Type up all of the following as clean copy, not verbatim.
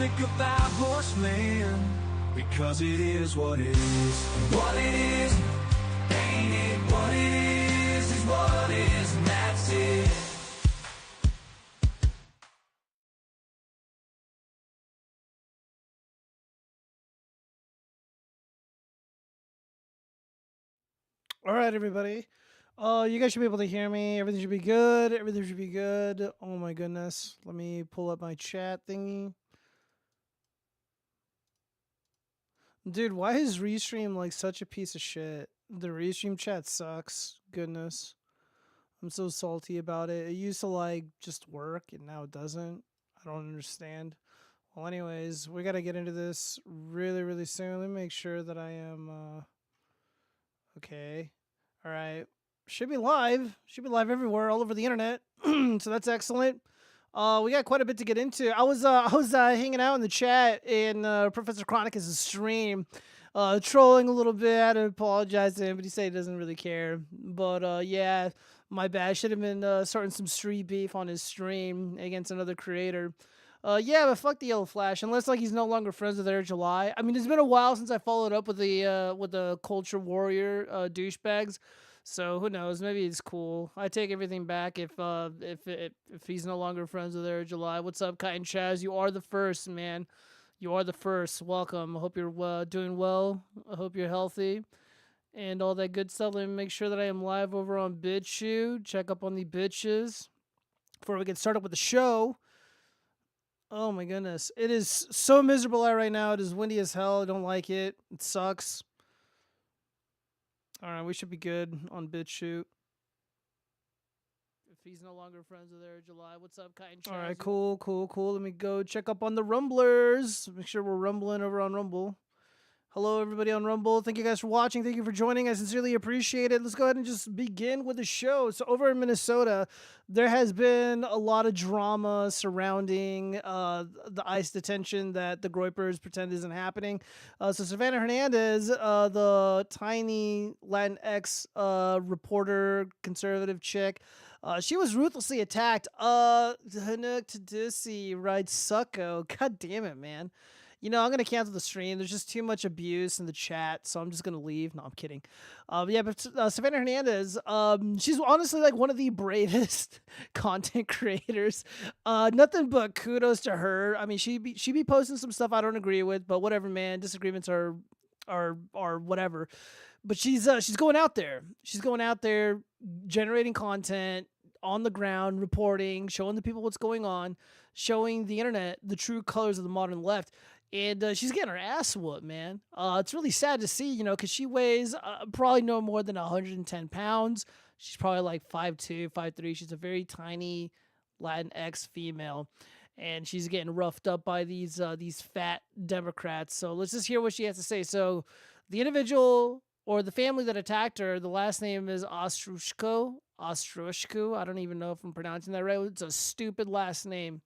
think about horseman, because it is what it is. What it is, ain't it? What it is what it is, and that's it. All right, everybody. You guys should be able to hear me. Everything should be good. Everything should be good. Oh my goodness. Let me pull up my chat thingy. Dude, why is Restream like such a piece of shit? The Restream chat sucks. Goodness. I'm so salty about it. It used to like just work and now it doesn't. I don't understand. Well, anyways, we got to get into this really, really soon. Let me make sure that I am okay. All right. Should be live. Should be live everywhere, all over the internet. So that's excellent. We got quite a bit to get into. I was hanging out in the chat in Professor Chronicus' stream, trolling a little bit. I apologize to him, but he said he doesn't really care. But yeah, my bad. Should have been starting some street beef on his stream against another creator. Yeah, but fuck the Yellow Flash. Unless like he's no longer friends with Air July. I mean, it's been a while since I followed up with the Culture Warrior douchebags. So who knows? Maybe it's cool. I take everything back if he's no longer friends with Air July. What's up, Kite and Chaz? You are the first, man. You are the first. Welcome. I hope you're doing well. I hope you're healthy. And all that good stuff. Let me make sure that I am live over on BitChute. Check up on the bitches before we get started with the show. Oh my goodness. It is so miserable out right now. It is windy as hell. I don't like it. It sucks. All right, we should be good on BitChute. If he's no longer friends with Air July, what's up, Kite and Chaz? All right, cool. Let me go check up on the Rumblers. Make sure we're rumbling over on Rumble. Hello, everybody on Rumble. Thank you guys for watching. Thank you for joining. I sincerely appreciate it. Let's go ahead and just begin with the show. So over in Minnesota, there has been a lot of drama surrounding the ICE detention that the Groypers pretend isn't happening. So Savannah Hernandez, the tiny Latinx reporter, conservative chick, she was ruthlessly attacked. Hanuk Tadisi, right, sucko. God damn it, man. You know, I'm going to cancel the stream. There's just too much abuse in the chat, so I'm just going to leave. No, I'm kidding. Yeah, but Savannah Hernandez, she's honestly like one of the bravest content creators. Nothing but kudos to her. I mean, she be posting some stuff I don't agree with, but whatever, man. Disagreements are whatever. But she's going out there. She's going out there generating content on the ground, reporting, showing the people what's going on, showing the internet the true colors of the modern left. And she's getting her ass whooped, man. It's really sad to see, you know, because she weighs probably no more than 110 pounds. She's probably like 5'2", 5'3". She's a very tiny Latinx female. And she's getting roughed up by these fat Democrats. So let's just hear what she has to say. So the individual or the family that attacked her, the last name is Ostrushko. I don't even know if I'm pronouncing that right. It's a stupid last name.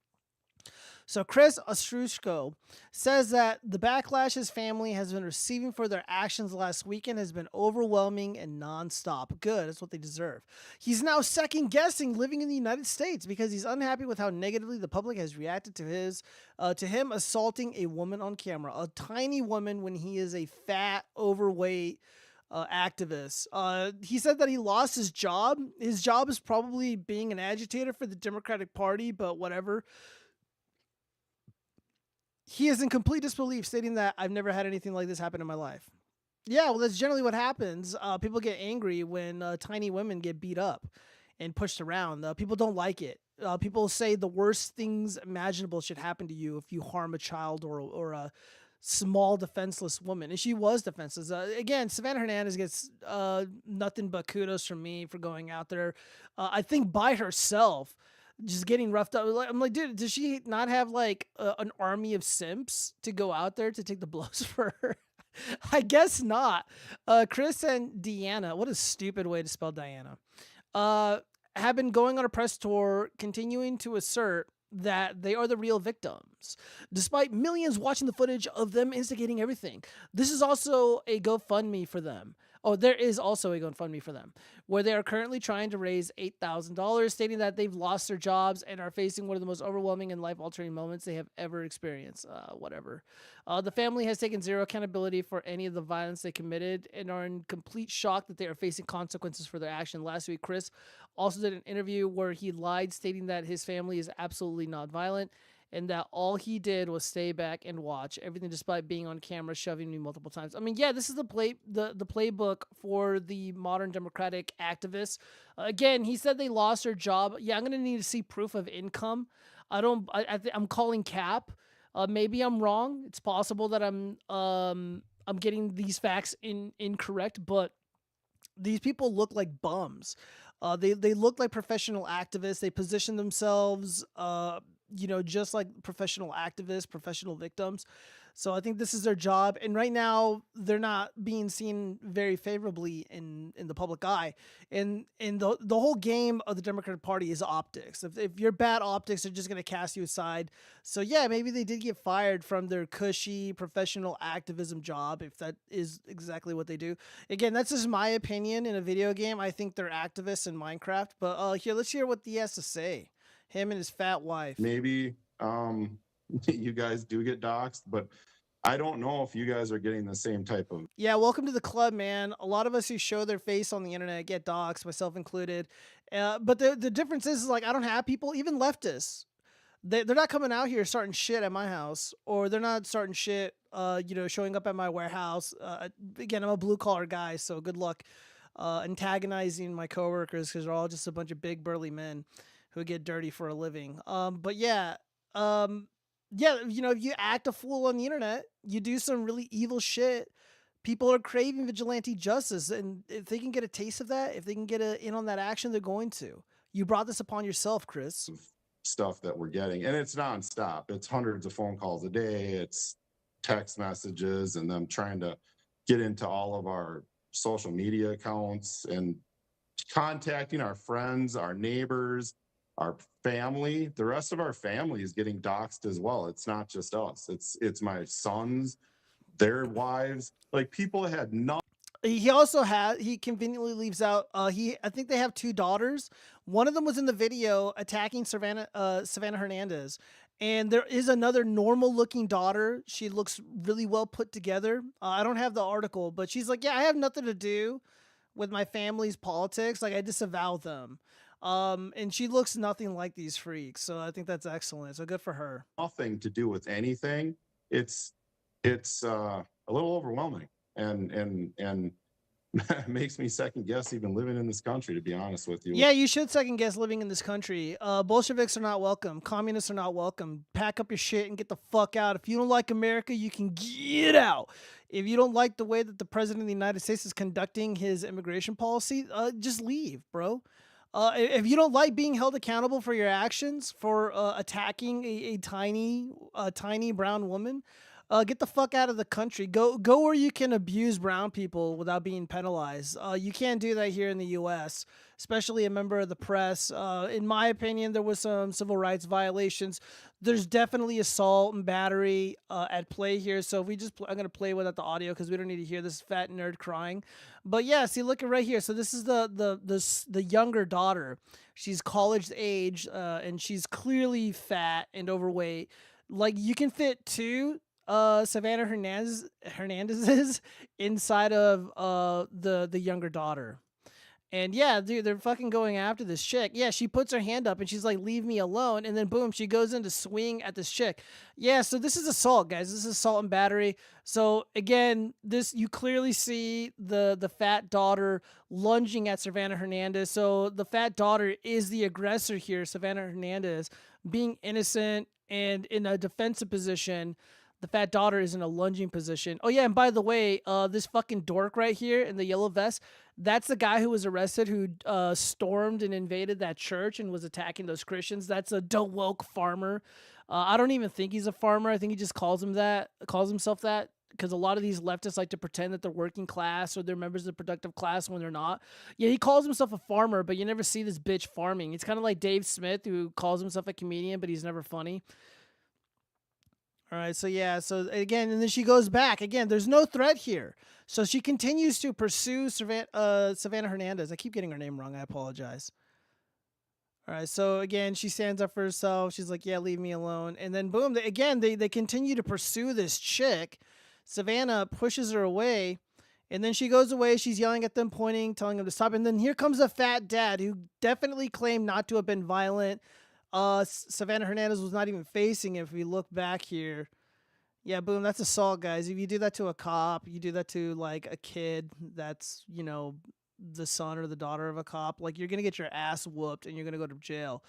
So Chris Ostrushko says that the backlash his family has been receiving for their actions last weekend has been overwhelming and nonstop. Good, that's what they deserve. He's now second-guessing living in the United States because he's unhappy with how negatively the public has reacted to him assaulting a woman on camera, a tiny woman when he is a fat, overweight activist. He said that he lost his job. His job is probably being an agitator for the Democratic Party, but whatever. He is in complete disbelief, stating that I've never had anything like this happen in my life. Yeah, well, that's generally what happens. People get angry when tiny women get beat up and pushed around. People don't like it. People say the worst things imaginable should happen to you if you harm a child or a small defenseless woman. And she was defenseless. Again, Savannah Hernandez gets nothing but kudos from me for going out there. I think by herself, just getting roughed up. I'm like, dude, does she not have like an army of simps to go out there to take the blows for her? I guess not. Chris and Deanna, what a stupid way to spell Diana, have been going on a press tour, continuing to assert that they are the real victims, despite millions watching the footage of them instigating everything. This is also a GoFundMe for them. Oh, there is also a GoFundMe for them, where they are currently trying to raise $8,000, stating that they've lost their jobs and are facing one of the most overwhelming and life-altering moments they have ever experienced. Whatever. The family has taken zero accountability for any of the violence they committed and are in complete shock that they are facing consequences for their action. Last week, Chris also did an interview where he lied, stating that his family is absolutely not violent and that all he did was stay back and watch everything, despite being on camera shoving me multiple times. I mean, yeah, this is the playbook for the modern democratic activists. Again, he said they lost their job. Yeah, I'm gonna need to see proof of income. I'm calling cap. Maybe I'm wrong. It's possible that I'm getting these facts incorrect, but these people look like bums. They look like professional activists. They position themselves, just like professional activists, professional victims. So I think this is their job. And right now, they're not being seen very favorably in the public eye. And the whole game of the Democratic Party is optics. If you're bad optics, they're just going to cast you aside. So yeah, maybe they did get fired from their cushy professional activism job, if that is exactly what they do. Again, that's just my opinion in a video game. I think they're activists in Minecraft. But here, let's hear what he has to say. Him and his fat wife. Maybe you guys do get doxxed, but I don't know if you guys are getting the same type of... Yeah, welcome to the club, man. A lot of us who show their face on the internet get doxxed, myself included. But the difference is like, I don't have people, even leftists. They're not coming out here starting shit at my house, or they're not starting shit, showing up at my warehouse. Again, I'm a blue collar guy, so good luck antagonizing my coworkers, because they're all just a bunch of big burly men who get dirty for a living. But yeah, if you act a fool on the internet, you do some really evil shit. People are craving vigilante justice, and if they can get a taste of that, if they can get in on that action, they're going to. You brought this upon yourself, Chris. Stuff that we're getting, and it's nonstop. It's hundreds of phone calls a day. It's text messages, and them trying to get into all of our social media accounts and contacting our friends, our neighbors, our family. The rest of our family is getting doxxed as well. It's not just us. It's my sons, their wives. Like, people had not. He conveniently leaves out, I think they have 2 daughters. One of them was in the video attacking Savannah Hernandez. And there is another normal looking daughter. She looks really well put together. I don't have the article, but she's like, yeah, I have nothing to do with my family's politics. Like, I disavow them. And she looks nothing like these freaks. So I think that's excellent. So good for her. Nothing to do with anything. It's a little overwhelming, and makes me second guess even living in this country, to be honest with you. Yeah, you should second guess living in this country. Bolsheviks are not welcome. Communists are not welcome. Pack up your shit and get the fuck out. If you don't like America, you can get out. If you don't like the way that the president of the United States is conducting his immigration policy, just leave, bro. If you don't like being held accountable for your actions, for attacking a tiny brown woman, get the fuck out of the country. Go where you can abuse brown people without being penalized. You can't do that here in the U.S., especially a member of the press. In my opinion, there was some civil rights violations. There's definitely assault and battery at play here. So if we just, I'm gonna play without the audio because we don't need to hear this fat nerd crying. But yeah, see, look at right here. So this is the younger daughter. She's college age, and she's clearly fat and overweight. Like, you can fit 2 Savannah Hernandez's inside of the younger daughter. And yeah, dude, they're fucking going after this chick. Yeah, she puts her hand up and she's like, leave me alone. And then boom, she goes in to swing at this chick. Yeah, so this is assault, guys. This is assault and battery. So again, you clearly see the fat daughter lunging at Savannah Hernandez. So the fat daughter is the aggressor here, Savannah Hernandez, being innocent and in a defensive position. The fat daughter is in a lunging position. Oh, yeah, and by the way, this fucking dork right here in the yellow vest, that's the guy who was arrested who stormed and invaded that church and was attacking those Christians. That's a woke farmer. I don't even think he's a farmer. I think he just calls himself that, because a lot of these leftists like to pretend that they're working class or they're members of the productive class when they're not. Yeah, he calls himself a farmer, but you never see this bitch farming. It's kind of like Dave Smith, who calls himself a comedian, but he's never funny. All right, so yeah, so again, and then she goes back. Again, there's no threat here. So she continues to pursue Savannah Hernandez. I keep getting her name wrong. I apologize. All right, so again, she stands up for herself. She's like, yeah, leave me alone. And then boom, they continue to pursue this chick. Savannah pushes her away, and then she goes away. She's yelling at them, pointing, telling them to stop. And then here comes a fat dad who definitely claimed not to have been violent. Savannah Hernandez was not even facing him. If we look back here, yeah, boom, that's assault, guys. If you do that to a cop, you do that to like a kid that's, the son or the daughter of a cop, like, you're gonna get your ass whooped and you're gonna go to jail.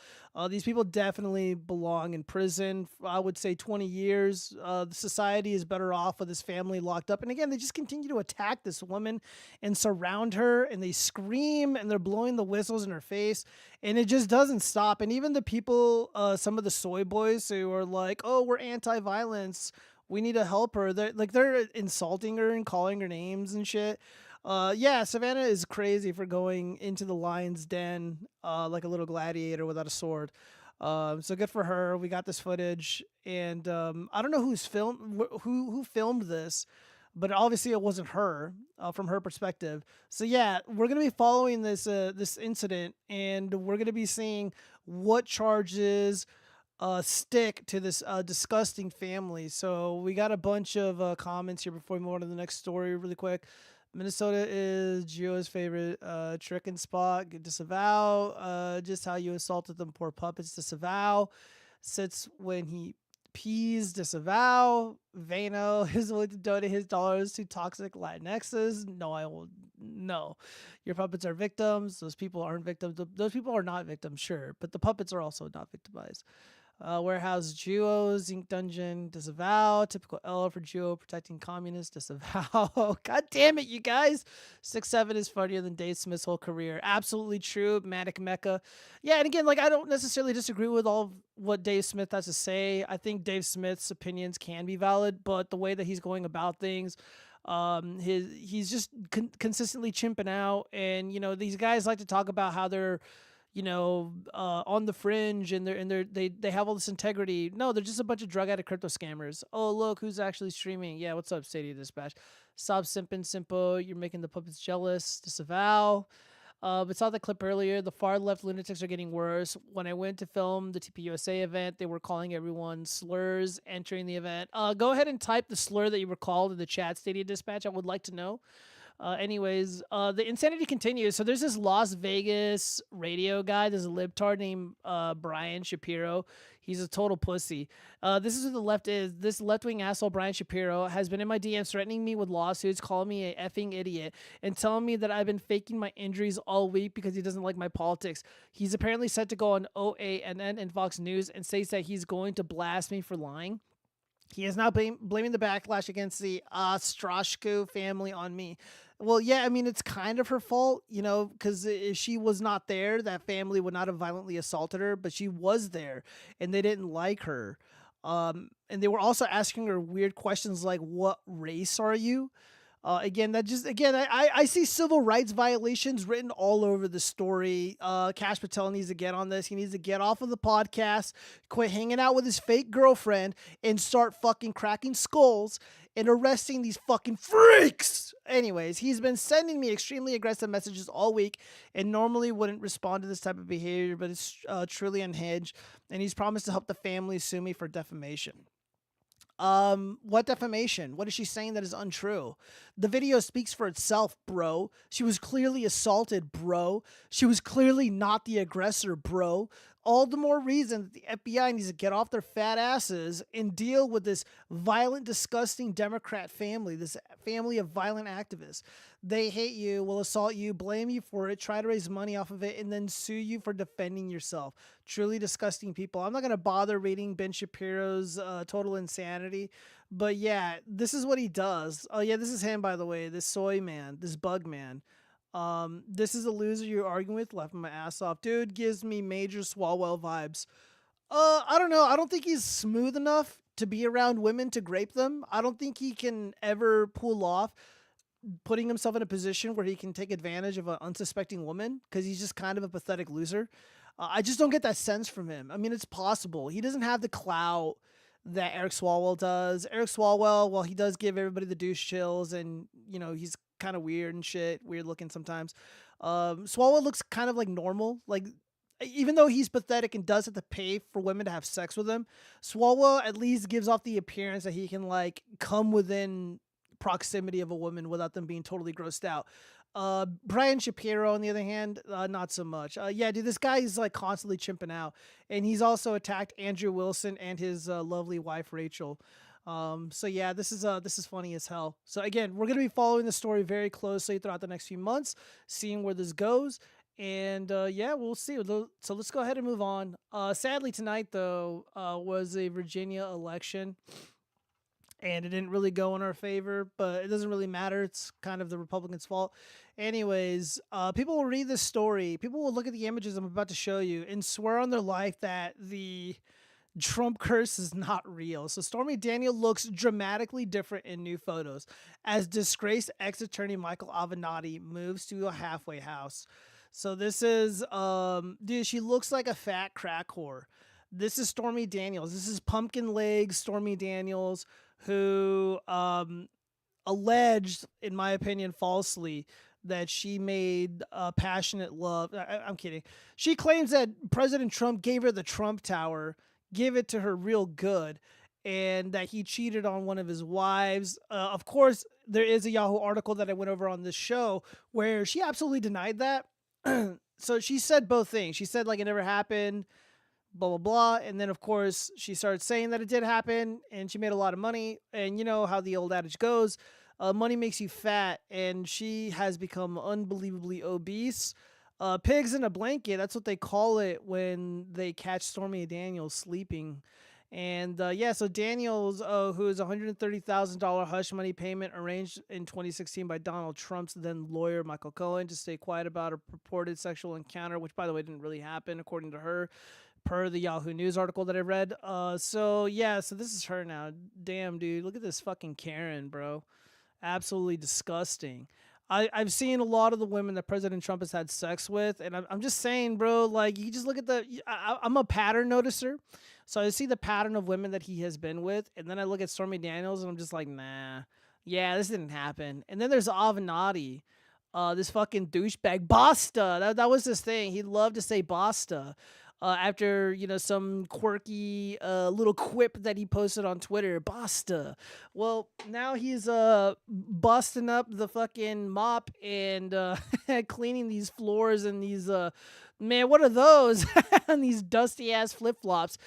These people definitely belong in prison. I would say 20 years. The society is better off with this family locked up. And again, they just continue to attack this woman and surround her, and they scream and they're blowing the whistles in her face, and it just doesn't stop. And even the people, some of the soy boys who are like, oh, we're anti-violence, we need to help her, they're insulting her and calling her names and shit. Yeah, Savannah is crazy for going into the lion's den like a little gladiator without a sword. So good for her. We got this footage, and I don't know who filmed this, but obviously it wasn't her from her perspective. So yeah, we're gonna be following this incident, and we're gonna be seeing what charges stick to this disgusting family. So we got a bunch of comments here before we move on to the next story really quick. Minnesota is Gio's favorite trick and spot. Disavow. Just how you assaulted them poor puppets. Disavow. Sits when he pees. Disavow. Vano is willing to donate his dollars to toxic Latinxes. No, I will. No. Your puppets are victims. Those people aren't victims. Those people are not victims, sure. But the puppets are also not victimized. Warehouse Duo, Zinc Dungeon, disavow. Typical L for Duo, protecting communists, disavow. God damn it, you guys. 6'7" is funnier than Dave Smith's whole career. Absolutely true. Manic Mecca. Yeah, and again, like, I don't necessarily disagree with all of what Dave Smith has to say. I think Dave Smith's opinions can be valid, but the way that he's going about things, he's just consistently chimping out. And, these guys like to talk about how they're, on the fringe, and they have all this integrity. No, they're just a bunch of drug addict crypto scammers. Oh, look who's actually streaming. Yeah, what's up, Stadia Dispatch? Stop simping, Simpo. You're making the puppets jealous. Disavow. But saw the clip earlier. The far left lunatics are getting worse. When I went to film the TPUSA event, they were calling everyone slurs entering the event. Go ahead and type the slur that you were called in the chat, Stadia Dispatch. I would like to know. Anyways, the insanity continues. So there's this Las Vegas radio guy. There's a libtard named Brian Shapiro. He's a total pussy. This is who the left is. This left-wing asshole, Brian Shapiro, has been in my DMs threatening me with lawsuits, calling me a effing idiot, and telling me that I've been faking my injuries all week because he doesn't like my politics. He's apparently set to go on OANN and Fox News and states that he's going to blast me for lying. He is now blaming the backlash against the Ostrashko family on me. Well, yeah, I mean, it's kind of her fault, because if she was not there, that family would not have violently assaulted her, but she was there, and they didn't like her. And they were also asking her weird questions like, what race are you? I see civil rights violations written all over the story. Cash Patel needs to get on this. He needs to get off of the podcast, quit hanging out with his fake girlfriend, and start fucking cracking skulls and arresting these fucking freaks. Anyways, he's been sending me extremely aggressive messages all week and normally wouldn't respond to this type of behavior, but it's truly unhinged. And he's promised to help the family sue me for defamation. What defamation? What is she saying that is untrue? The video speaks for itself, bro. She was clearly assaulted, bro. She was clearly not the aggressor, bro. All the more reason that the FBI needs to get off their fat asses and deal with this violent, disgusting Democrat family, this family of violent activists. They hate you, will assault you, blame you for it, try to raise money off of it, and then sue you for defending yourself. Truly disgusting people. I'm not going to bother reading Ben Shapiro's Total Insanity, but yeah, this is what he does. Oh yeah, this is him, by the way, this soy man, this bug man. This is a loser you're arguing with, left my ass off. Dude gives me major Swalwell vibes. I don't know. I don't think he's smooth enough to be around women to grape them. I don't think he can ever pull off putting himself in a position where he can take advantage of an unsuspecting woman, because he's just kind of a pathetic loser. I just don't get that sense from him. I mean, it's possible. He doesn't have the clout that Eric Swalwell does. Eric Swalwell, well, he does give everybody the douche chills, and he's kind of weird and shit, weird looking sometimes. Swalwell looks kind of like normal, like even though he's pathetic and does have to pay for women to have sex with him, Swalwell at least gives off the appearance that he can like come within proximity of a woman without them being totally grossed out. Brian Shapiro, on the other hand, not so much. Yeah, dude, this guy is like constantly chimping out, and he's also attacked Andrew Wilson and his lovely wife Rachel. So yeah, this is funny as hell. So again, we're gonna be following the story very closely throughout the next few months, seeing where this goes, and yeah, we'll see. So let's go ahead and move on. Sadly, tonight though was a Virginia election. And it didn't really go in our favor, but it doesn't really matter. It's kind of the Republicans' fault. Anyways, people will read this story. People will look at the images I'm about to show you and swear on their life that the Trump curse is not real. So Stormy Daniels looks dramatically different in new photos as disgraced ex-attorney Michael Avenatti moves to a halfway house. So this is, dude, she looks like a fat crack whore. This is Stormy Daniels. This is pumpkin legs Stormy Daniels, who alleged, in my opinion, falsely, that she made passionate love. I'm kidding. She claims that President Trump gave her the Trump Tower, gave it to her real good, and that he cheated on one of his wives. Of course, there is a Yahoo article that I went over on this show where she absolutely denied that. So she said both things. She said, like, it never happened, blah, blah, blah. And then, of course, she started saying that it did happen, and she made a lot of money. And you know how the old adage goes, money makes you fat, and she has become unbelievably obese. Pigs in a blanket, that's what they call it when they catch Stormy Daniels sleeping. And yeah, so Daniels, who is a $130,000 hush money payment arranged in 2016 by Donald Trump's then lawyer Michael Cohen to stay quiet about a purported sexual encounter, which, by the way, didn't really happen, according to her, per the Yahoo News article that I read. So yeah, so this is her now. Damn, dude, look at this fucking Karen, bro. Absolutely disgusting. I've seen a lot of the women that President Trump has had sex with, and I'm just saying, bro, like, you just look at I'm a pattern noticer. So I see the pattern of women that he has been with, and then I look at Stormy Daniels, and I'm just like, nah, yeah, this didn't happen. And then there's Avenatti, this fucking douchebag. Basta, that was his thing. He loved to say basta. After, some quirky little quip that he posted on Twitter, basta. Well, now he's busting up the fucking mop and cleaning these floors and these, man, what are those? And these dusty ass flip-flops.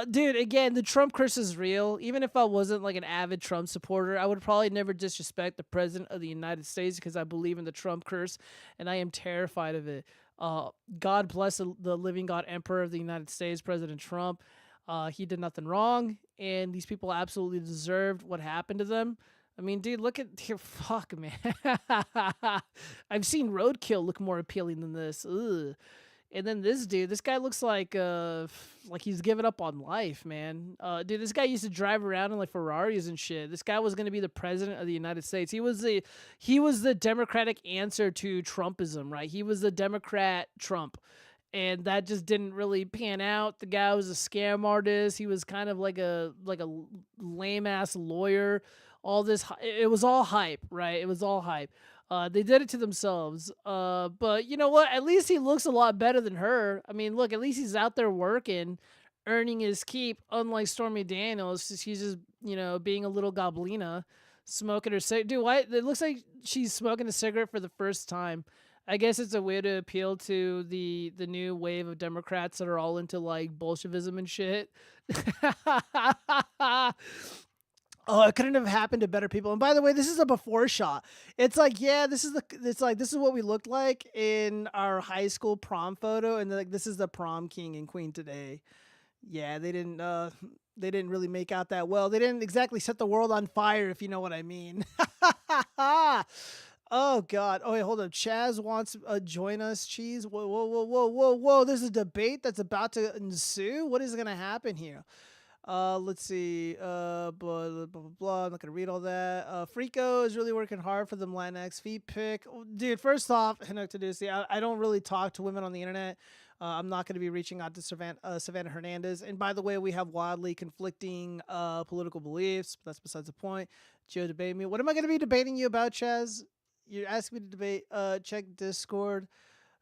Dude, again, the Trump curse is real. Even if I wasn't like an avid Trump supporter, I would probably never disrespect the president of the United States because I believe in the Trump curse and I am terrified of it. God bless the living God Emperor of the United States, President Trump. He did nothing wrong, and these people absolutely deserved what happened to them. I mean, dude, look at here. Fuck, man. I've seen Roadkill look more appealing than this. Ugh. And then this dude, this guy looks like he's given up on life, man. Dude, this guy used to drive around in like Ferraris and shit. This guy was gonna be the president of the United States. He was the Democratic answer to Trumpism, right? He was the Democrat Trump, and that just didn't really pan out. The guy was a scam artist. He was kind of like a lame ass lawyer. All this, it was all hype, right? It was all hype. They did it to themselves. But you know what? At least he looks a lot better than her. I mean, look, at least he's out there working, earning his keep, unlike Stormy Daniels. She's just, being a little goblina, smoking her cigarette. Dude, why? It looks like she's smoking a cigarette for the first time. I guess it's a way to appeal to the new wave of Democrats that are all into, like, Bolshevism and shit. Oh, it couldn't have happened to better people. And by the way, this is a before shot. It's like, yeah, this is what we looked like in our high school prom photo, and like this is the prom king and queen today. Yeah, they didn't really make out that well. They didn't exactly set the world on fire, if you know what I mean. Oh God. Oh wait, hold up. Chaz wants join us. Cheese. Whoa, whoa, whoa, whoa, whoa, whoa. There's a debate that's about to ensue. What is gonna happen here? Let's see. Blah, blah, blah, blah. I'm not gonna read all that. Frico is really working hard for the Latinx feet pick. Dude, first off, I don't really talk to women on the internet. I'm not going to be reaching out to Savannah Hernandez. And by the way, we have wildly conflicting political beliefs. But that's besides the point. Joe, debate me. What am I going to be debating you about, Chaz? You're asking me to debate. Check Discord.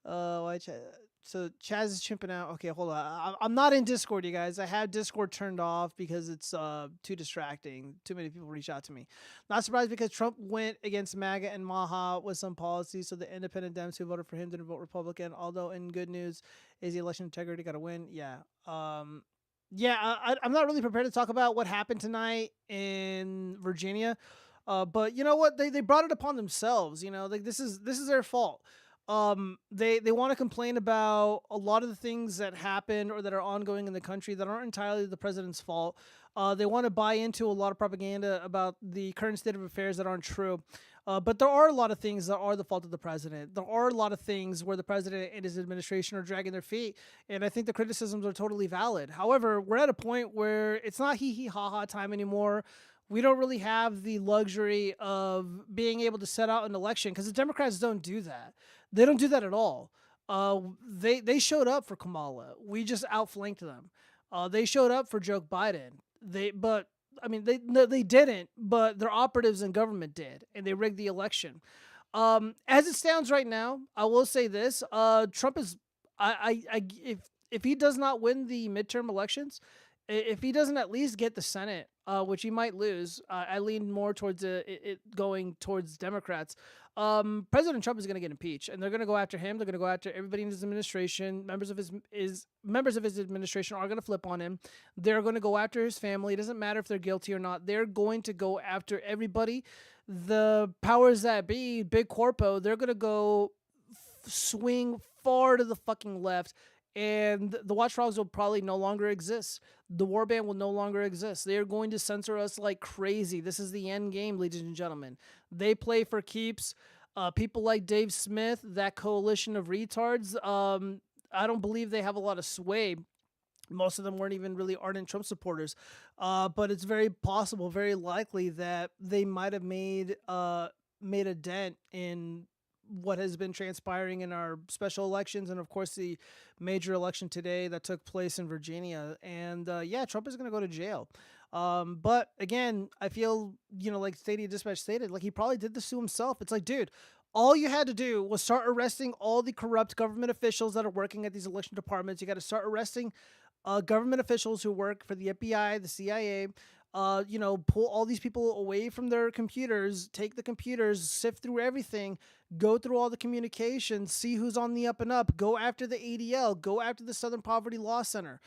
Why So Chaz is chimping out. Okay, hold on. I'm not in Discord, you guys. I have Discord turned off because it's too distracting. Too many people reach out to me. Not surprised because Trump went against MAGA and Maha with some policies, so the independent Dems who voted for him didn't vote Republican. Although in good news, is the election integrity got to win? Yeah. I'm not really prepared to talk about what happened tonight in Virginia. But you know what? They brought it upon themselves. You know, like this is their fault. They want to complain about a lot of the things that happened or that are ongoing in the country that aren't entirely the president's fault. They want to buy into a lot of propaganda about the current state of affairs that aren't true. But there are a lot of things that are the fault of the president. There are a lot of things where the president and his administration are dragging their feet, and I think the criticisms are totally valid. However, we're at a point where it's not hee-hee-ha-ha time anymore. We don't really have the luxury of being able to set out an election because the Democrats don't do that. They don't do that at all. They showed up for Kamala. We just outflanked them. They showed up for Joe Biden. They didn't, but their operatives in government did, and they rigged the election. As it stands right now, I will say this: Trump is, if he does not win the midterm elections, if he doesn't at least get the Senate, which he might lose, I lean more towards it going towards Democrats. President Trump is going to get impeached, and they're going to go after him. They're going to go after everybody in his administration. Members of his administration are going to flip on him. They're going to go after his family. It doesn't matter if they're guilty or not. They're going to go after everybody. The powers that be, big corpo, they're going to go swing far to the fucking left. And the watchfrogs will probably no longer exist. The warband will no longer exist. They are going to censor us like crazy. This is the end game, ladies and gentlemen. They play for keeps. People like Dave Smith, that coalition of retards, I don't believe they have a lot of sway. Most of them weren't even really ardent Trump supporters. But it's very possible, very likely that they might have made a dent in what has been transpiring in our special elections and, of course, the major election today that took place in Virginia. And, Trump is going to go to jail. But, again, I feel, like Stadia Dispatch stated, like he probably did this to himself. It's like, dude, all you had to do was start arresting all the corrupt government officials that are working at these election departments. You got to start arresting government officials who work for the FBI, the CIA, pull all these people away from their computers, take the computers, sift through everything, go through all the communications, see who's on the up and up, go after the ADL, go after the Southern Poverty Law Center,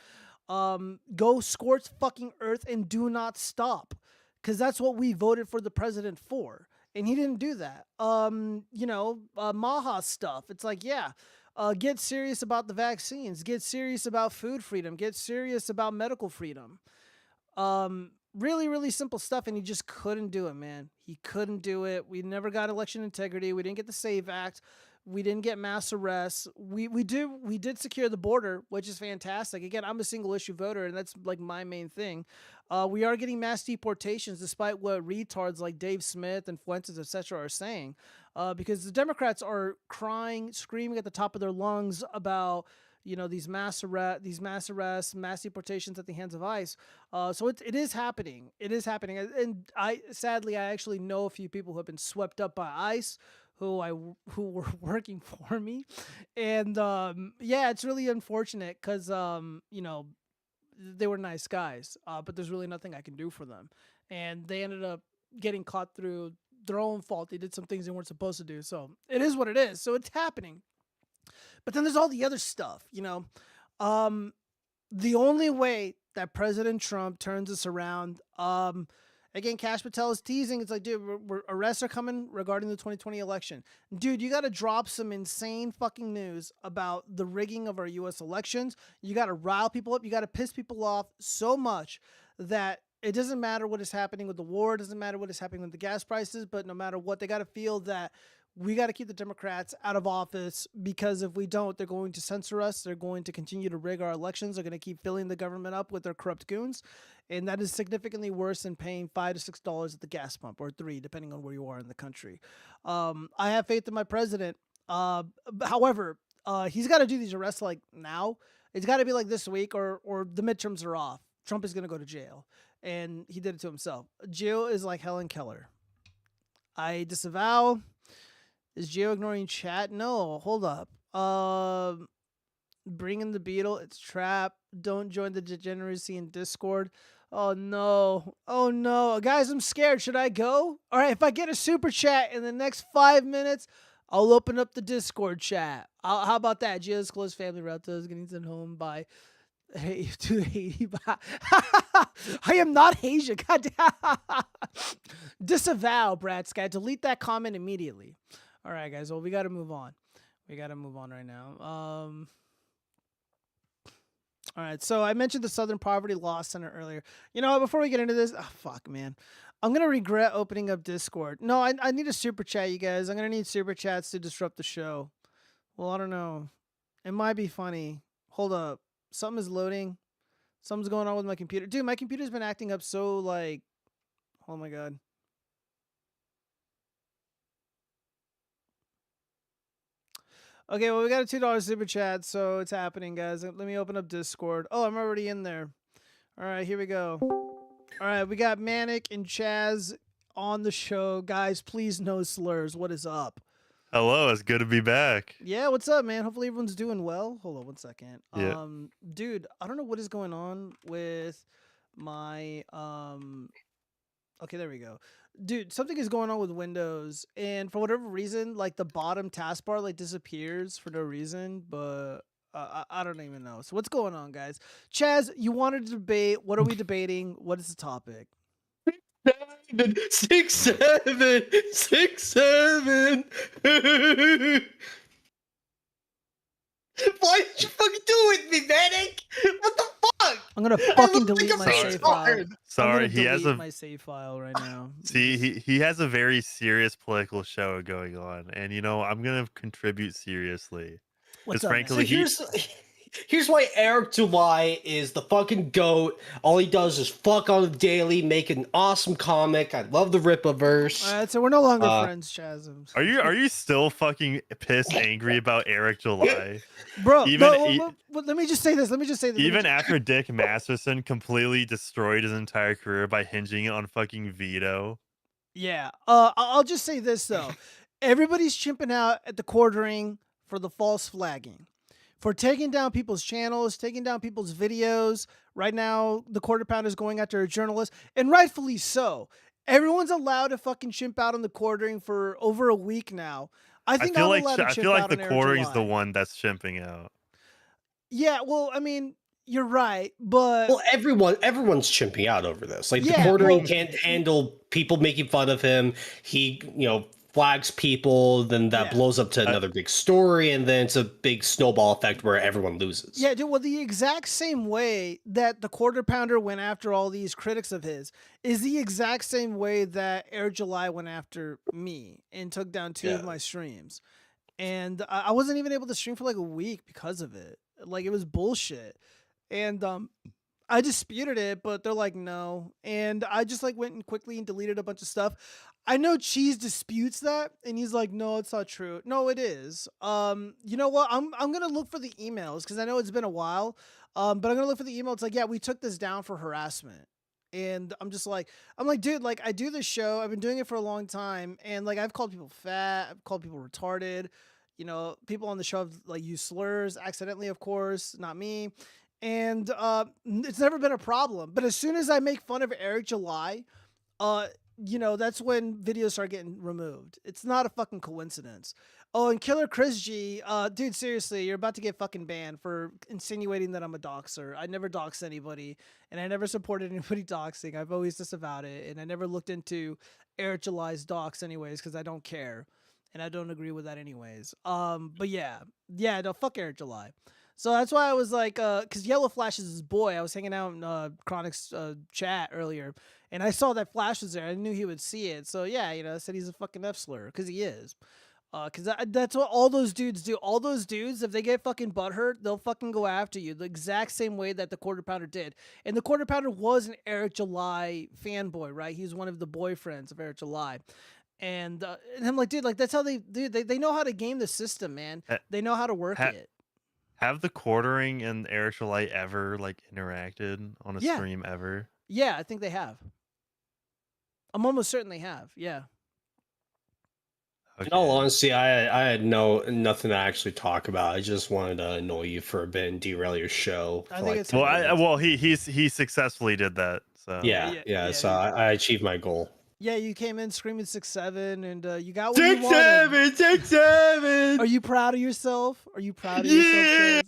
go scorch fucking earth and do not stop. Because that's what we voted for the president for. And he didn't do that. Maha stuff. It's like, get serious about the vaccines. Get serious about food freedom. Get serious about medical freedom. Really, really simple stuff, and he just couldn't do it, man. He couldn't do it. We never got election integrity. We didn't get the SAVE Act. We didn't get mass arrests. We did secure the border, which is fantastic. Again, I'm a single issue voter, and that's like my main thing. We are getting mass deportations, despite what retards like Dave Smith and Fuentes, etc., are saying, because the Democrats are crying, screaming at the top of their lungs about these mass arrests, mass deportations at the hands of ICE. So it is happening. It is happening. And I actually know a few people who have been swept up by ICE who were working for me. And it's really unfortunate because they were nice guys, but there's really nothing I can do for them. And they ended up getting caught through their own fault. They did some things they weren't supposed to do. So it is what it is. So it's happening. But then there's all the other stuff, the only way that President Trump turns this around, again, Kash Patel is teasing. It's like, dude, arrests are coming regarding the 2020 election. Dude, you got to drop some insane fucking news about the rigging of our U.S. elections. You got to rile people up. You got to piss people off so much that it doesn't matter what is happening with the war. It doesn't matter what is happening with the gas prices. But no matter what, they got to feel that we got to keep the Democrats out of office, because if we don't, they're going to censor us. They're going to continue to rig our elections. They're going to keep filling the government up with their corrupt goons. And that is significantly worse than paying $5 to $6 at the gas pump, or $3, depending on where you are in the country. I have faith in my president. However, he's got to do these arrests like now. It's got to be like this week, or the midterms are off. Trump is gonna go to jail, and he did it to himself. Gio is like Helen Keller. I disavow. Is Gio ignoring chat? No, hold up. Bring in the beetle. It's trap. Don't join the degeneracy in Discord. Oh no. Oh no. Guys, I'm scared. Should I go? All right, if I get a super chat in the next 5 minutes, I'll open up the Discord chat. How about that? Gio's close family relatives getting sent home by to Haiti. I am not Haitian. God damn. Disavow, Bradsky. Delete that comment immediately. All right, guys. Well, we got to move on. We got to move on right now. All right, so I mentioned the Southern Poverty Law Center earlier. You know, before we get into this, fuck, man. I'm going to regret opening up Discord. No, I need a super chat, you guys. I'm going to need super chats to disrupt the show. Well, I don't know. It might be funny. Hold up. Something is loading. Something's going on with my computer. Dude, my computer's been acting up so, like... Oh, my God. Okay, well, we got a $2 super chat, so it's happening, guys. Let me open up Discord. Oh, I'm already in there. All right, here we go. All right, we got Manic and Chaz on the show. Guys, please no slurs. What is up? Hello, it's good to be back. Yeah, what's up, man? Hopefully everyone's doing well. Hold on one second. Yeah. Dude, I don't know what is going on with my okay, there we go. Dude, something is going on with Windows, and for whatever reason, like the bottom taskbar like disappears for no reason, but I don't even know. So what's going on, guys? Chaz, you wanted to debate. What are we debating? What is the topic? 6 7 6 7. Why did you fucking do it with me, Manic? What the fuck? I'm gonna fucking delete my Sorry. save file. Sorry, he has my save file right now. See, he has a very serious political show going on, and you know I'm gonna contribute seriously. What's up, frankly, Here's why Eric July is the fucking GOAT. All he does is fuck on the daily, make an awesome comic. I love the Ripaverse. All right, so we're no longer friends, Chaz. Are you still fucking pissed, angry about Eric July? Bro, let me just say this. Even after Dick Masterson completely destroyed his entire career by hinging on fucking veto. Yeah. I'll just say this though. Everybody's chimping out at the quartering for the false flagging, for taking down people's channels, taking down people's videos. Right now, the Quarter Pounder is going after a journalist, and rightfully so. Everyone's allowed to fucking chimp out on the quartering for over a week now. I feel like the quartering is the one that's chimping out. Yeah, well, I mean, you're right, but everyone's chimping out over this. Like the quartering can't handle people making fun of him. He, flags people, then that blows up to another big story, and then it's a big snowball effect where everyone loses. Yeah, dude, well, the exact same way that the Quarter Pounder went after all these critics of his is the exact same way that Air July went after me and took down 2 of my streams. And I wasn't even able to stream for like a week because of it. Like, it was bullshit. And I disputed it, but they're like, no. And I just like went and quickly deleted a bunch of stuff. I know Cheese disputes that, and he's like, no, it's not true. No, it is. You know what? I'm gonna look for the emails because I know it's been a while. But I'm gonna look for the email. It's like, yeah, we took this down for harassment. And I'm like, dude, like I do this show. I've been doing it for a long time, and like I've called people fat, I've called people retarded. People on the show have like used slurs accidentally, of course, not me. And it's never been a problem. But as soon as I make fun of Eric July, that's when videos start getting removed. It's not a fucking coincidence. Oh, and Killer Chris G, dude, seriously, you're about to get fucking banned for insinuating that I'm a doxer. I never doxed anybody, and I never supported anybody doxing. I've always disavowed it, and I never looked into Eric July's dox anyways because I don't care, and I don't agree with that anyways. But yeah, no, fuck Eric July. So that's why I was like, because Yellow Flash is his boy. I was hanging out in Chronic's chat earlier, and I saw that Flash was there. I knew he would see it. So yeah, I said he's a fucking F slur because he is. Because that's what all those dudes do. All those dudes, if they get fucking butthurt, they'll fucking go after you the exact same way that the Quarter Pounder did. And the Quarter Pounder was an Eric July fanboy, right? He's one of the boyfriends of Eric July. And I'm like, dude, like that's how they know how to game the system, man. They know how to work it. Have the quartering and Eric Light ever like interacted on a stream ever? Yeah, I think they have. I'm almost certain they have. Yeah. Okay. In all honesty, I had nothing to actually talk about. I just wanted to annoy you for a bit and derail your show. I think it's he successfully did that. So yeah. So I achieved my goal. Yeah, you came in screaming 6'7", and you got what you wanted. 6'7". Are you proud of yourself? Are you proud of yourself?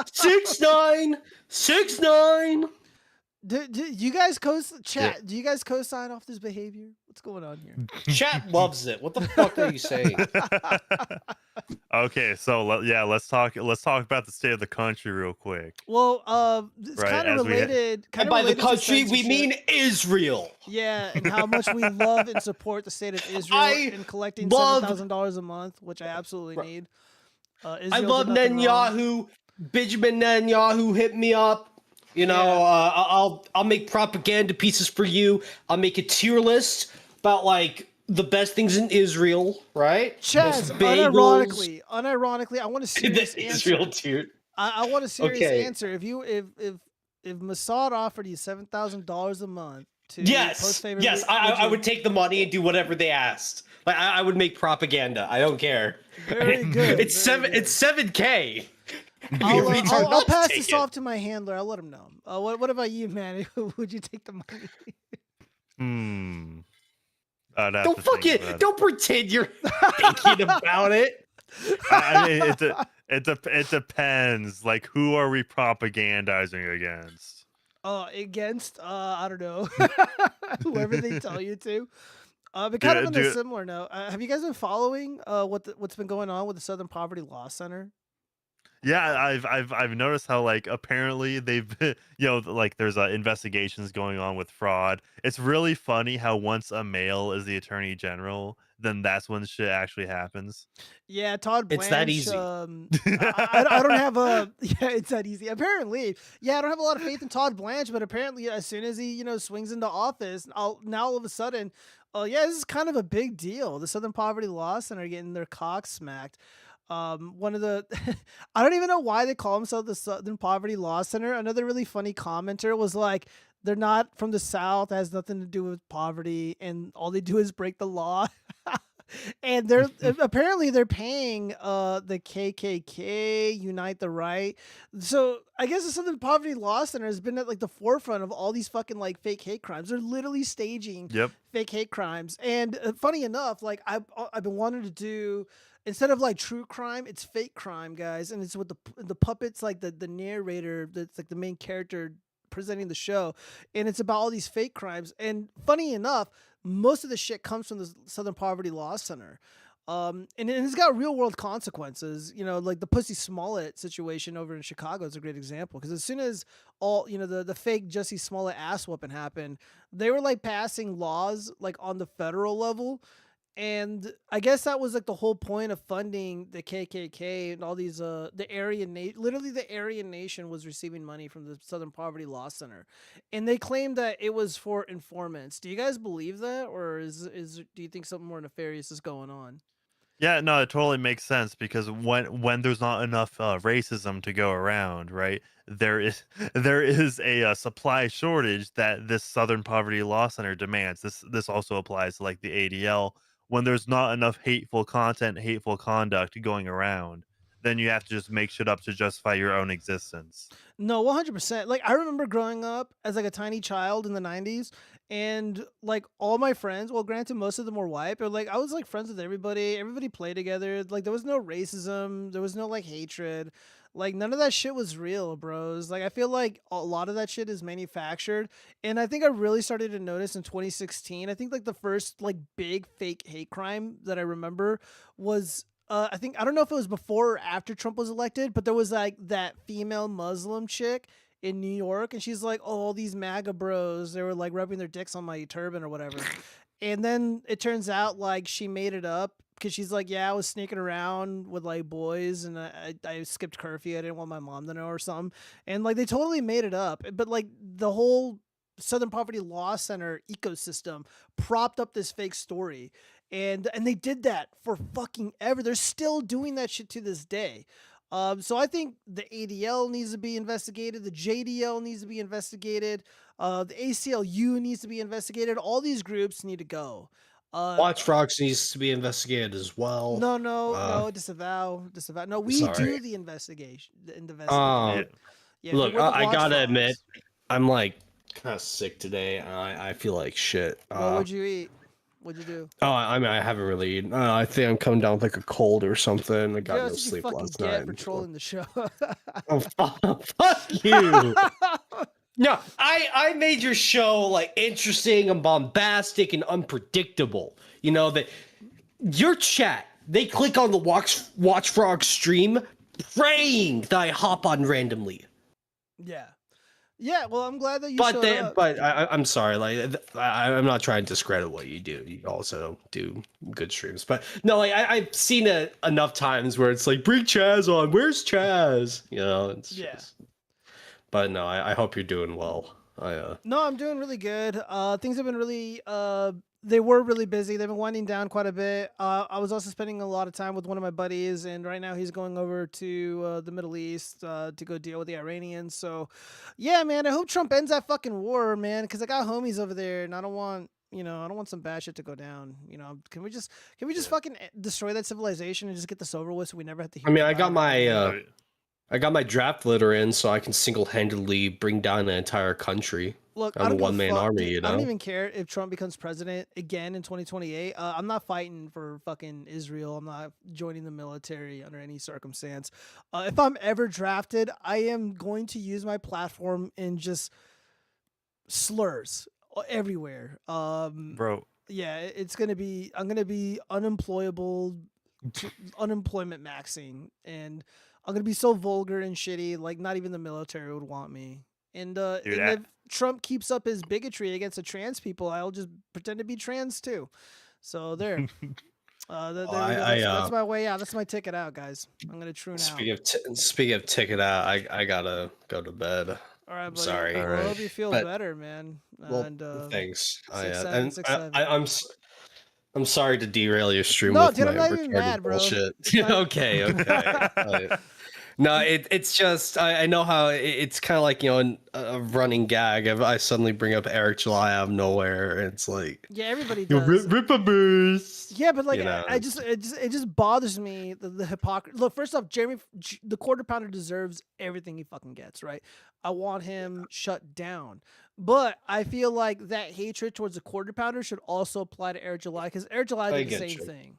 6'9", 6'9". Do you guys chat? Yeah. Do you guys co-sign off this behavior? What's going on here? Chat loves it. What the fuck are you saying? Okay, so let's talk about the state of the country real quick. Well, it's kind of related. And by the country, we mean Israel. Yeah, and how much we love and support the state of Israel in collecting $7,000 a month, which I absolutely need. I love Netanyahu. Benjamin Netanyahu hit me up. You know, I'll make propaganda pieces for you. I'll make a tier list about like the best things in Israel, right? Chaz, unironically, I want a serious answer. Israel tier. I want a serious answer. If Mossad offered you $7,000 a month to post favorite, I would take the money and do whatever they asked. Like I would make propaganda. I don't care. Very good. It's $7K. I'll pass this off to my handler. I'll let him know. What about you, man? Would you take the money? Don't don't pretend you're thinking about it. I mean, it depends. Like, who are we propagandizing against? Against I don't know. Whoever they tell you to. But kind of on a similar note, have you guys been following what's been going on with the Southern Poverty Law Center? Yeah, I've noticed how like apparently they've like there's investigations going on with fraud. It's really funny how once a male is the attorney general, then that's when shit actually happens. Yeah, Todd Blanche. It's that easy. I don't have it's that easy. Apparently, I don't have a lot of faith in Todd Blanche, but apparently as soon as he swings into office, now all of a sudden, this is kind of a big deal. The Southern Poverty Law Center getting their cock smacked. One of the I don't even know why they call themselves the Southern Poverty Law Center. Another really funny commenter was like, they're not from the South, has nothing to do with poverty, and all they do is break the law. And they're apparently they're paying the KKK, Unite the Right. So I guess the Southern Poverty Law Center has been at like the forefront of all these fucking like fake hate crimes. They're literally staging fake hate crimes. And funny enough, like I've been wanting to do, instead of like true crime, it's fake crime, guys. And it's with the puppets, like the narrator, that's like the main character presenting the show. And it's about all these fake crimes. And funny enough, most of the shit comes from the Southern Poverty Law Center. And it's got real world consequences, like the Pussy Smollett situation over in Chicago is a great example. Because as soon as all, the fake Jussie Smollett ass whooping happened, they were like passing laws like on the federal level. And I guess that was like the whole point of funding the KKK and all these, the Aryan Nation was receiving money from the Southern Poverty Law Center. And they claimed that it was for informants. Do you guys believe that? Or do you think something more nefarious is going on? Yeah, no, it totally makes sense because when there's not enough racism to go around, right? There is a supply shortage that this Southern Poverty Law Center demands. This also applies to like the ADL. When there's not enough hateful content, hateful conduct going around, then you have to just make shit up to justify your own existence. No, 100%. Like I remember growing up as like a tiny child in the 90s, and like all my friends, well, granted most of them were white, but like I was like friends with everybody. Everybody played together. Like there was no racism, there was no like hatred. Like none of that shit was real, bros. Like I feel like a lot of that shit is manufactured. And I think I really started to notice in 2016. I think like the first like big fake hate crime that I remember was I don't know if it was before or after Trump was elected, but there was like that female Muslim chick in New York, and she's like, "Oh, all these MAGA bros, they were like rubbing their dicks on my turban or whatever." And then it turns out like she made it up. Because she's like, I was sneaking around with like boys and I skipped curfew. I didn't want my mom to know or something. And like they totally made it up. But like the whole Southern Poverty Law Center ecosystem propped up this fake story. And they did that for fucking ever. They're still doing that shit to this day. So I think the ADL needs to be investigated. The JDL needs to be investigated. The ACLU needs to be investigated. All these groups need to go. Watchfrogs needs to be investigated as well. No, disavow. No, we do the investigation. Look, I gotta admit, I'm like kind of sick today. I feel like shit. What'd you eat? What'd you do? Oh, I mean, I haven't really eaten. I think I'm coming down with like a cold or something. I got no sleep last night. For trolling the show. Oh, fuck you. No, I made your show like interesting and bombastic and unpredictable. You know that your chat, they click on the Watchfrog stream praying that I hop on randomly. Yeah, well, I'm glad that you showed up. But I'm sorry, like I'm not trying to discredit what you do. You also do good streams, but no, like I've seen it enough times where it's like, bring Chaz on. Where's Chaz? You know, it's just. But no, I hope you're doing well. No, I'm doing really good. Things have been really they were really busy. They've been winding down quite a bit. I was also spending a lot of time with one of my buddies, and right now he's going over to the Middle East to go deal with the Iranians. So, yeah, man, I hope Trump ends that fucking war, man, because I got homies over there, and I don't want some bad shit to go down. You know, can we just fucking destroy that civilization and just get this over with so we never have to hear? I mean, I got my draft letter in so I can single-handedly bring down an entire country. Look, I'm a one-man army, you know? I don't even care if Trump becomes president again in 2028. I'm not fighting for fucking Israel. I'm not joining the military under any circumstance. If I'm ever drafted, I am going to use my platform in just slurs everywhere. Bro. Yeah, I'm going to be unemployable, unemployment maxing, and I'm going to be so vulgar and shitty, like not even the military would want me. And if Trump keeps up his bigotry against the trans people, I'll just pretend to be trans too. So there. That's my way out. That's my ticket out, guys. I'm going to troon out. Speaking of ticket out, I got to go to bed. All right, buddy. Sorry. I hope you feel better, man. Well, thanks. I'm sorry to derail your stream with dude, my I'm not even mad, bro. bullshit. Okay. No, it's just I know how it's kind of like, you know, a running gag. If I suddenly bring up Eric July out of nowhere, it's like, yeah, everybody does. Rip a boost. Yeah, but like, you know, it just bothers me the hypocrisy. Look, first off, the quarter pounder deserves everything he fucking gets, right? I want him shut down. But I feel like that hatred towards the quarter pounder should also apply to Eric July, because Eric July did the same thing.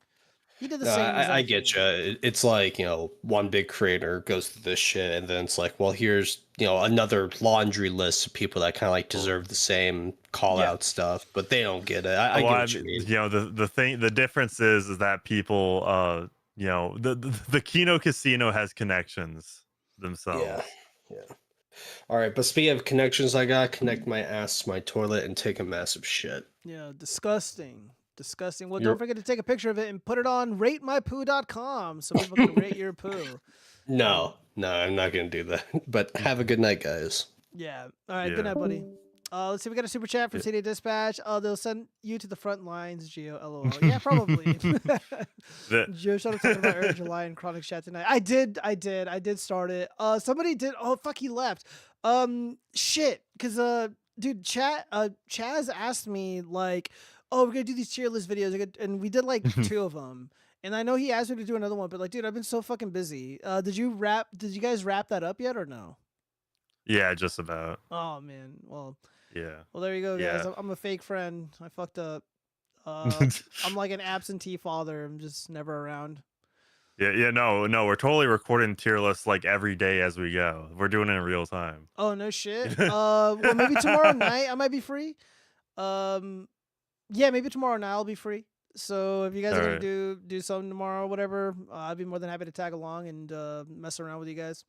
He did the same. I get you. It's like, you know, one big creator goes through this shit, and then it's like, well, here's, you know, another laundry list of people that kind of like deserve the same call out stuff, but they don't get it. I get what you mean. You know, the difference is that people, you know, the Kino Casino has connections themselves. Yeah. All right, but speaking of connections, I gotta connect my ass to my toilet and take a massive shit. Yeah, disgusting. Well, don't forget to take a picture of it and put it on ratemypoo.com so people can rate your poo. No, I'm not gonna do that. But have a good night, guys. Yeah. All right. Good night, buddy. Let's see. We got a super chat from CD Dispatch. They'll send you to the front lines, Gio. LOL. Yeah, probably. Gio, shout out talking about Eric July and Chronic Chat tonight. I did start it. Somebody did. Oh fuck, he left. Shit. Because dude, Chaz asked me like, oh, we're gonna do these tier list videos, and we did like 2 of them. And I know he asked me to do another one, but like, dude, I've been so fucking busy. Did you guys wrap that up yet or no? Yeah, just about. Oh man, well. Yeah. Well, there you go, guys. Yeah. I'm a fake friend. I fucked up. I'm like an absentee father. I'm just never around. Yeah, no, we're totally recording tier lists like every day as we go. We're doing it in real time. Oh no shit. Well, maybe tomorrow night I might be free. Yeah, maybe tomorrow night I'll be free. So if you guys are gonna do something tomorrow or whatever, I'd be more than happy to tag along and mess around with you guys.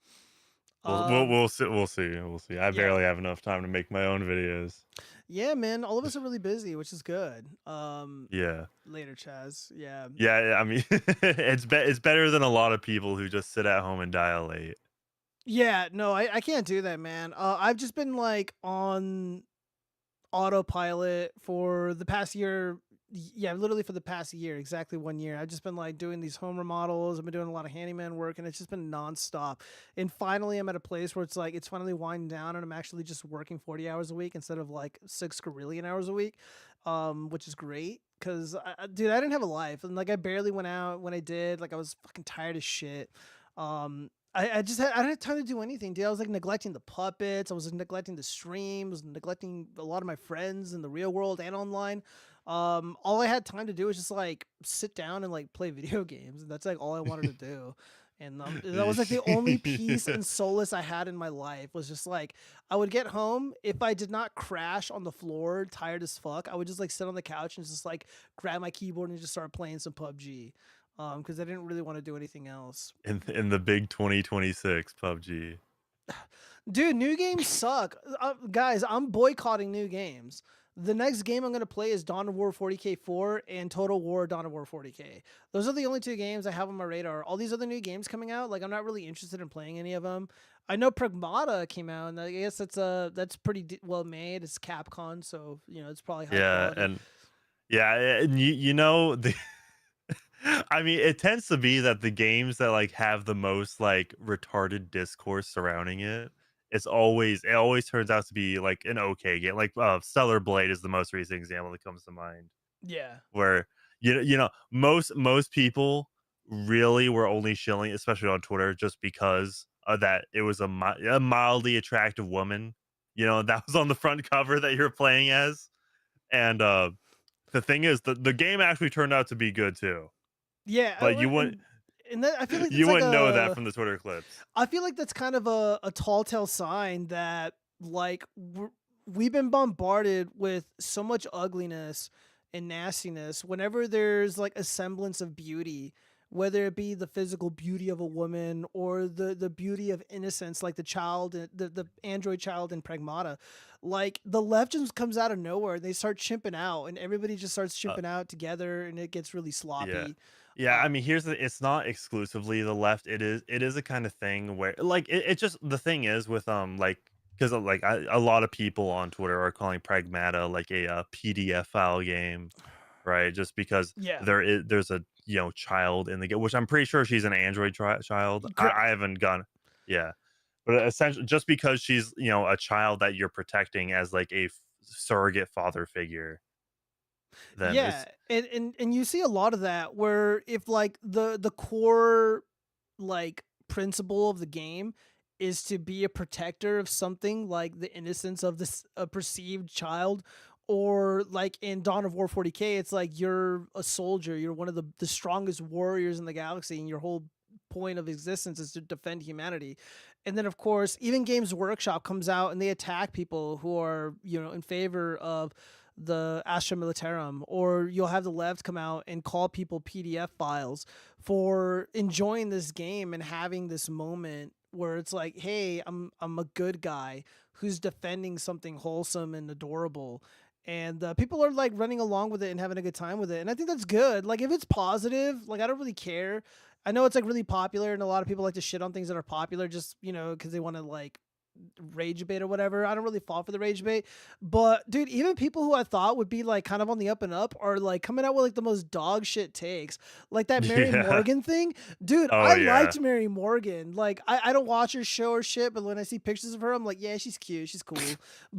We'll see. I barely have enough time to make my own videos. Yeah, man. All of us are really busy, which is good. Yeah. Later, Chaz. Yeah. Yeah. I mean, it's better than a lot of people who just sit at home and dial late. Yeah. No, I can't do that, man. I've just been like on autopilot for the past year. Yeah, literally for the past year, exactly 1 year. I've just been like doing these home remodels. I've been doing a lot of handyman work, and it's just been nonstop. And finally, I'm at a place where it's like it's finally winding down, and I'm actually just working 40 hours a week instead of like 6 hours a week, which is great. Cause dude, I didn't have a life, and like I barely went out when I did. Like I was fucking tired as shit. I just I didn't have time to do anything, dude. I was like neglecting the puppets. I was neglecting the streams, neglecting a lot of my friends in the real world and online. All I had time to do was just like sit down and like play video games, and that's like all I wanted to do. And that was like the only peace and solace I had in my life was just like I would get home if I did not crash on the floor, tired as fuck. I would just like sit on the couch and just like grab my keyboard and just start playing some PUBG. Because I didn't really want to do anything else. In the big 2026 PUBG. Dude, new games suck. Guys, I'm boycotting new games. The next game I'm going to play is Dawn of War 40K 4 and Total War Dawn of War 40K. Those are the only 2 games I have on my radar. All these other new games coming out, like I'm not really interested in playing any of them. I know Pragmata came out, and I guess that's pretty well made. It's Capcom, so you know it's probably high quality. And you know the I mean, it tends to be that the games that like have the most like retarded discourse surrounding it, it always turns out to be like an okay game. Like Stellar Blade is the most recent example that comes to mind. Yeah. Where you know most people really were only shilling, especially on Twitter, just because of that it was a mildly attractive woman. You know, that was on the front cover that you're playing as. And the thing is, the game actually turned out to be good too. Yeah, but you wouldn't. And that, I feel like you like wouldn't know that from the Twitter clips. I feel like that's kind of a tall tale sign that like we've been bombarded with so much ugliness and nastiness. Whenever there's like a semblance of beauty, whether it be the physical beauty of a woman or the beauty of innocence, like the android child in Pragmata, like the left just comes out of nowhere. They start chimping out, and everybody just starts chimping out together, and it gets really sloppy. Yeah, I mean, it's not exclusively the left. It is a kind of thing where like it just the thing is with like because like a lot of people on Twitter are calling Pragmata like a PDF file game, right? Just because there's a child in the game, which I'm pretty sure she's an android child. I haven't gone, but essentially just because she's a child that you're protecting as like a surrogate father figure. And you see a lot of that where if like the core like principle of the game is to be a protector of something like the innocence of this a perceived child, or like in Dawn of War 40K, it's like you're a soldier, you're one of the strongest warriors in the galaxy, and your whole point of existence is to defend humanity. And then of course even Games Workshop comes out and they attack people who are in favor of the Astra Militarum, or you'll have the left come out and call people PDF files for enjoying this game and having this moment where it's like, hey, I'm a good guy who's defending something wholesome and adorable. And people are like running along with it and having a good time with it. And I think that's good. Like if it's positive, like I don't really care. I know it's like really popular and a lot of people like to shit on things that are popular just, because they want to like rage bait or whatever. I don't really fall for the rage bait, but dude, even people who I thought would be like kind of on the up and up are like coming out with like the most dog shit takes, like that Mary Morgan thing, dude. I liked Mary Morgan. Like I don't watch her show or shit, but when I see pictures of her, I'm like, yeah, she's cute, she's cool.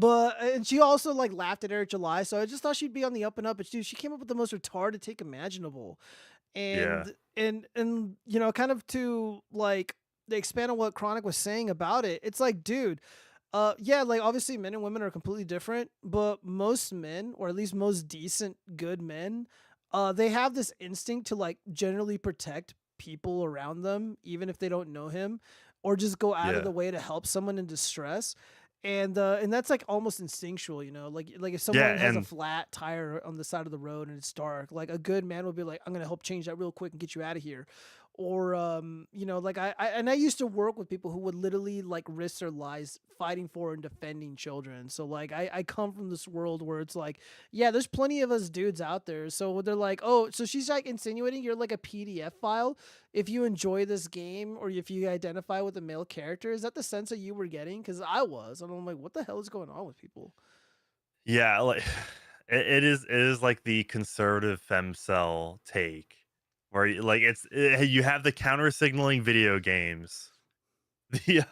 And she also like laughed at Eric July, so I just thought she'd be on the up and up. But dude, she came up with the most retarded take imaginable, and kind of to like they expand on what Chronic was saying about it. It's like, dude, like obviously men and women are completely different, but most men, or at least most decent, good men, they have this instinct to like generally protect people around them, even if they don't know him, or just go out of the way to help someone in distress. And that's like almost instinctual, like if someone has a flat tire on the side of the road and it's dark, like a good man will be like, I'm gonna help change that real quick and get you out of here. Or like I used to work with people who would literally like risk their lives fighting for and defending children. So like I come from this world where it's like, yeah, there's plenty of us dudes out there. So they're like, oh, so she's like insinuating you're like a PDF file if you enjoy this game or if you identify with a male character. Is that the sense that you were getting? Because I was, and I'm like, what the hell is going on with people? Yeah, like it is like the conservative femcel take, where you have the counter signaling video games, the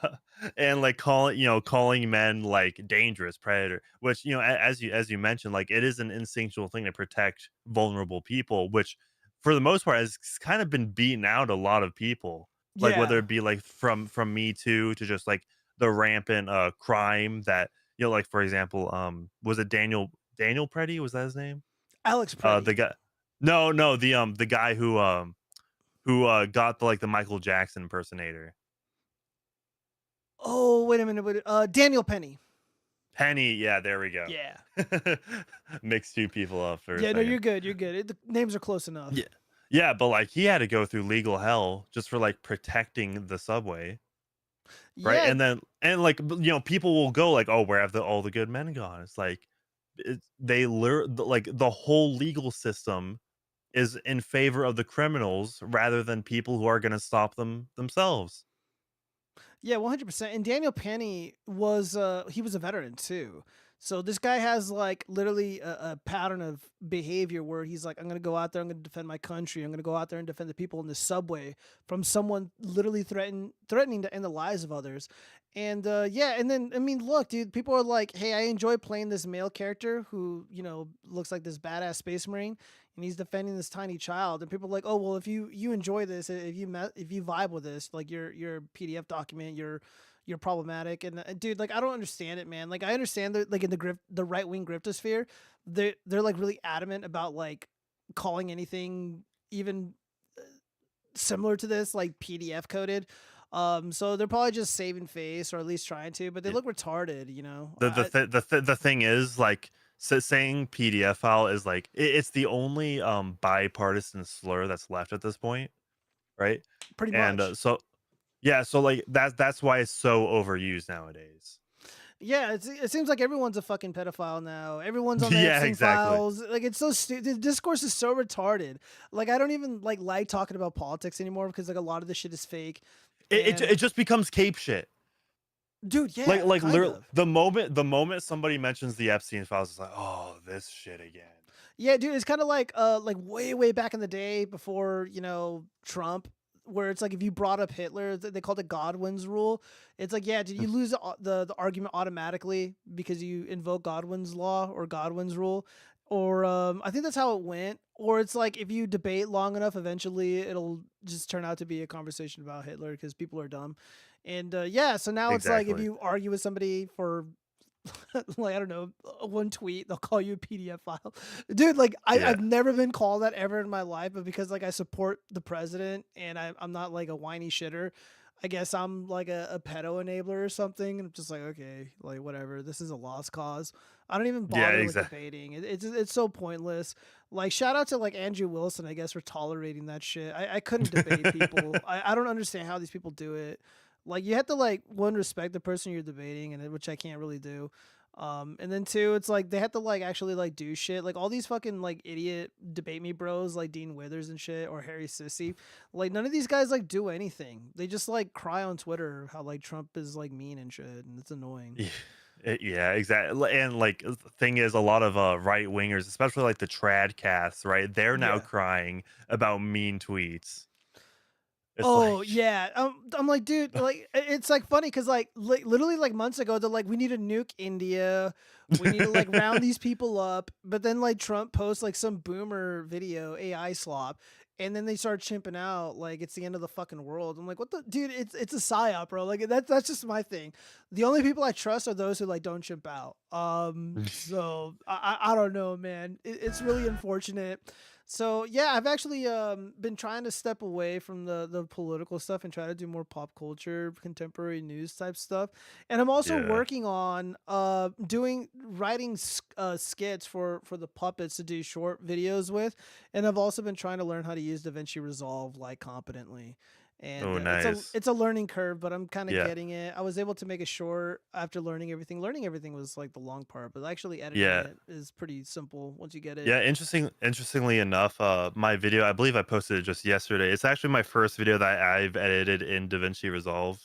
and like calling men like dangerous predator, which as you mentioned, like it is an instinctual thing to protect vulnerable people, which for the most part has kind of been beaten out a lot of people, like whether Yeah. it be like from Me Too to just like the rampant crime that like for example, was it Daniel Preddy, was that his name? Alex The Preddy. guy, no, the guy who got the Michael Jackson impersonator. Oh, wait a minute. Daniel Penny. Penny, yeah, there we go. Yeah. Mix two people up for a Yeah, no, second. you're good. You're good. The names are close enough. Yeah. Yeah, but like he had to go through legal hell just for like protecting the subway, right? Yeah. And like people will go like, "Oh, where have all the good men gone?" It's like they learn like the whole legal system is in favor of the criminals rather than people who are going to stop them themselves. Yeah, 100%. And Daniel Penny was he was a veteran too. So this guy has like literally a pattern of behavior where he's like, I'm gonna go out there, I'm gonna defend my country, I'm gonna go out there and defend the people in the subway from someone literally threatening to end the lives of others. And yeah, and then I mean, look, dude, people are like, hey, I enjoy playing this male character who looks like this badass space marine, and he's defending this tiny child, and people are like, oh well, if you enjoy this, if you vibe with this, like your PDF document, you're problematic. And dude, like I don't understand it, man. Like I understand that like in the right wing griftosphere, they're like really adamant about like calling anything even similar to this like PDF coded. So they're probably just saving face, or at least trying to, but they Yeah. look retarded, The thing is like saying PDF file is like it's the only bipartisan slur that's left at this point, right? pretty And much. so yeah, so like that's why it's so overused nowadays. Yeah, it seems like everyone's a fucking pedophile now. Everyone's on the Yeah, Epstein exactly. files. Like it's so the discourse is so retarded. Like I don't even like talking about politics anymore because like a lot of this shit is fake. It And just becomes cape shit. dude, Like yeah, like kind literally, of. the moment somebody mentions the Epstein files, it's like, oh, this shit again. Yeah, dude, it's kind of like way back in the day before Trump, where it's like if you brought up Hitler, they called it Godwin's rule. It's like, yeah, did you lose the argument automatically because you invoke Godwin's law or Godwin's rule? Or I think that's how it went. Or it's like if you debate long enough, eventually it'll just turn out to be a conversation about Hitler because people are dumb. And yeah, so now it's like if Exactly. you argue with somebody for like I don't know, one tweet, they'll call you a PDF file. Dude, like Yeah. I've never been called that ever in my life, but because like I support the president and I'm not like a whiny shitter, I guess I'm like a pedo enabler or something. And I'm just like, okay, like whatever. This is a lost cause. I don't even Yeah, bother like exactly. debating. It's so pointless. Like shout out to like Andrew Wilson, I guess, for tolerating that shit. I couldn't debate people. I don't understand how these people do it. Like you have to like one respect the person you're debating, and which I can't really do. And then two, it's like they have to like actually like do shit. Like all these fucking like idiot debate me bros like Dean Withers and shit or Harry Sissy. Like none of these guys like do anything. They just like cry on Twitter how like Trump is like mean and shit, and it's annoying. Yeah, yeah, exactly. And like the thing is, a lot of right wingers, especially like the trad casts, right? They're now Yeah. crying about mean tweets. It's Oh like, yeah, I'm like, dude, like it's like funny because like literally like months ago they're like, we need to nuke India, we need to like round these people up, but then like Trump posts like some boomer video AI slop, and then they start chimping out like it's the end of the fucking world. I'm like, what the dude? It's a psyop, bro. Like that's just my thing. The only people I trust are those who like don't chimp out. So I don't know, man. It's really unfortunate. So yeah, I've actually been trying to step away from the political stuff and try to do more pop culture, contemporary news type stuff. And I'm also yeah, working on writing skits for the puppets to do short videos with. And I've also been trying to learn how to use DaVinci Resolve like competently. And oh, it's a nice. it's a learning curve, but I'm kind of Yeah, getting it. I was able to make a short after learning everything. Learning everything was like the long part, but actually editing yeah, it is pretty simple once you get it. yeah. Interestingly enough, my video, I believe I posted it just yesterday. It's actually my first video that I've edited in DaVinci Resolve.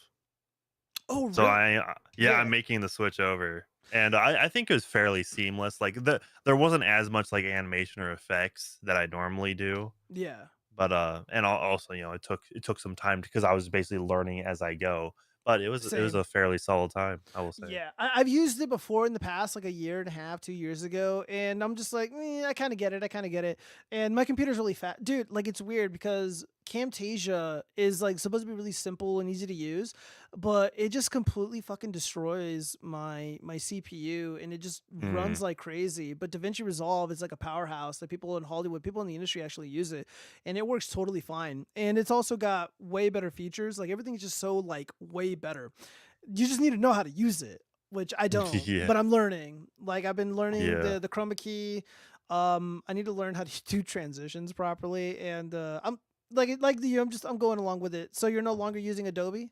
Oh, So really? yeah, I'm Yeah. making the switch over. And I think it was fairly seamless. Like there wasn't as much like animation or effects that I normally do. Yeah. But and also, it took some time because I was basically learning as I go. But it was Same. a fairly solid time, I will say. Yeah, I've used it before in the past, like a year and a half, 2 years ago, and I'm just like, I kind of get it. I kind of get it. And my computer's really fat, dude. Like it's weird because Camtasia is like supposed to be really simple and easy to use, but it just completely fucking destroys my CPU, and it just runs Mm. like crazy. But DaVinci Resolve is like a powerhouse. Like people in Hollywood, people in the industry actually use it, and it works totally fine. And it's also got way better features. Like everything's just so like way better. You just need to know how to use it, which I don't, Yeah. but I'm learning. Like I've been learning Yeah. the chroma key. I need to learn how to do transitions properly, and I'm I'm going along with it. So you're no longer using Adobe?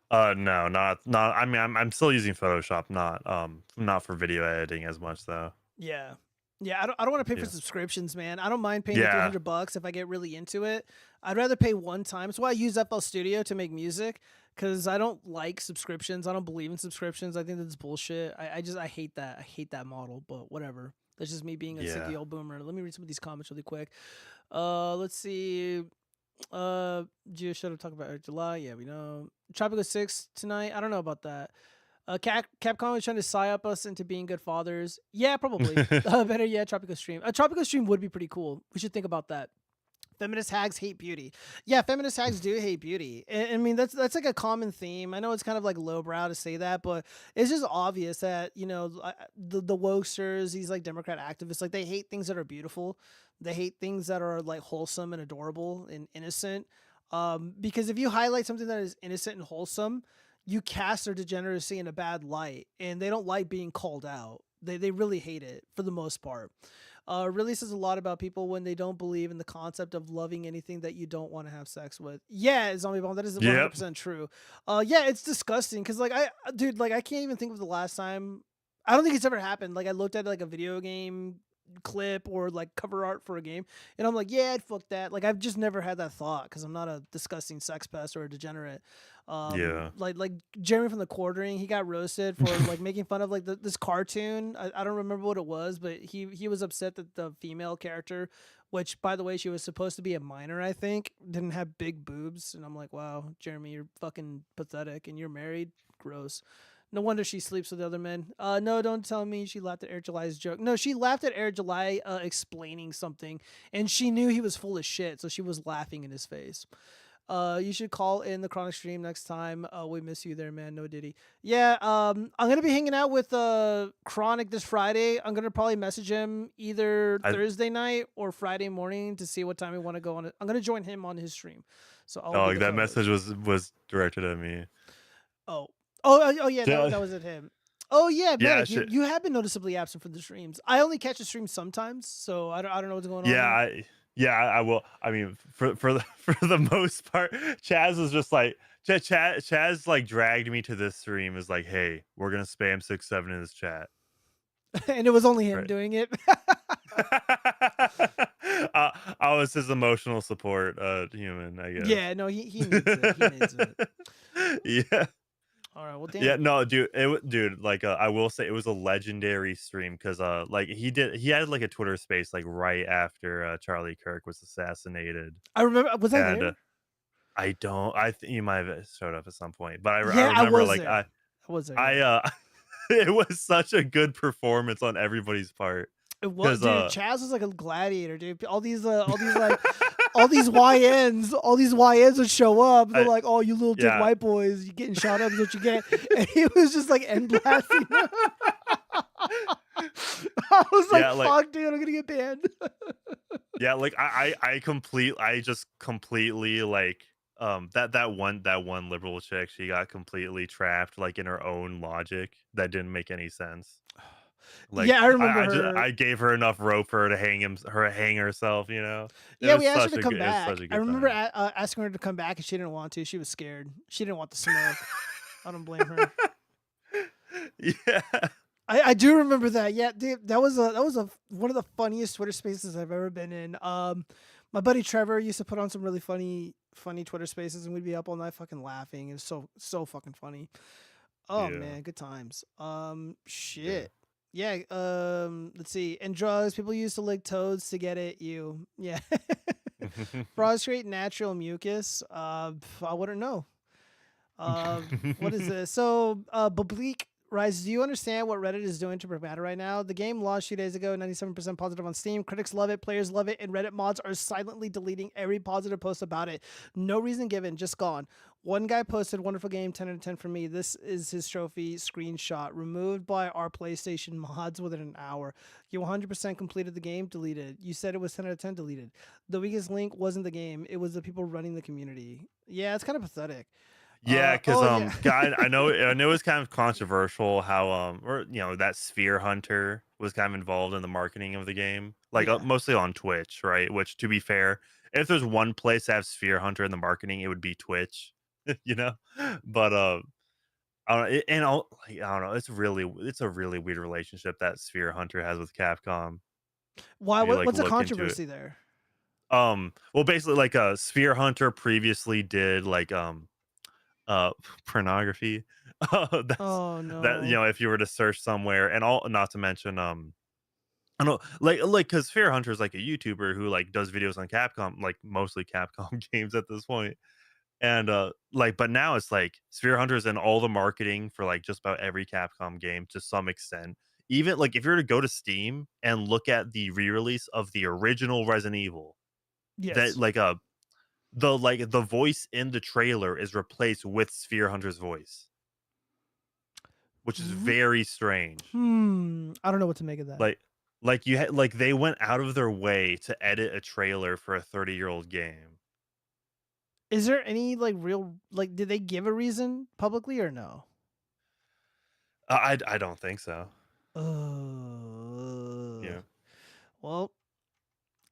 No, not. I mean, I'm still using Photoshop, not for video editing as much though. Yeah. Yeah, I don't want to pay for Yeah. subscriptions, man. I don't mind paying the Yeah. $300 if I get really into it. I'd rather pay one time. That's why I use FL Studio to make music, because I don't like subscriptions. I don't believe in subscriptions. I think that's bullshit. I hate that. I hate that model, but whatever. That's just me being a Yeah. sicky old boomer. Let me read some of these comments really quick. Let's see. Gio showed up talking about July. Yeah, we know. Tropico 6 tonight. I don't know about that. Capcom is trying to psy up us into being good fathers. Yeah, probably. Better yet, Tropico stream. A Tropico stream would be pretty cool. We should think about that. Feminist hags hate beauty. Yeah, feminist hags do hate beauty. I mean, that's like a common theme. I know it's kind of like lowbrow to say that, but it's just obvious that the wokesters, these like Democrat activists, like they hate things that are beautiful. They hate things that are like wholesome and adorable and innocent. Because if you highlight something that is innocent and wholesome, you cast their degeneracy in a bad light, and they don't like being called out. They really hate it for the most part. Really says a lot about people when they don't believe in the concept of loving anything that you don't want to have sex with. Yeah, Zombie Bomb, that is 100% true. Yeah, it's disgusting because I can't even think of the last time. I don't think it's ever happened. Like I looked at like a video game clip or like cover art for a game, and I'm like, yeah, I'd fuck that. Like I've just never had that thought because I'm not a disgusting sex pest or a degenerate. Yeah. Like Jeremy from the Quartering, he got roasted for like making fun of like this cartoon. I don't remember what it was, but he was upset that the female character, which by the way she was supposed to be a minor, I think, didn't have big boobs, and I'm like, wow, Jeremy, you're fucking pathetic, and you're married, gross. No wonder she sleeps with other men. No, don't tell me she laughed at Air July's joke. No, she laughed at Air July explaining something, and she knew he was full of shit, so she was laughing in his face. You should call in the Chronic stream next time. We miss you there, man. No Diddy. Yeah, I'm gonna be hanging out with Chronic this Friday. I'm gonna probably message him either Thursday night or Friday morning to see what time we want to go on it. I'm gonna join him on his stream. So that message was directed at me. Oh yeah, that was at him. Oh yeah, man, you have been noticeably absent from the streams. I only catch the stream sometimes, so I don't know what's going on. Yeah, I will. I mean, for the most part, Chaz was just like Chaz like dragged me to this stream. Is like, hey, we're gonna spam 6-7 in this chat, and it was only him doing it. I was his emotional support human, I guess. Yeah, no, he needs it. He needs it. Yeah. All right, well, damn. Yeah, no, dude, like, I will say it was a legendary stream because, like, he had like a Twitter space like right after Charlie Kirk was assassinated. I remember. Was I there? I think you might have showed up at some point, but I remember I was there. it was such a good performance on everybody's part. It was, dude. Chaz was like a gladiator, dude. All these like. All these YNs would show up. They're like, "Oh, you little dick white boys, you getting shot up is what you get." And he was just like end blasting them. I was like, "Fuck, dude, I'm gonna get banned." Yeah, like I just completely like that one liberal chick. She got completely trapped like in her own logic that didn't make any sense. Like, yeah, I remember. I gave her enough rope for her to hang herself, you know. Yeah, we asked her to come back. I remember asking her to come back, and she didn't want to. She was scared. She didn't want the smoke. I don't blame her. Yeah, I do remember that. Yeah, dude, that was one of the funniest Twitter spaces I've ever been in. My buddy Trevor used to put on some really funny Twitter spaces, and we'd be up all night fucking laughing. It was so fucking funny. Oh man, good times. Shit. Yeah. Let's see. And drugs. People used to lick toads to get at you. Yeah. Frogs create natural mucus. I wouldn't know. What is this? So, Publique Rise, do you understand what Reddit is doing to Pragmata right now? The game launched 2 days ago, 97% positive on Steam. Critics love it, players love it, and Reddit mods are silently deleting every positive post about it. No reason given, just gone. One guy posted, wonderful game, 10 out of 10 for me. This is his trophy screenshot. Removed by our PlayStation mods within an hour. You 100% completed the game, deleted. You said it was 10 out of 10, deleted. The weakest link wasn't the game, it was the people running the community. Yeah, it's kind of pathetic. Yeah, because God, I know it's kind of controversial how or that Sphere Hunter was kind of involved in the marketing of the game, like mostly on Twitch, right? Which, to be fair, if there's one place to have Sphere Hunter in the marketing, it would be Twitch, But I don't, I don't know. It's a really weird relationship that Sphere Hunter has with Capcom. Why? What's the controversy there? Well, basically, like Sphere Hunter previously did like pornography. Oh no. That if you were to search somewhere, and all, not to mention I don't know, like because Sphere Hunter is like a YouTuber who like does videos on Capcom, like mostly Capcom games at this point. And but now it's like Sphere Hunter is in all the marketing for like just about every Capcom game to some extent. Even like if you were to go to Steam and look at the re-release of the original Resident Evil, that like the voice in the trailer is replaced with Sphere Hunter's voice, which is very strange. I don't know what to make of that. Like they went out of their way to edit a trailer for a 30-year-old game. Is there any like real, like, did they give a reason publicly or no? I don't think so. Yeah. Well,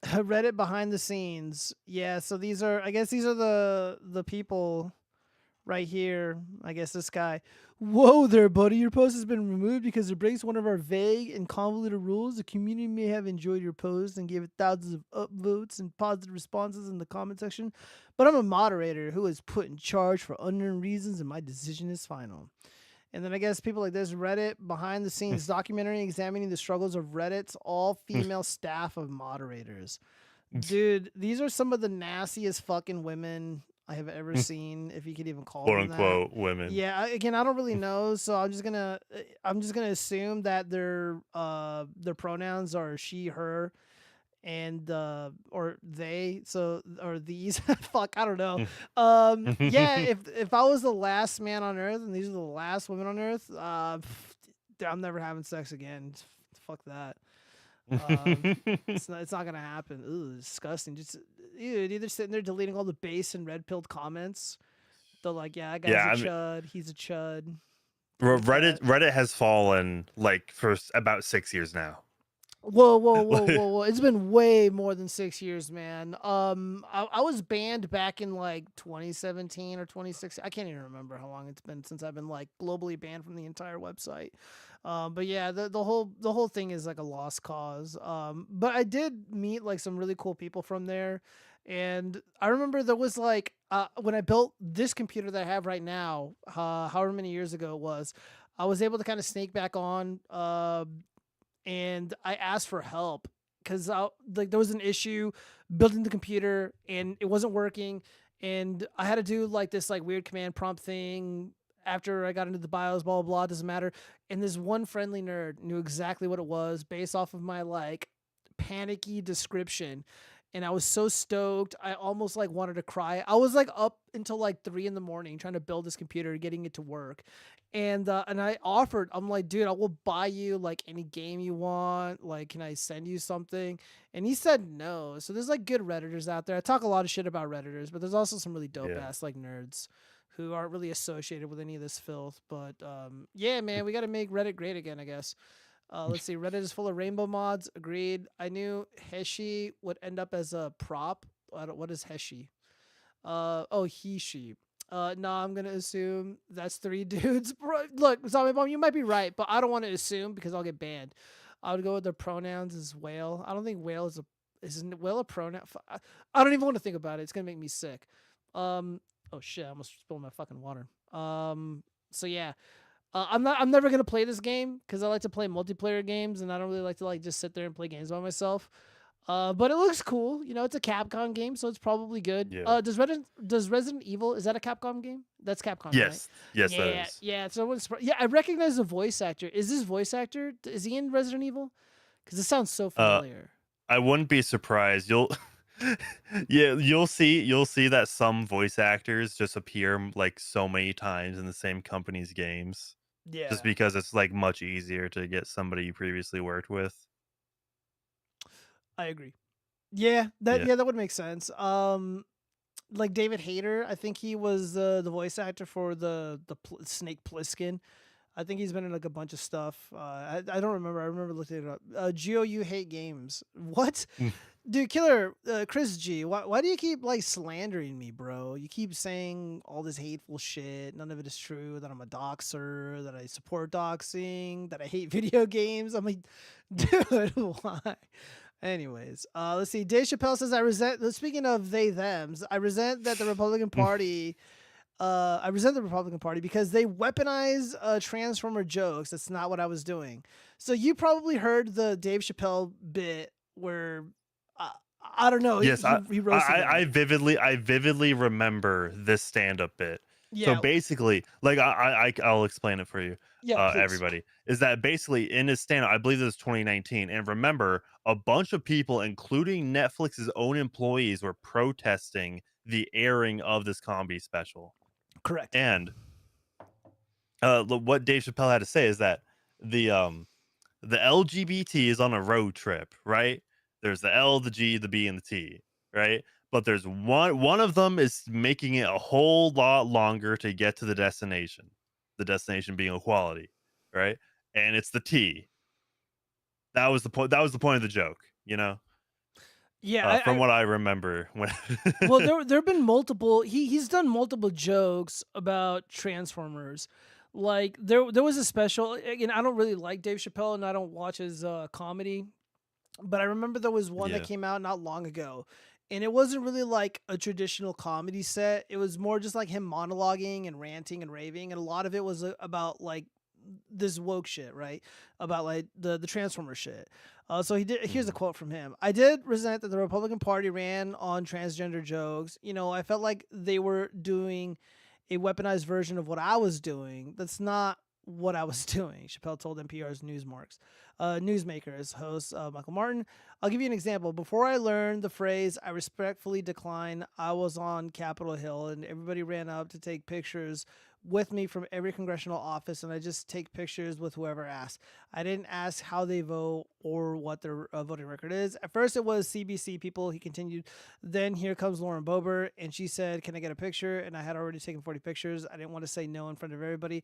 Reddit behind the scenes. Yeah, so these are the people right here. I guess this guy. Whoa there, buddy. Your post has been removed because it breaks one of our vague and convoluted rules. The community may have enjoyed your post and gave it thousands of upvotes and positive responses in the comment section, but I'm a moderator who is put in charge for unknown reasons, and my decision is final. And then I guess people like this, Reddit behind the scenes documentary examining the struggles of Reddit's all-female staff of moderators. Dude, these are some of the nastiest fucking women I have ever seen, if you could even call them that. Quote unquote women. Yeah, again, I don't really know, so I'm just gonna assume that their pronouns are she, her, and or they, so, or these. Fuck, I don't know. Yeah, if I was the last man on earth and these are the last women on earth, I'm never having sex again. Fuck that. It's not gonna happen. Ooh, disgusting. Just either sitting there deleting all the base and red pilled comments. They're like, yeah, that guy's a chud. He's a chud. Reddit has fallen like for about 6 years now. Whoa. It's been way more than 6 years, man. I was banned back in like 2017 or 2016. I can't even remember how long it's been since I've been like globally banned from the entire website. But yeah, the whole thing is like a lost cause. But I did meet like some really cool people from there. And I remember there was like, when I built this computer that I have right now, however many years ago it was, I was able to kind of snake back on, and I asked for help because there was an issue building the computer and it wasn't working, and I had to do like this like weird command prompt thing after I got into the BIOS, blah blah blah, doesn't matter. And this one friendly nerd knew exactly what it was based off of my like panicky description, and I was so stoked. I almost like wanted to cry. I was like up until like 3 a.m. trying to build this computer, getting it to work. And I offered, I'm like, dude, I will buy you like any game you want. Like, can I send you something? And he said no. So there's like good Redditors out there. I talk a lot of shit about Redditors, but there's also some really dope ass like nerds who aren't really associated with any of this filth. But yeah, man, we got to make Reddit great again, I guess. Let's see. Reddit is full of rainbow mods. Agreed. I knew Heshi would end up as a prop. What is Heshi? He, she. No, I'm gonna assume that's 3 dudes. Look, Zombie Bomb, you might be right, but I don't want to assume because I'll get banned. I would go with their pronouns as whale. I don't think whale is whale a pronoun? I don't even want to think about it. It's gonna make me sick. Oh shit, I almost spilled my fucking water. So yeah. I'm never gonna play this game because I like to play multiplayer games, and I don't really like to like just sit there and play games by myself. But it looks cool. You know, it's a Capcom game, so it's probably good. Yeah. Does Resident Evil, is that a Capcom game? That's Capcom, right? Yes. Yes, Yeah, that is. yeah. So I recognize the voice actor. Is this voice actor? Is he in Resident Evil? Because it sounds so familiar. I wouldn't be surprised. You'll you'll see that some voice actors just appear like so many times in the same company's games. Yeah. Just because it's like much easier to get somebody you previously worked with. I agree. Yeah, that would make sense. Like David Hayter, I think he was the voice actor for the Snake Plissken. I think he's been in like a bunch of stuff. I don't remember. I remember looking it up. Geo, you hate games. What? Dude, Killer, Chris G, why do you keep like slandering me, bro? You keep saying all this hateful shit. None of it is true. That I'm a doxer, that I support doxing, that I hate video games. I'm like, dude, why? Anyways, let's see. Dave Chappelle says, I resent, speaking of they, thems, I resent that the Republican Party, because they weaponize Transformer jokes. That's not what I was doing. So you probably heard the Dave Chappelle bit where, I don't know. Yes, he roasted I vividly remember this stand-up bit. Yeah. So basically, like I'll explain it for you. Yeah, please. Everybody is that basically in his stand-up, I believe this was 2019, and remember, a bunch of people, including Netflix's own employees, were protesting the airing of this comedy special. Correct. And what Dave Chappelle had to say is that the LGBT is on a road trip, right? There's the L, the G, the B, and the T, right? But there's one of them is making it a whole lot longer to get to the destination. The destination being equality, right? And it's the T. That was the point. That was the point of the joke, you know. Yeah, from what I remember. Well, there have been multiple. He's done multiple jokes about Transformers. Like there was a special. Again, I don't really like Dave Chappelle, and I don't watch his comedy. But I remember there was one that came out not long ago, and it wasn't really like a traditional comedy set. It was more just like him monologuing and ranting and raving, and a lot of it was about like this woke shit, right? About like the Transformer shit. So he did. Here's a quote from him. I did resent that the Republican Party ran on transgender jokes. You know, I felt like they were doing a weaponized version of what I was doing. That's not what I was doing, Chappelle told NPR's Newsmakers host Michael Martin. I'll give you an example. Before I learned the phrase, I respectfully decline, I was on Capitol Hill and everybody ran up to take pictures with me from every congressional office, and I just take pictures with whoever asked. I didn't ask how they vote or what their voting record is. At first, it was CBC people. He continued. Then here comes Lauren Boebert, and she said, "Can I get a picture?" And I had already taken 40 pictures. I didn't want to say no in front of everybody,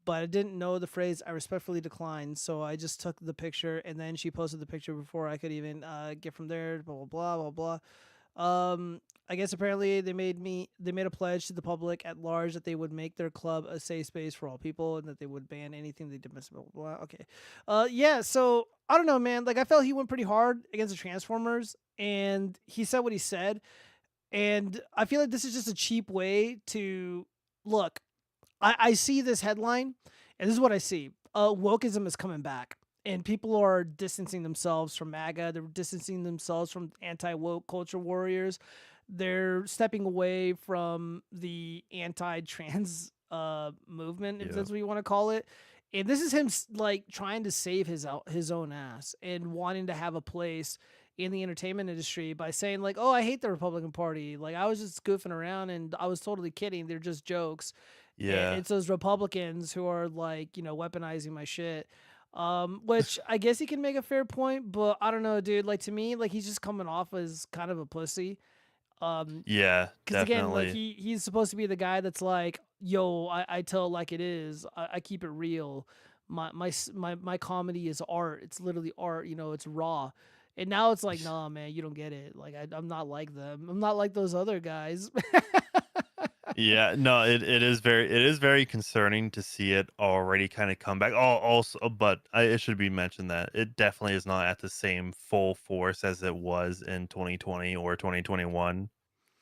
but I didn't know the phrase. I respectfully declined, so I just took the picture, and then she posted the picture before I could even get from there. Blah blah blah blah blah. I guess apparently they made a pledge to the public at large that they would make their club a safe space for all people and that they would ban anything they did. Blah, blah, blah. Okay. Yeah. So I don't know, man. Like I felt he went pretty hard against the Transformers and he said what he said. And I feel like this is just a cheap way to look. I see this headline and this is what I see. Wokeism is coming back. And people are distancing themselves from MAGA. They're distancing themselves from anti-woke culture warriors. They're stepping away from the anti-trans movement, if that's what you want to call it. And this is him like trying to save his own ass and wanting to have a place in the entertainment industry by saying like, "Oh, I hate the Republican Party. Like I was just goofing around and I was totally kidding. They're just jokes." Yeah, and it's those Republicans who are like, you know, weaponizing my shit. Which I guess he can make a fair point, but I don't know, dude. Like to me, like he's just coming off as kind of a pussy. Yeah, because again, like he's supposed to be the guy that's like, yo, I tell it like it is. I keep it real. My comedy is art. It's literally art. You know, it's raw. And now it's like, nah, man, you don't get it. Like I'm not like them. I'm not like those other guys. Yeah, no, it is very concerning to see it already kind of come back. Also, but it should be mentioned that it definitely is not at the same full force as it was in 2020 or 2021.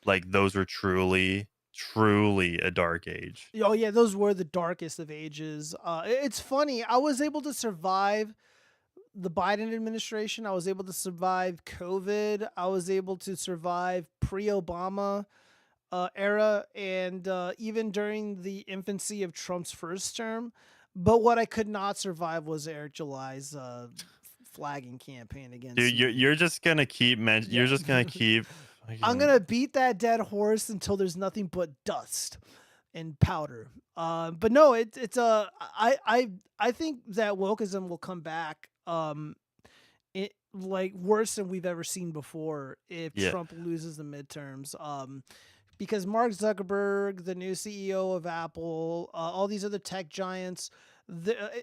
Like those were truly truly a dark age. Oh yeah, those were the darkest of ages. It's funny. I was able to survive the Biden administration. I was able to survive COVID. I was able to survive pre-Obama era, and even during the infancy of Trump's first term. But what I could not survive was Eric July's flagging campaign against Dude, me. you're just gonna keep you're just gonna keep. I'm gonna beat that dead horse until there's nothing but dust and powder. But no, I think that wokeism will come back. Like worse than we've ever seen before if Trump loses the midterms. Because Mark Zuckerberg, the new CEO of Apple, all these other tech giants,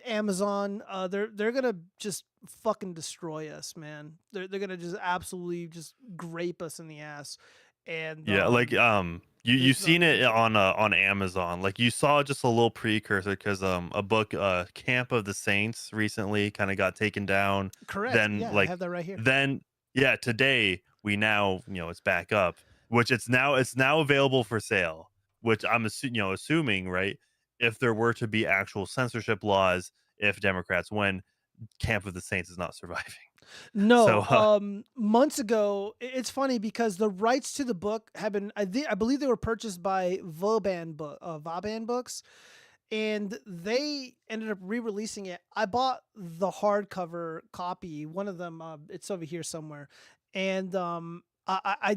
Amazon, they're gonna just fucking destroy us, man. They're gonna just absolutely just grape us in the ass. And you've seen it on Amazon. Like you saw just a little precursor because a book, Camp of the Saints, recently kind of got taken down. Correct. Then I have that right here. Then today we now it's back up, which it's now available for sale. Which I'm assuming, right, if there were to be actual censorship laws, if Democrats win, Camp of the Saints is not surviving. No, so, months ago, it's funny because the rights to the book have been, I believe they were purchased by Vauban Books, and they ended up re-releasing it. I bought the hardcover copy, one of them, it's over here somewhere, and I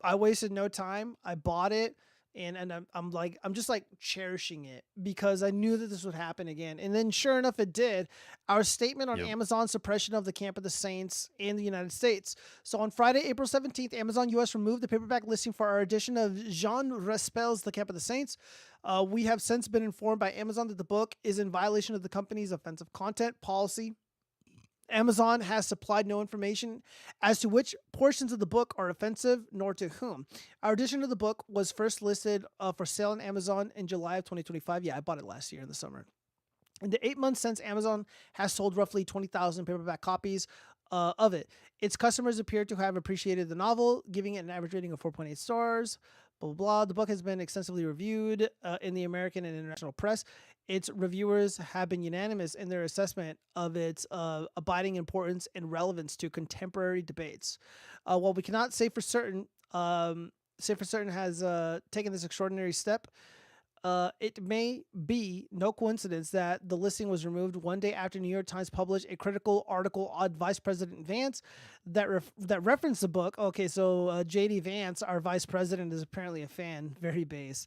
wasted no time. I bought it. And I'm just like cherishing it because I knew that this would happen again. And then sure enough, it did. Our statement on Amazon's suppression of the Camp of the Saints in the United States. So on Friday, April 17th, Amazon US removed the paperback listing for our edition of Jean Respel's The Camp of the Saints. We have since been informed by Amazon that the book is in violation of the company's offensive content policy. Amazon has supplied no information as to which portions of the book are offensive, nor to whom. Our edition of the book was first listed for sale on Amazon in July of 2025. Yeah, I bought it last year in the summer. In the 8 months since, Amazon has sold roughly 20,000 paperback copies of it. Its customers appear to have appreciated the novel, giving it an average rating of 4.8 stars. Blah, blah, blah. The book has been extensively reviewed in the American and international press. Its reviewers have been unanimous in their assessment of its abiding importance and relevance to contemporary debates. While we cannot say for certain, has taken this extraordinary step, it may be no coincidence that the listing was removed one day after New York Times published a critical article on Vice President Vance that referenced the book. Okay, so J.D. Vance, our vice president, is apparently a fan. Very base.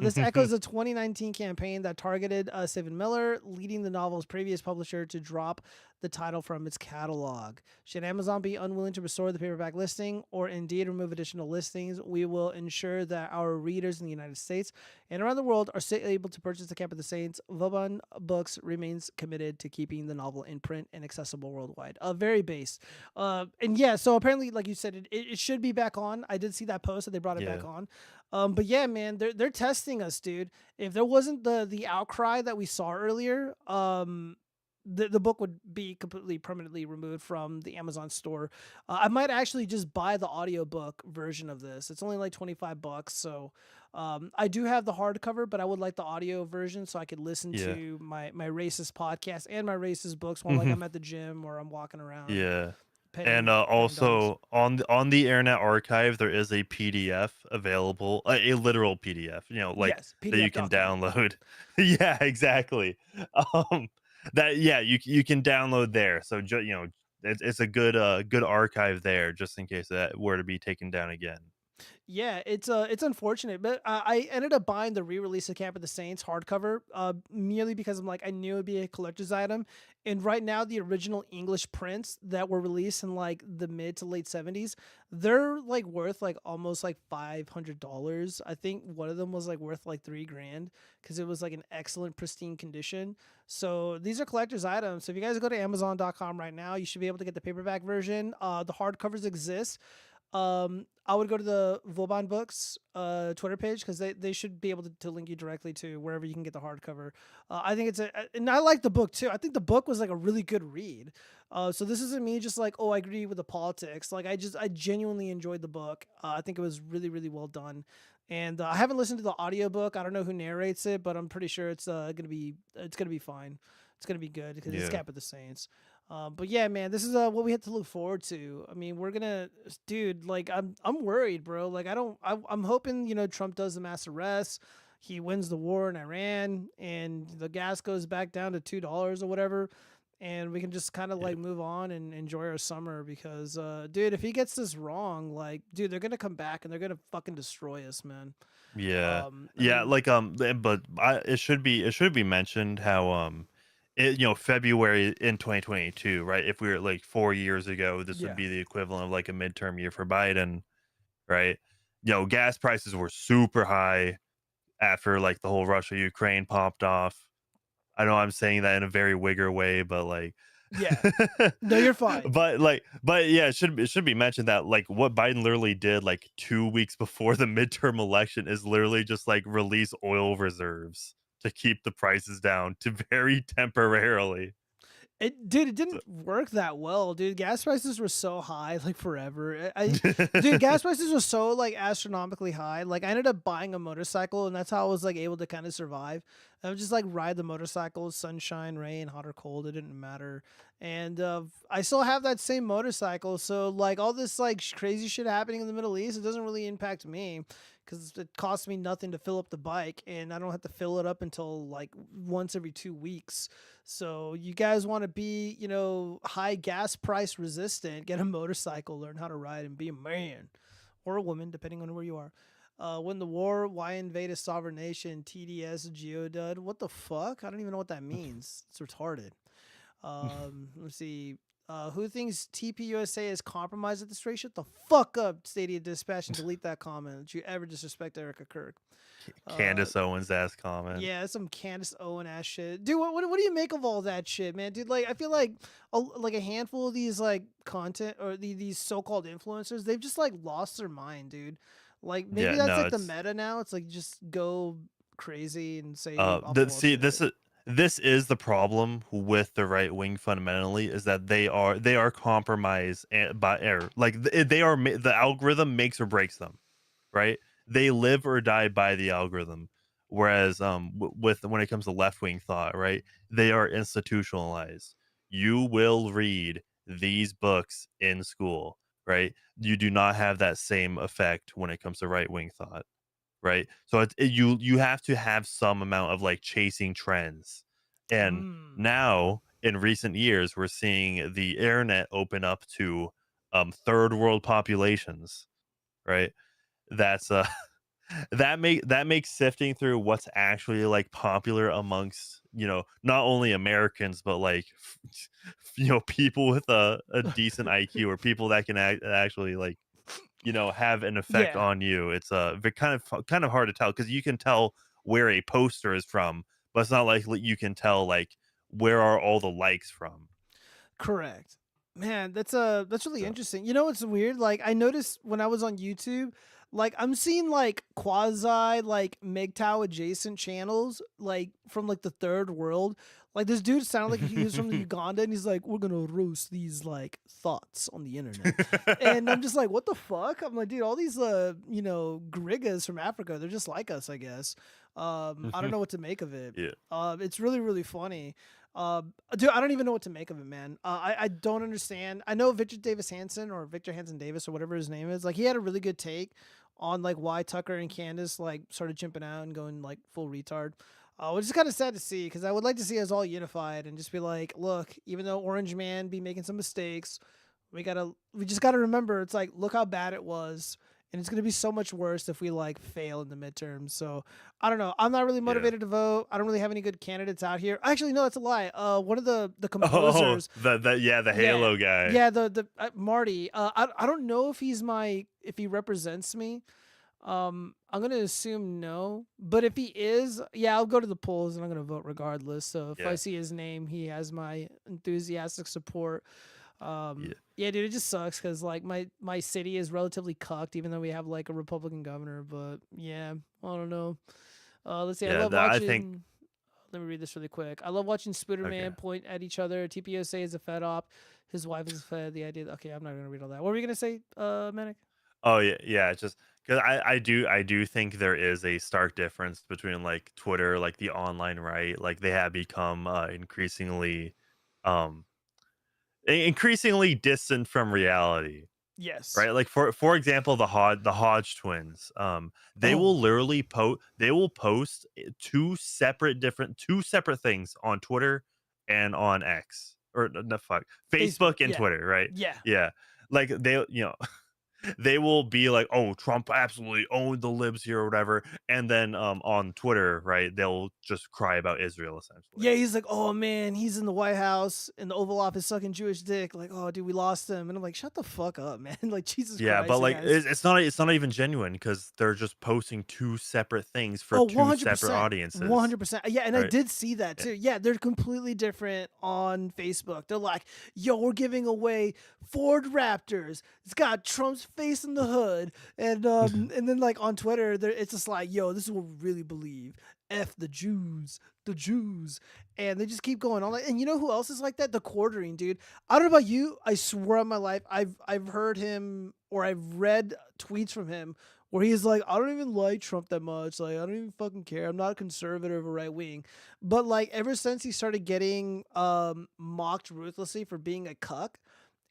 This echoes a 2019 campaign that targeted Stephen Miller, leading the novel's previous publisher to drop the title from its catalog. Should Amazon be unwilling to restore the paperback listing or indeed remove additional listings, we will ensure that our readers in the United States and around the world are still able to purchase The Camp of the Saints. Vauban Books remains committed to keeping the novel in print and accessible worldwide. Very base. And yeah, so apparently, like you said, it should be back on. I did see that post that they brought it back on. But yeah, man, they're testing us, dude. If there wasn't the outcry that we saw earlier, the book would be completely permanently removed from the Amazon store. I might actually just buy the audiobook version of this. It's only like $25. So I do have the hardcover, but I would like the audio version so I could listen to my racist podcast and my racist books while like I'm at the gym or I'm walking around. Yeah. And also on the Internet Archive, there is a PDF available, a literal PDF, PDF. That you can download. Yeah, exactly. You can download there. So it's a good archive there, just in case that were to be taken down again. Yeah, it's unfortunate, but I ended up buying the re-release of Camp of the Saints hardcover merely because I knew it'd be a collector's item. And right now, the original English prints that were released in like the mid to late 70s, they're like worth like almost like $500. I think one of them was like worth like $3,000 because it was like an excellent pristine condition. So these are collector's items. So if you guys go to Amazon.com right now, you should be able to get the paperback version. The hardcovers exist. I would go to the Vauban Books Twitter page because they should be able to link you directly to wherever you can get the hardcover. I think and I like the book too. I think the book was like a really good read. So this isn't me just like, oh, I agree with the politics. Like I genuinely enjoyed the book. I think it was really, really well done. And I haven't listened to the audiobook. I don't know who narrates it, but I'm pretty sure it's gonna be fine. It's gonna be good because it's Cap of the Saints. But yeah, man, this is what we have to look forward to. I mean, we're gonna, dude. Like, I'm worried, bro. Like, I'm hoping Trump does the mass arrest. He wins the war in Iran, and the gas goes back down to $2 or whatever, and we can just kind of like move on and enjoy our summer. Because, dude, if he gets this wrong, like, dude, they're gonna come back and they're gonna fucking destroy us, man. Yeah, I mean, like but it should be mentioned how February in 2022, right? If we were like 4 years ago, this would be the equivalent of like a midterm year for Biden, right? Gas prices were super high after like the whole Russia Ukraine popped off. I know I'm saying that in a very Wigger way, but like, yeah, no, you're fine. But yeah, it should be mentioned that like what Biden literally did like 2 weeks before the midterm election is literally just like release oil reserves to keep the prices down to very temporarily. It didn't work that well, dude. Gas prices were so high, like forever. Dude, gas prices were so like astronomically high. Like I ended up buying a motorcycle, and that's how I was like able to kind of survive. I would just like ride the motorcycle, sunshine, rain, hot or cold, it didn't matter. And I still have that same motorcycle, so like all this like crazy shit happening in the Middle East, it doesn't really impact me because it costs me nothing to fill up the bike, and I don't have to fill it up until like once every 2 weeks. So you guys want to be, high gas price resistant, get a motorcycle, learn how to ride, and be a man or a woman, depending on where you are. Win the war, why invade a sovereign nation, TDS, Geodud. What the fuck? I don't even know what that means. It's retarded. Let's see. Who thinks TPUSA is compromised at this rate? Shut the fuck up, Stadia Dispatch, and delete that comment. Did you ever disrespect Erica Kirk? Candace Owens ass comment. Yeah, some Candace Owen ass shit, dude. What do you make of all that shit, man, dude? Like, I feel like a handful of these like content or these so-called influencers, they've just like lost their mind, dude. Like maybe that's like the meta now. It's like just go crazy and say. This is the problem with the right wing fundamentally is that they are compromised by error. Like the algorithm makes or breaks them, right? They live or die by the algorithm. Whereas when it comes to left wing thought, right, they are institutionalized. You will read these books in school, right? You do not have that same effect when it comes to right wing thought, right? So you have to have some amount of like chasing trends, and now in recent years we're seeing the internet open up to third world populations, right? That's that makes sifting through what's actually like popular amongst not only Americans but like people with a decent IQ or people that can actually like have an effect on you. It's kind of hard to tell because you can tell where a poster is from, but it's not like you can tell like where are all the likes from. Correct. Man, that's really interesting. You know what's weird? Like I noticed when I was on YouTube, like I'm seeing like quasi like MGTOW adjacent channels like from like the third world. Like this dude sounded like he was from Uganda, and he's like, "We're gonna roast these like thoughts on the internet," and I'm just like, "What the fuck?" I'm like, "Dude, all these Grigas from Africa, they're just like us, I guess." I don't know what to make of it. Yeah. It's really really funny. Dude, I don't even know what to make of it, man. I don't understand. I know Victor Davis Hanson or Victor Hanson Davis or whatever his name is. Like he had a really good take on like why Tucker and Candace like started chimping out and going like full retard. Which is kind of sad to see because I would like to see us all unified and just be like, look, even though Orange Man be making some mistakes, we just gotta remember it's like look how bad it was. And it's going to be so much worse if we like fail in the midterms. So I don't know. I'm not really motivated to vote. I don't really have any good candidates out here. Actually, no, that's a lie. One of the composers, the Halo guy. Yeah, the Marty. I don't know if if he represents me. I'm gonna assume no, but if he is, yeah, I'll go to the polls and I'm gonna vote regardless. So if I see his name, he has my enthusiastic support. Yeah, dude, it just sucks because like my city is relatively cucked, even though we have like a Republican governor. But yeah, I don't know. Let's see. I love watching. Let me read this really quick. I love watching Spooderman point at each other. TPOSA is a Fed op. His wife is a Fed. The idea. Okay, I'm not gonna read all that. What were you gonna say, Manic? Oh yeah. It's just because I do think there is a stark difference between like Twitter, like the online right, like they have become um increasingly distant from reality. Yes. Right, like for example, the Hodge twins, they Oh, will literally post two separate things on Twitter and on X, or no, fuck, Facebook. Facebook and Yeah. Twitter, right? Yeah. Yeah, like they will be like, "Oh, Trump absolutely owned the libs here," or whatever, and then on Twitter, right, they'll just cry about Israel essentially. Yeah, he's like, oh man, he's in the White House in the Oval Office sucking Jewish dick. Like, oh dude, we lost him. And I'm like, shut the fuck up, man. Like, Jesus Yeah, but Christ, like guys. it's not even genuine because they're just posting two separate things for Oh, two separate 100%. audiences, 100%. Yeah, and I right? did see that Yeah. too. Yeah, they're completely different on Facebook. They're like, yo, we're giving away Ford Raptors. It's got Trump's face in the hood. And then like on Twitter, it's just like, yo, this is what we really believe. F the Jews. The Jews. And they just keep going on. And you know who else is like that? The Quartering, dude. I don't know about you. I swear on my life, I've heard him or I've read tweets from him where he's like, I don't even like Trump that much. Like, I don't even fucking care. I'm not a conservative or right wing. But like, ever since he started getting mocked ruthlessly for being a cuck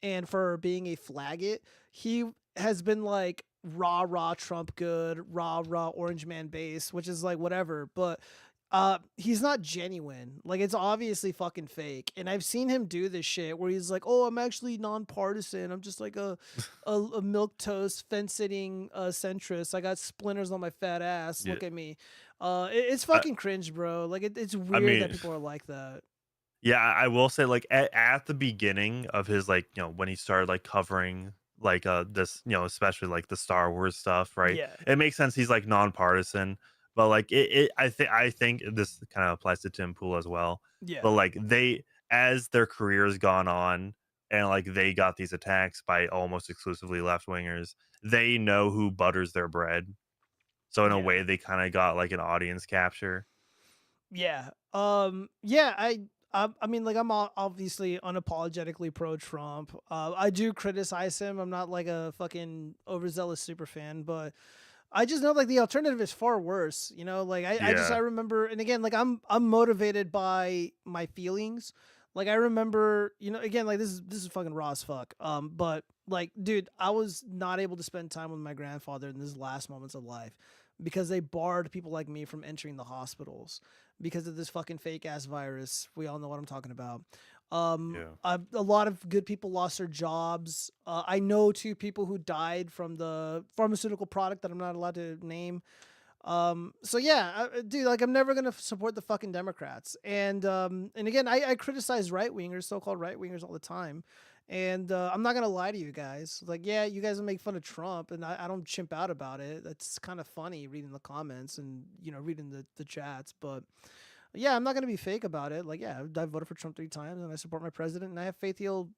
and for being a flaggot, he has been like rah Trump good, rah orange man base, which is like whatever. But he's not genuine. Like, it's obviously fucking fake. And I've seen him do this shit where he's like, oh, I'm actually nonpartisan. I'm just like a milk toast fence sitting centrist. I got splinters on my fat ass. Yeah. Look at me. It's I, fucking cringe, bro. Like, it's I weird that mean, people are like that. yeah, I will say like at the beginning of his like when he started like covering like this especially like the Star Wars stuff, right? Yeah. It makes sense he's like nonpartisan, but like I think this kind of applies to Tim Pool as well. Yeah. But like they as their careers gone on and like they got these attacks by almost exclusively left wingers, they know who butters their bread. So in a Yeah. way, they kind of got like an audience capture. Yeah. Yeah, I mean, like, I'm obviously unapologetically pro Trump. I do criticize him. I'm not like a fucking overzealous super fan, but I just know like the alternative is far worse. You know, like I Yeah, remember, and again, like I'm motivated by my feelings. Like I remember, again, like this is fucking raw as fuck. But like, dude, I was not able to spend time with my grandfather in his last moments of life because they barred people like me from entering the hospitals because of this fucking fake ass virus. We all know what I'm talking about. yeah. A lot of good people lost their jobs. I know two people who died from the pharmaceutical product that I'm not allowed to name. So yeah, dude, like I'm never gonna support the fucking Democrats. And again, I criticize right wingers, so-called right wingers, all the time. And I'm not gonna lie to you guys. Like, yeah, you guys will make fun of Trump, and I don't chimp out about it. That's kind of funny reading the comments and reading the chats. But yeah, I'm not gonna be fake about it. Like, yeah, I voted for Trump 3 times, and I support my president, and I have faith he'll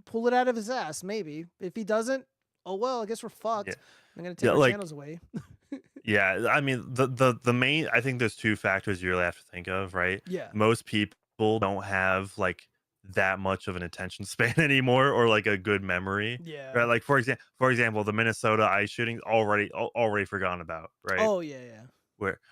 pull it out of his ass. Maybe if he doesn't, oh well, I guess we're Yeah. fucked. I'm gonna take Yeah, our like channels away. yeah, I mean the main I think there's two factors you really have to think of, right? Yeah. Most people don't have like that much of an attention span anymore or like a good memory. Yeah. Right? Like for example, the Minnesota ice shooting already forgotten about, right? Oh yeah, yeah.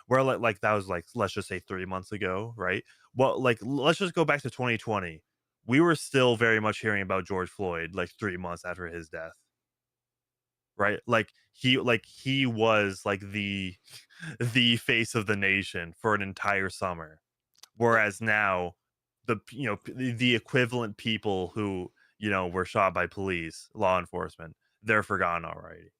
Where like that was like let's just say 3 months ago, right? Well, like let's just go back to 2020. We were still very much hearing about George Floyd like 3 months after his death, right? Like he was like the the face of the nation for an entire summer. Whereas now the equivalent people who, were shot by police, law enforcement, they're forgotten already.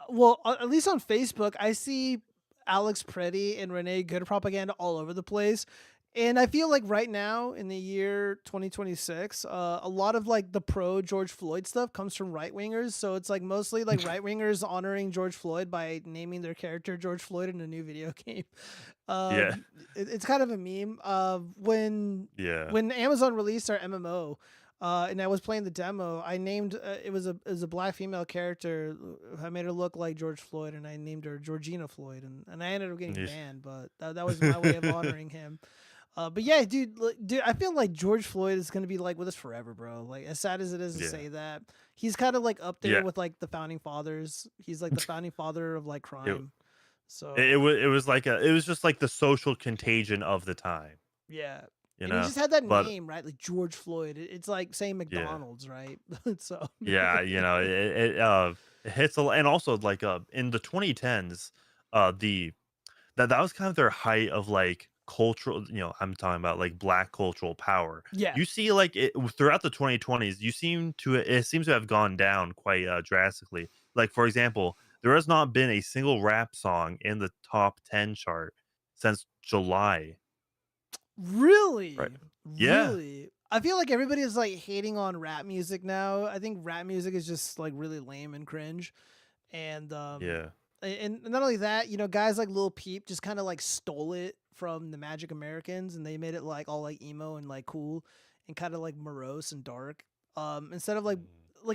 Well, at least on Facebook, I see Alex Preddy and Renee Good propaganda all over the place. And I feel like right now in the year 2026, a lot of like the pro George Floyd stuff comes from right wingers. So it's like mostly like right wingers honoring George Floyd by naming their character George Floyd in a new video game. Yeah. It's kind of a meme. Yeah. When Amazon released our MMO, and I was playing the demo, I named it was a black female character. I made her look like George Floyd, and I named her Georgina Floyd, and I ended up getting Yeesh. banned, but that was my way of honoring him. But yeah, dude, I feel like George Floyd is gonna be like with us forever, bro. Like as sad as it is to say that, he's kind of like up there with like the founding fathers. He's like the founding father of like crime. So it was just like the social contagion of the time. Yeah. You and know? he just had that name, right? Like George Floyd. It's like saying McDonald's, right? So yeah, it hits a lot. And also like in the 2010s, that was kind of their height of like cultural, I'm talking about like black cultural power. Yeah. You see like throughout the 2020s, it seems to have gone down quite drastically. Like for example, there has not been a single rap song in the top 10 chart since July. Really? Right. Yeah. Really? I feel like everybody is like hating on rap music now. I think rap music is just like really lame and cringe. And and not only that, guys like Lil Peep just kind of like stole it from the Magic Americans, and they made it like all like emo and like cool and kind of like morose and dark. Instead of like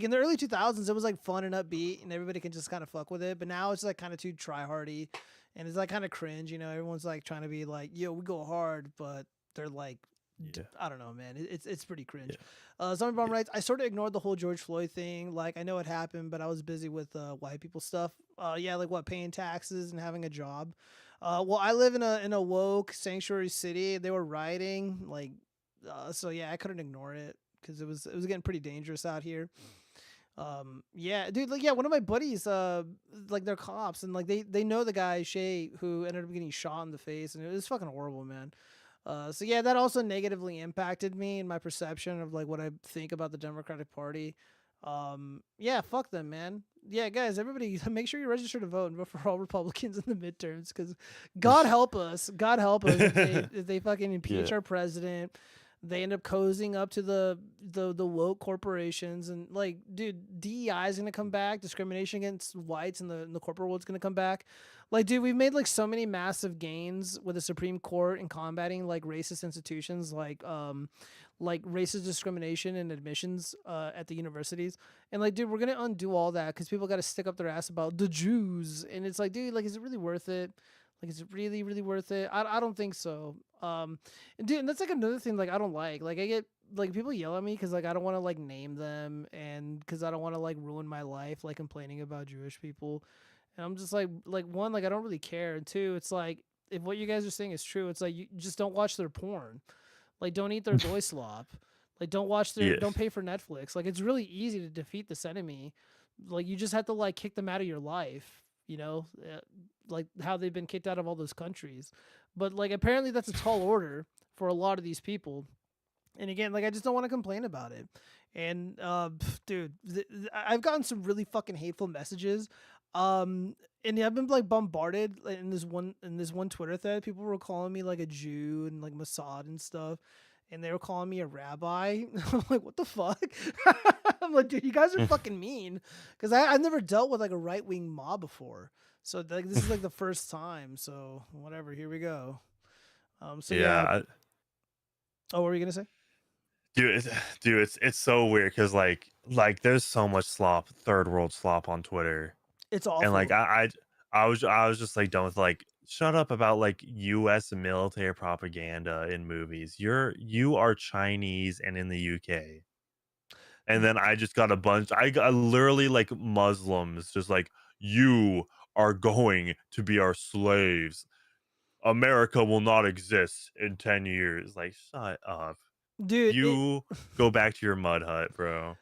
in the early 2000s, it was like fun and upbeat, and everybody can just kind of fuck with it. But now it's like kind of too try hardy, and it's like kind of cringe. Everyone's like trying to be like, yo, we go hard, but they're like, I don't know, man. It's pretty cringe. Zombie Bomb writes, I sort of ignored the whole George Floyd thing. Like, I know it happened, but I was busy with white people stuff. Yeah, like what, paying taxes and having a job. Well, I live in a woke sanctuary city. They were rioting, like, so yeah, I couldn't ignore it because it was getting pretty dangerous out here. Yeah, dude, like, yeah, one of my buddies, like, they're cops, and like they know the guy Shay who ended up getting shot in the face, and it was fucking horrible, man. So yeah, that also negatively impacted me and my perception of like what I think about the Democratic Party. Yeah, fuck them, man. Yeah, guys, everybody, make sure you register to vote and vote for all Republicans in the midterms, because God help us if they fucking impeach our president. They end up cozying up to the woke corporations, and like, dude, DEI is gonna come back. Discrimination against whites in the corporate world is gonna come back. Like, dude, we've made like so many massive gains with the Supreme Court in combating like racist institutions, like racist discrimination and admissions at the universities. And like, dude, we're gonna undo all that because people got to stick up their ass about the Jews, and it's like, dude, like, is it really worth it? Like, is it really, really worth it? I don't think so. And dude, and that's like another thing, like, I don't like I get like people yell at me because like I don't want to like name them, and because I don't want to like ruin my life like complaining about Jewish people. And I'm just like one, like I don't really care, and two, it's like if what you guys are saying is true, it's like you just don't watch their porn, like don't eat their doy slop, like don't watch their don't pay for Netflix. Like, it's really easy to defeat this enemy. Like, you just have to like kick them out of your life. Like how they've been kicked out of all those countries. But like apparently that's a tall order for a lot of these people. And again, like I just don't want to complain about it. And dude, I've gotten some really fucking hateful messages. And I've been like bombarded in this one Twitter thread. People were calling me like a Jew and like Mossad and stuff. And they were calling me a rabbi. I'm like, what the fuck? I'm like, dude, you guys are fucking mean. Because I've never dealt with like a right-wing mob before. So like this is like the first time. So whatever, here we go. So yeah. Oh, what were you gonna say? Dude, it's so weird because like there's so much slop, third world slop on Twitter. It's awful. And like I was just like done with like, shut up about like U.S. military propaganda in movies. You are Chinese and in the UK. And then I just got a bunch. I got literally like Muslims just like, you are going to be our slaves. America will not exist in 10 years. Like, shut up. Dude, you go back to your mud hut, bro.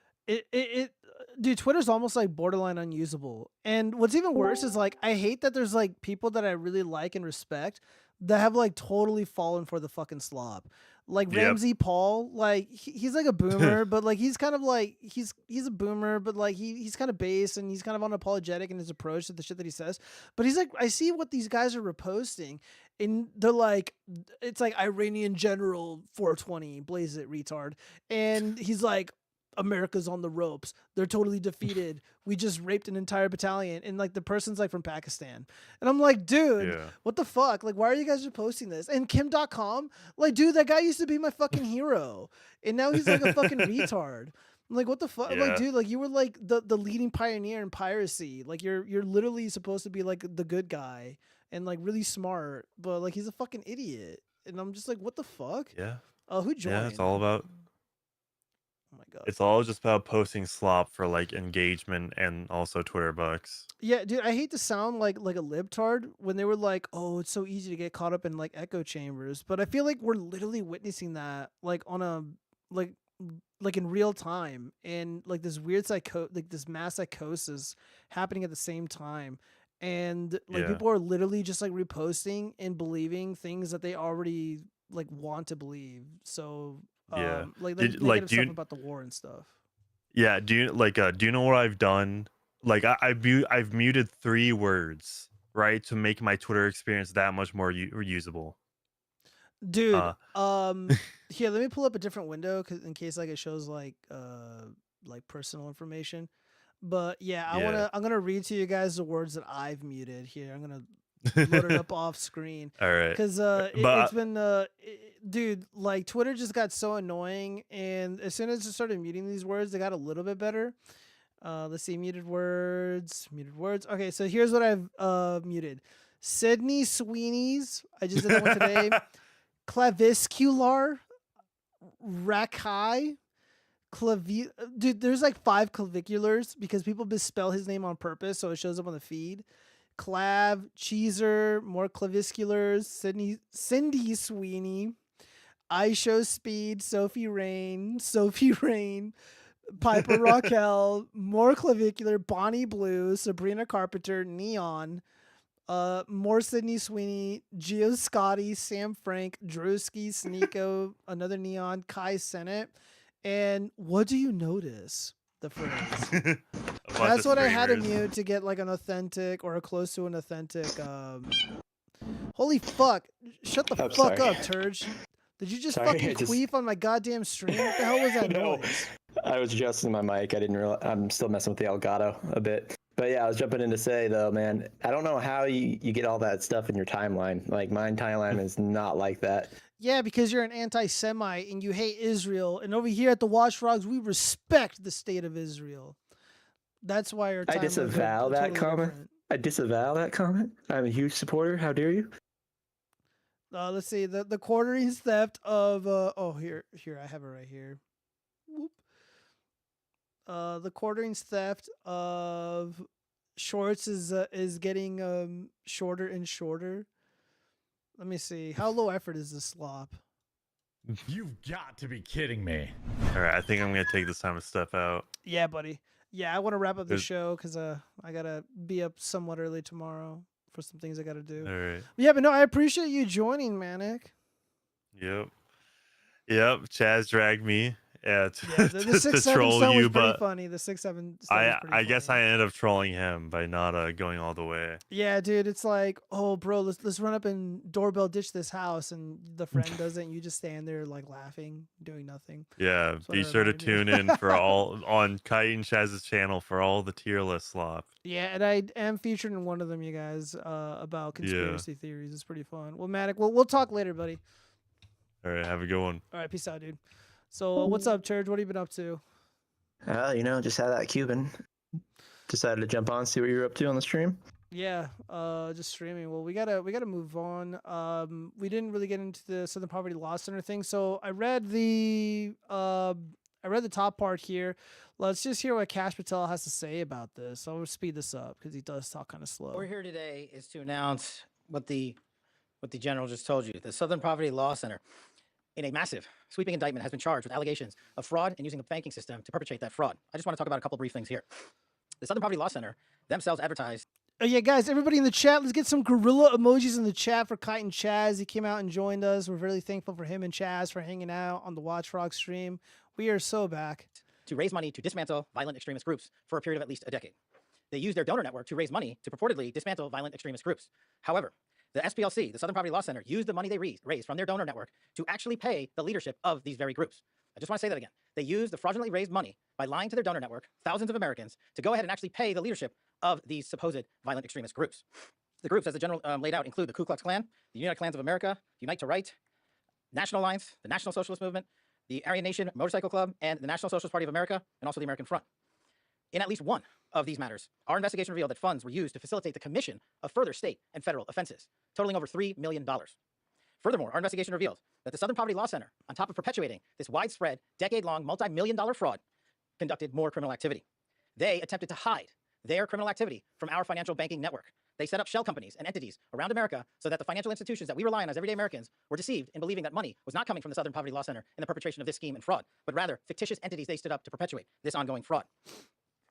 Dude, Twitter's almost like borderline unusable. And what's even worse is like, I hate that there's like people that I really like and respect that have like totally fallen for the fucking slop. Like Ramsey Paul, like he's like a boomer, but like he's kind of like he's a boomer, but like he's kind of base and he's kind of unapologetic in his approach to the shit that he says. But he's like, I see what these guys are reposting, and they're like, it's like Iranian General 420, blaze it, retard. And he's like, America's on the ropes. They're totally defeated. We just raped an entire battalion. And like the person's like from Pakistan. And I'm like, dude, what the fuck? Like, why are you guys posting this? And Kim.com, like, dude, that guy used to be my fucking hero. And now he's like a fucking retard. I'm like, what the fuck? Like, dude, like you were like the leading pioneer in piracy. Like you're literally supposed to be like the good guy and like really smart, but like he's a fucking idiot. and I'm just like, what the fuck? Yeah. Who joined? Yeah, it's all about. Oh my god. It's all just about posting slop for like engagement and also Twitter bucks. Yeah, dude, I hate to sound like a libtard when they were like, "Oh, it's so easy to get caught up in like echo chambers," but I feel like we're literally witnessing that like on a like in real time, and like this weird this mass psychosis happening at the same time, and like people are literally just like reposting and believing things that they already like want to believe. So like negative stuff about the war and stuff. Yeah, do you know what I've done? Like I've muted 3 words, right, to make my Twitter experience that much more usable. Dude, here, let me pull up a different window in case like it shows like personal information. But yeah, I'm gonna read to you guys the words that I've muted here. I'm gonna load it up off screen. All right. Because it's been dude, like Twitter just got so annoying, and as soon as I started muting these words, they got a little bit better. Let's see, muted words. Okay, so here's what I've muted. Sydney Sweeney's. I just did that one today. Claviscular. Rakai. Dude, there's like 5 claviculars because people misspell his name on purpose, so it shows up on the feed. Clav, Cheeser, more clavisculars, Cindy Sweeney, I Show Speed, Sophie Rain, Piper Raquel, more clavicular, Bonnie Blue, Sabrina Carpenter, Neon, more Sydney Sweeney, Gio Scotty, Sam Frank, Drewski, Sneeko, another Neon, Kai Sennett, and what do you notice? The phrase. That's what I had to mute to get like an authentic or close to an authentic. Holy fuck! Shut the fuck up, Turge. Did you just fucking queef on my goddamn stream? What the hell was that noise? I was adjusting my mic. I didn't realize. I'm still messing with the Elgato a bit. But yeah, I was jumping in to say though, man, I don't know how you get all that stuff in your timeline. Like my timeline is not like that. Yeah, because you're an anti-Semite and you hate Israel. And over here at the Watchfrogs, we respect the state of Israel. That's why our timelines I disavow that totally comment. Different. I disavow that comment. I'm a huge supporter. How dare you? Let's see. The quartering theft of... here I have it right here. Whoop. The quartering theft of shorts is getting shorter and shorter. Let me see. How low effort is this slop? You've got to be kidding me. All right, I think I'm going to take this time to step out. Yeah, buddy. Yeah, I want to wrap up the show because I got to be up somewhat early tomorrow for some things I got to do. All right. Yeah, but no, I appreciate you joining, Manic. Yep. Chaz dragged me. Yeah, the 6-7 troll was you, pretty but funny. The 6-7. I guess I ended up trolling him by not going all the way. Yeah, dude, it's like, oh, bro, let's run up and doorbell ditch this house, and the friend doesn't. You just stand there like laughing, doing nothing. Yeah, be sure to tune in for all on Kite and Chaz's channel for all the tier list slop. Yeah, and I am featured in one of them, you guys, about conspiracy theories. It's pretty fun. Well, Manic, we'll talk later, buddy. All right, have a good one. All right, peace out, dude. So what's up, Church? What have you been up to? Just had that Cuban. Decided to jump on, see what you're up to on the stream. Yeah, just streaming. Well, we gotta move on. We didn't really get into the Southern Poverty Law Center thing, so I read the top part here. Let's just hear what Cash Patel has to say about this. I'll speed this up because he does talk kind of slow. We're here today is to announce what the general just told you. The Southern Poverty Law Center, in a massive sweeping indictment, has been charged with allegations of fraud and using the banking system to perpetrate that fraud. I just want to talk about a couple brief things here. The Southern Poverty Law Center themselves advertised. Oh yeah, guys, everybody in the chat, let's get some gorilla emojis in the chat for Kite and Chaz. He came out and joined us. We're really thankful for him and Chaz for hanging out on the Watchfrog stream. We are so back. To raise money to dismantle violent extremist groups for a period of at least a decade. They used their donor network to raise money to purportedly dismantle violent extremist groups. However, the SPLC, the Southern Poverty Law Center, used the money they raised from their donor network to actually pay the leadership of these very groups. I just want to say that again. They used the fraudulently raised money by lying to their donor network, thousands of Americans, to go ahead and actually pay the leadership of these supposed violent extremist groups. The groups, as the general laid out, include the Ku Klux Klan, the United Klans of America, Unite to Right, National Alliance, the National Socialist Movement, the Aryan Nation Motorcycle Club, and the National Socialist Party of America, and also the American Front. In at least one of these matters, our investigation revealed that funds were used to facilitate the commission of further state and federal offenses, totaling over $3 million. Furthermore, our investigation revealed that the Southern Poverty Law Center, on top of perpetuating this widespread, decade-long, multi-million-dollar fraud, conducted more criminal activity. They attempted to hide their criminal activity from our financial banking network. They set up shell companies and entities around America so that the financial institutions that we rely on as everyday Americans were deceived in believing that money was not coming from the Southern Poverty Law Center in the perpetration of this scheme and fraud, but rather fictitious entities they stood up to perpetuate this ongoing fraud.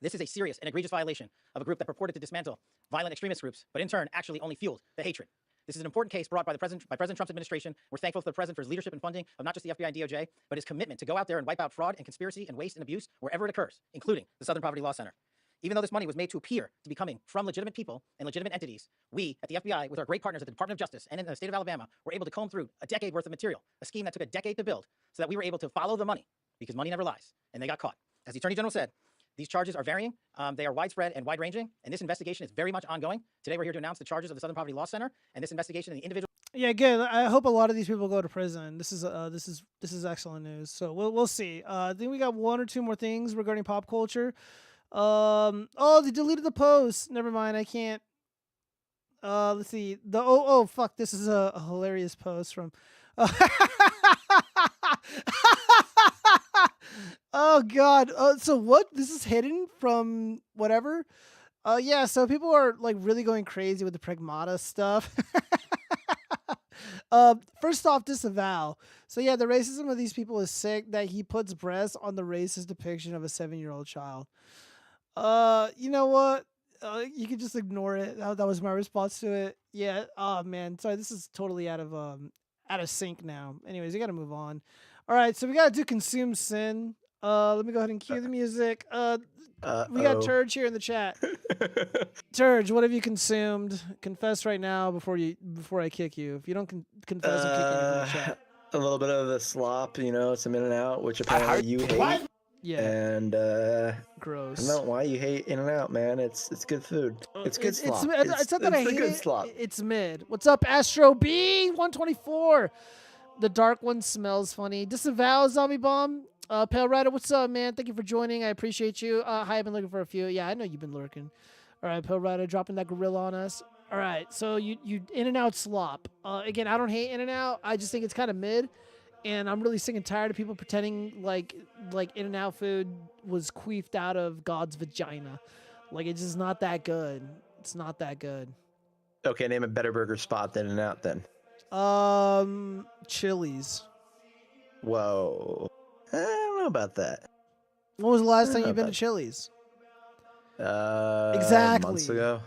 This is a serious and egregious violation of a group that purported to dismantle violent extremist groups, but in turn actually only fueled the hatred. This is an important case brought by President Trump's administration. We're thankful for the president for his leadership and funding of not just the FBI and DOJ, but his commitment to go out there and wipe out fraud and conspiracy and waste and abuse wherever it occurs, including the Southern Poverty Law Center. Even though this money was made to appear to be coming from legitimate people and legitimate entities, we at the FBI, with our great partners at the Department of Justice and in the state of Alabama, were able to comb through a decade worth of material, a scheme that took a decade to build, so that we were able to follow the money, because money never lies, and they got caught. As the Attorney General said, these charges are varying, they are widespread and wide-ranging, and this investigation is very much ongoing. Today we're here to announce the charges of the Southern Poverty Law Center, and this investigation and the individual. Yeah, again, I hope a lot of these people go to prison. This is excellent news. So we'll see. I think we got one or two more things regarding pop culture. Oh, they deleted the post. Never mind, I can't. Let's see. Oh fuck, this is a hilarious post from Oh god. So what? This is hidden from whatever? Yeah, so people are like really going crazy with the Pragmata stuff. First off, disavow. So yeah, the racism of these people is sick that he puts breasts on the racist depiction of a 7-year-old child. You know what? You can just ignore it. That was my response to it. Yeah. Oh man. Sorry. This is totally out of sync now. Anyways, you got to move on. All right. So we got to do consume sin. Let me go ahead and cue the music. We got Turge here in the chat. Turge, what have you consumed? Confess right now before I kick you. If you don't confess, I'm kicking you from the chat. A little bit of the slop, some In-N-Out, which apparently you hate. What? Yeah. And gross. I don't know why you hate In-N-Out, man. It's good food. It's good slop. It's not that I hate good it. slop. It's mid. What's up, Astro B 124? The dark one smells funny. Disavow Zombie Bomb. Pale Rider, what's up, man? Thank you for joining. I appreciate you. Hi, I've been looking for a few. Yeah, I know you've been lurking. All right, Pale Rider dropping that gorilla on us. All right, so you In-N-Out slop. Again, I don't hate In-N-Out. I just think it's kind of mid. And I'm really sick and tired of people pretending like In-N-Out food was queefed out of God's vagina. Like, it's just not that good. It's not that good. Okay, name a better burger spot than In-N-Out then. Chili's. Whoa. I don't know about that. When was the last time you've been to Chili's? Exactly. Months ago.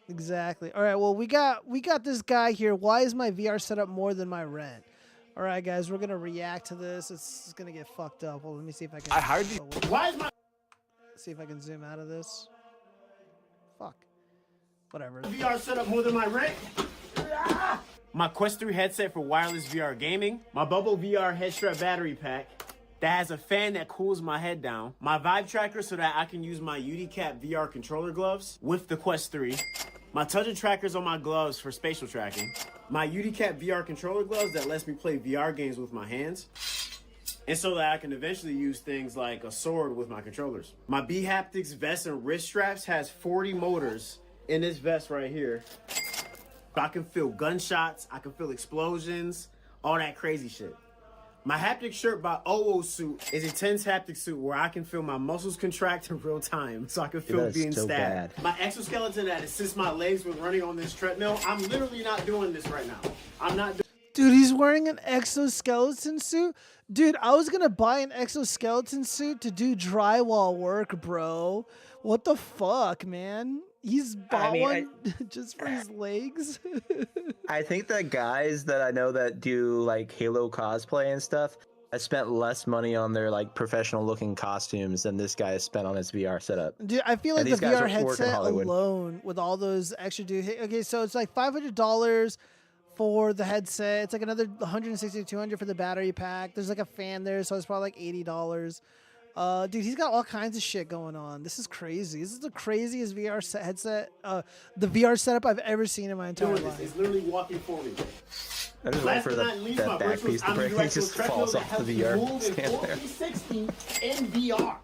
Exactly. All right, well, we got this guy here. Why is my VR setup more than my rent? All right, guys, we're gonna react to this. It's gonna get fucked up. Well, let me see if I can. I heard you. Why is my? See if I can zoom out of this. Fuck. Whatever. VR setup more than my rent. My Quest 3 headset for wireless VR gaming. My Bubble VR head strap battery pack that has a fan that cools my head down. My Vibe tracker so that I can use my UDCap VR controller gloves with the Quest 3. My touch trackers on my gloves for spatial tracking. My UDCap VR controller gloves that lets me play VR games with my hands. And so that I can eventually use things like a sword with my controllers. My B-Haptics vest and wrist straps has 40 motors in this vest right here. I can feel gunshots, I can feel explosions, all that crazy shit. My haptic shirt by OO Suit is a tense haptic suit where I can feel my muscles contract in real time, so I can feel being stabbed. Bad. My exoskeleton that assists my legs with running on this treadmill, I'm literally not doing this right now. I'm not doing. Dude, he's wearing an exoskeleton suit? Dude, I was gonna buy an exoskeleton suit to do drywall work, bro. What the fuck, man? He's bought one just for his legs. I think that guys that I know that do like Halo cosplay and stuff, I spent less money on their like professional looking costumes than this guy has spent on his VR setup. Dude, I feel like the VR headset alone with all those extra okay, so it's like $500 for the headset. It's like another $160 to $200 for the battery pack. There's like a fan there, so it's probably like $80. Dude, he's got all kinds of shit going on. This is crazy. This is the craziest VR headset, the VR setup I've ever seen in my entire life. It's literally walking for me. I just wait for that back piece to break. He just falls off the VR stand there. 360 in VR.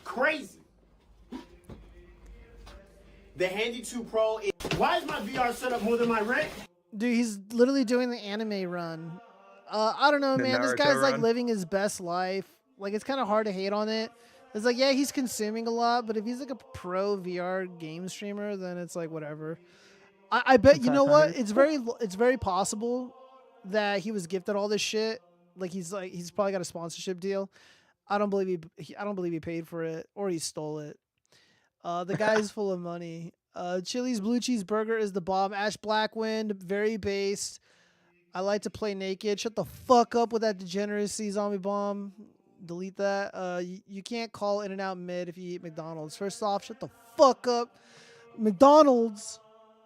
Crazy. The Handy 2 Pro is... Why is my VR setup more than my rent? Dude, he's literally doing the anime run. I don't know, The man. This Naruto guy's like run? living his best life. Like, it's kind of hard to hate on it. It's like, yeah, he's consuming a lot, but if he's like a pro VR game streamer, then it's like whatever. I bet you know what? 500? It's very possible that he was gifted all this shit. Like he's probably got a sponsorship deal. I don't believe I don't believe he paid for it or he stole it. The guy's full of money. Chili's blue cheese burger is the bomb. Ash Blackwind, very based. I like to play naked. Shut the fuck up with that degeneracy, zombie bomb. Delete that. You can't call In-N-Out mid if you eat McDonald's. First off, shut the fuck up. McDonald's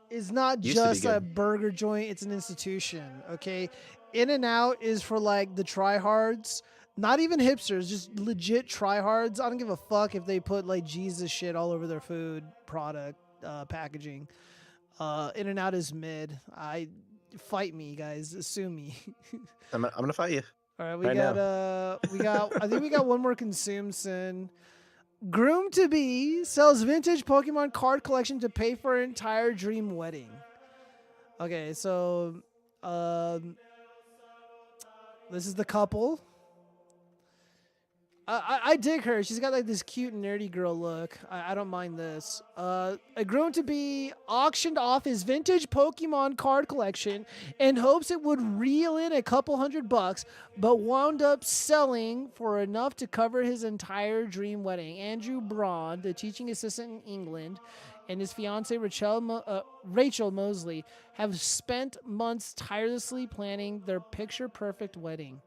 is not Used to be just a good. burger joint. It's an institution, okay? In-N-Out is for, like, the tryhards. Not even hipsters, just legit tryhards. I don't give a fuck if they put, like, Jesus shit all over their food product packaging. In-N-Out is mid. Fight me, guys. Sue me. I'm gonna fight you. All right, Right I think we got one more consume sin. Groom to be sells vintage Pokemon card collection to pay for an entire dream wedding. Okay, so this is the couple. I dig her. She's got like this cute nerdy girl look. I don't mind this. A groom to be auctioned off his vintage Pokemon card collection in hopes it would reel in a couple $100, but wound up selling for enough to cover his entire dream wedding. Andrew Braun, the teaching assistant in England, and his fiancee Rachel Mosley have spent months tirelessly planning their picture-perfect wedding.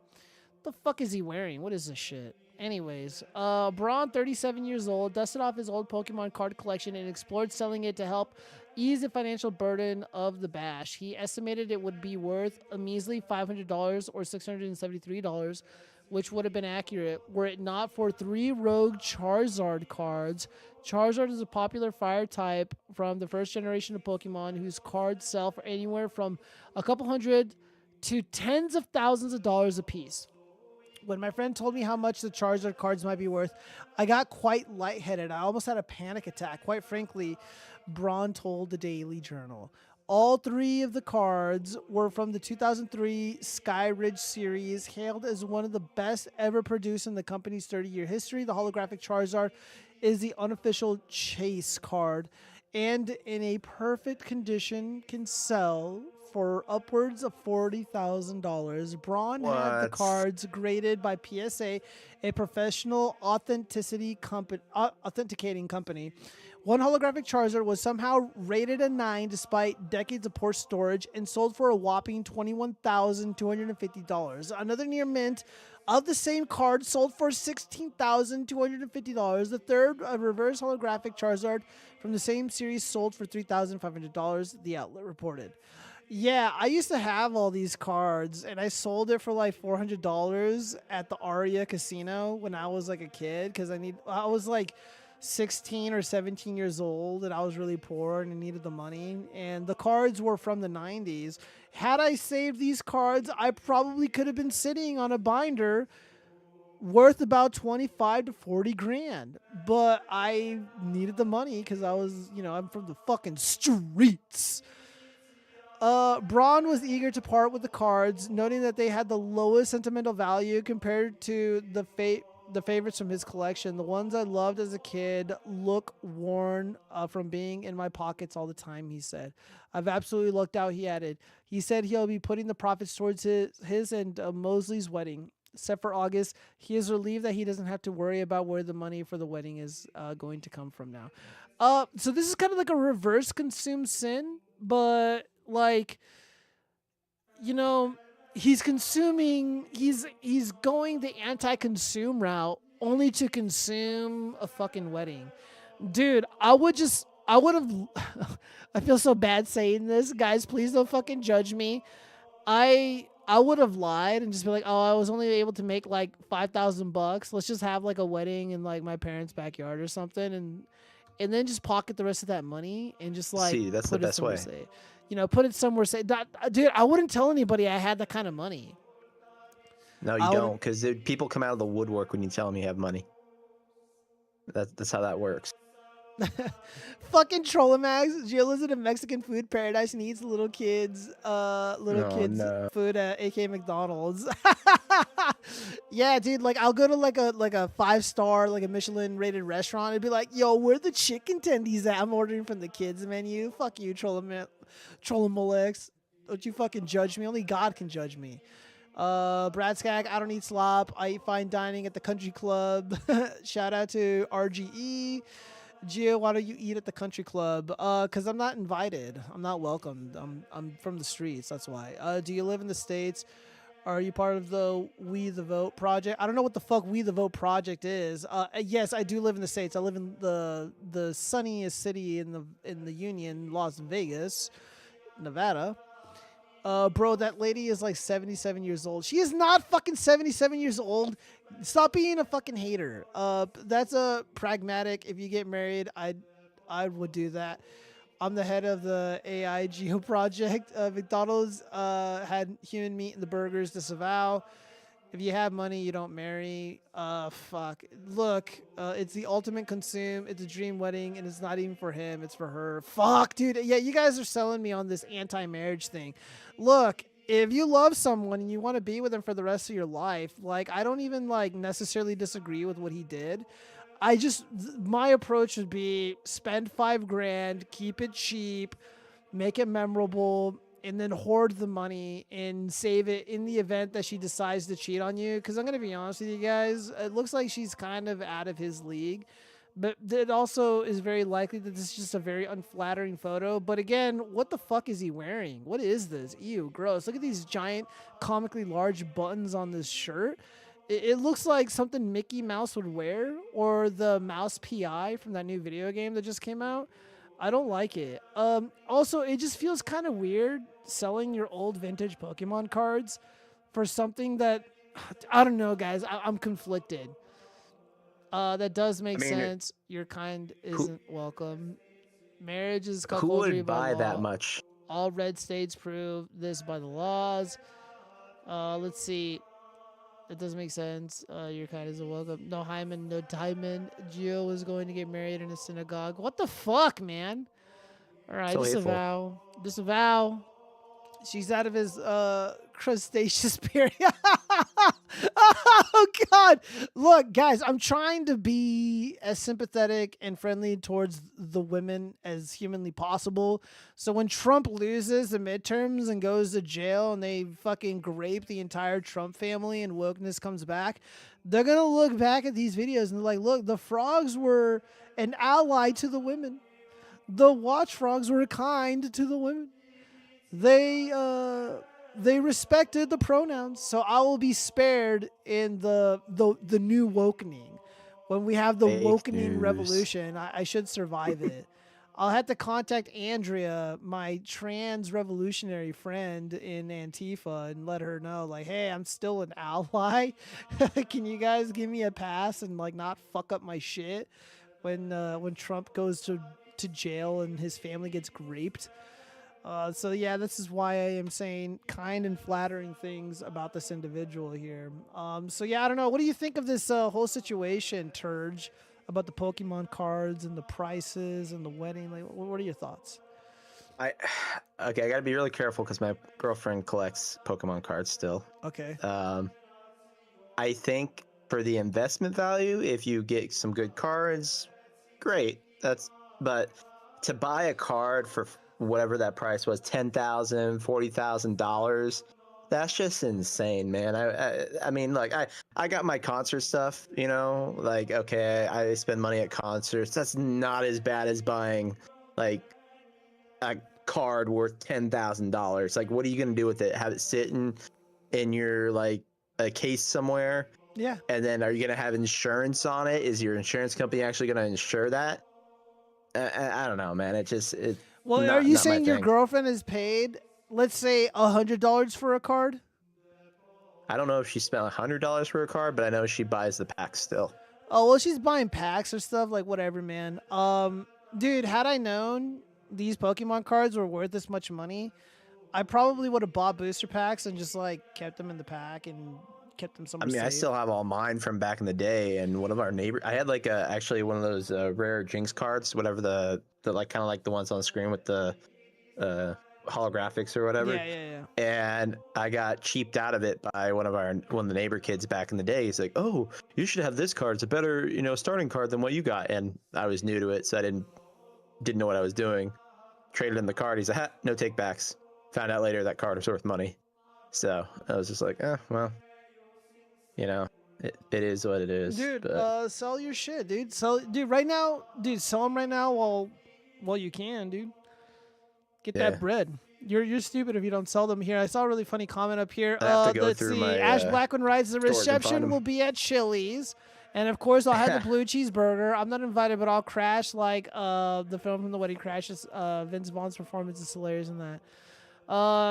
What the fuck is he wearing? What is this shit? Anyways, Braun, 37 years old, dusted off his old Pokemon card collection and explored selling it to help ease the financial burden of the bash. He estimated it would be worth a measly $500 or $673, which would have been accurate were it not for 3 rogue Charizard cards. Charizard is a popular fire type from the first generation of Pokemon whose cards sell for anywhere from a couple hundred to tens of thousands of dollars a piece. When my friend told me how much the Charizard cards might be worth, I got quite lightheaded. I almost had a panic attack. Quite frankly, Braun told the Daily Journal. All 3 of the cards were from the 2003 Sky Ridge series, hailed as one of the best ever produced in the company's 30-year history. The holographic Charizard is the unofficial chase card, and in a perfect condition can sell for upwards of $40,000. Braun had the cards graded by PSA, a professional authenticating company. One holographic Charizard was somehow rated a 9 despite decades of poor storage and sold for a whopping $21,250. Another near mint of the same card sold for $16,250. The third, a reverse holographic Charizard from the same series, sold for $3,500, the outlet reported. Yeah, I used to have all these cards, and I sold it for like $400 at the Aria Casino when I was like a kid, because I was like 16 or 17 years old, and I was really poor and I needed the money. And the cards were from the 90s. Had I saved these cards, I probably could have been sitting on a binder worth about 25 to 40 grand. But I needed the money because I was, I'm from the fucking streets. Braun was eager to part with the cards, noting that they had the lowest sentimental value compared to the favorites from his collection. The ones I loved as a kid look worn from being in my pockets all the time, he said. I've absolutely lucked out, he added. He said he'll be putting the profits towards his and Mosley's wedding. Set for August, he is relieved that he doesn't have to worry about where the money for the wedding is going to come from now. So this is kind of like a reverse consume sin, but like, he's consuming, he's going the anti-consume route only to consume a fucking wedding. Dude, I would have I feel so bad saying this, guys, please don't fucking judge me. I would have lied and just be like, oh, I was only able to make like $5,000. Let's just have like a wedding in like my parents' backyard or something, and then just pocket the rest of that money and just like that's the best way. Put it somewhere. Dude, I wouldn't tell anybody I had that kind of money. No, you don't, because people come out of the woodwork when you tell them you have money. That's how that works. Fucking Trollamax. Jill lives in a Mexican food paradise and eats little kids No. food at AK McDonald's. Yeah, dude, like I'll go to like a 5-star, like a Michelin rated restaurant and be like, yo, where the chicken tendies at? I'm ordering from the kids menu. Fuck you, Trollamax. Don't you fucking judge me. Only God can judge me. Brad Skag, I don't eat slop. I eat fine dining at the country club. Shout out to RGE. Gio, why don't you eat at the country club? Cause I'm not invited. I'm not welcomed. I'm from the streets. That's why. Do you live in the States? Are you part of the We the Vote project? I don't know what the fuck We the Vote project is. Yes, I do live in the States. I live in the sunniest city in the Union, Las Vegas, Nevada. Bro, that lady is like 77 years old. She is not fucking 77 years old. Stop being a fucking hater. That's a pragmatic. If you get married, I would do that. I'm the head of the AI Geo project. McDonald's had human meat in the burgers. Disavow. If you have money, you don't marry. Fuck. Look, it's the ultimate consume. It's a dream wedding, and it's not even for him. It's for her. Fuck, dude. Yeah, you guys are selling me on this anti-marriage thing. Look, if you love someone and you want to be with them for the rest of your life, like, I don't even, like, necessarily disagree with what he did. My approach would be spend $5,000, keep it cheap, make it memorable, and then hoard the money and save it in the event that she decides to cheat on you. Because I'm going to be honest with you guys, it looks like she's kind of out of his league. But it also is very likely that this is just a very unflattering photo. But again, what the fuck is he wearing? What is this? Ew, gross. Look at these giant, comically large buttons on this shirt. It looks like something Mickey Mouse would wear, or the Mouse PI from that new video game that just came out. I don't like it. Also, it just feels kind of weird selling your old vintage Pokemon cards for something that, I don't know, guys. I'm conflicted. That does make sense. Your kind isn't welcome. Marriage is cuckoldry. Who would buy that much? All red states prove this by the laws. Let's see. It doesn't make sense. Your kind isn't welcome. No hymen, no Timon. Gio was going to get married in a synagogue. What the fuck, man? All right, disavow. Disavow. She's out of his crustaceous period. Oh, God. Look, guys, I'm trying to be as sympathetic and friendly towards the women as humanly possible. So when Trump loses the midterms and goes to jail and they fucking grape the entire Trump family and wokeness comes back, they're going to look back at these videos and they're like, look, the frogs were an ally to the women. The watchfrogs were kind to the women. They respected the pronouns, so I will be spared in the new wokening. When we have the wokening revolution, I should survive it. I'll have to contact Andrea, my trans revolutionary friend in Antifa, and let her know, like, hey, I'm still an ally. Can you guys give me a pass and like not fuck up my shit when Trump goes to jail and his family gets raped? So yeah, this is why I am saying kind and flattering things about this individual here. So yeah, I don't know. What do you think of this whole situation, Turge, about the Pokemon cards and the prices and the wedding? Like, what are your thoughts? I gotta be really careful because my girlfriend collects Pokemon cards still. Okay. I think for the investment value, if you get some good cards, great. But to buy a card for whatever that price was, $10,000, $40,000, that's just insane, man. I mean, like, I got my concert stuff, you know, like, okay, I spend money at concerts. That's not as bad as buying like a card worth $10,000. Like, what are you gonna do with it? Have it sit in your like a case somewhere? Yeah. And then are you gonna have insurance on it? Is your insurance company actually gonna insure that? I don't know, man. Well, are you saying your girlfriend is paid, let's say, $100 for a card? I don't know if she spent $100 for a card, but I know she buys the packs still. Oh, well, she's buying packs or stuff, like, whatever, man. Dude, had I known these Pokemon cards were worth this much money, I probably would have bought booster packs and just, like, kept them in the pack and kept them somewhere I mean, safe. I still have all mine from back in the day, and one of our neighbors, I had like actually one of those rare Jinx cards, whatever the like kind of like the ones on the screen with the holographics or whatever. Yeah. And I got cheaped out of it by one of the neighbor kids back in the day. He's like, "Oh, you should have this card. It's a better, starting card than what you got." And I was new to it, so I didn't know what I was doing. Traded in the card. He's like, "Ha, no take backs." Found out later that card was worth money. So I was just like, well, it is what it is. Dude, but... sell your shit, dude. Sell right now, dude. Sell them right now while you can, dude. Get that bread. You're stupid if you don't sell them here. I saw a really funny comment up here. I have to go let's through see. my, Ash Blackman writes the stores and find reception 'em. will be at Chili's, and of course I'll have the blue cheeseburger. I'm not invited, but I'll crash like the film from the wedding crashes. Vince Vaughn's performance is hilarious in that.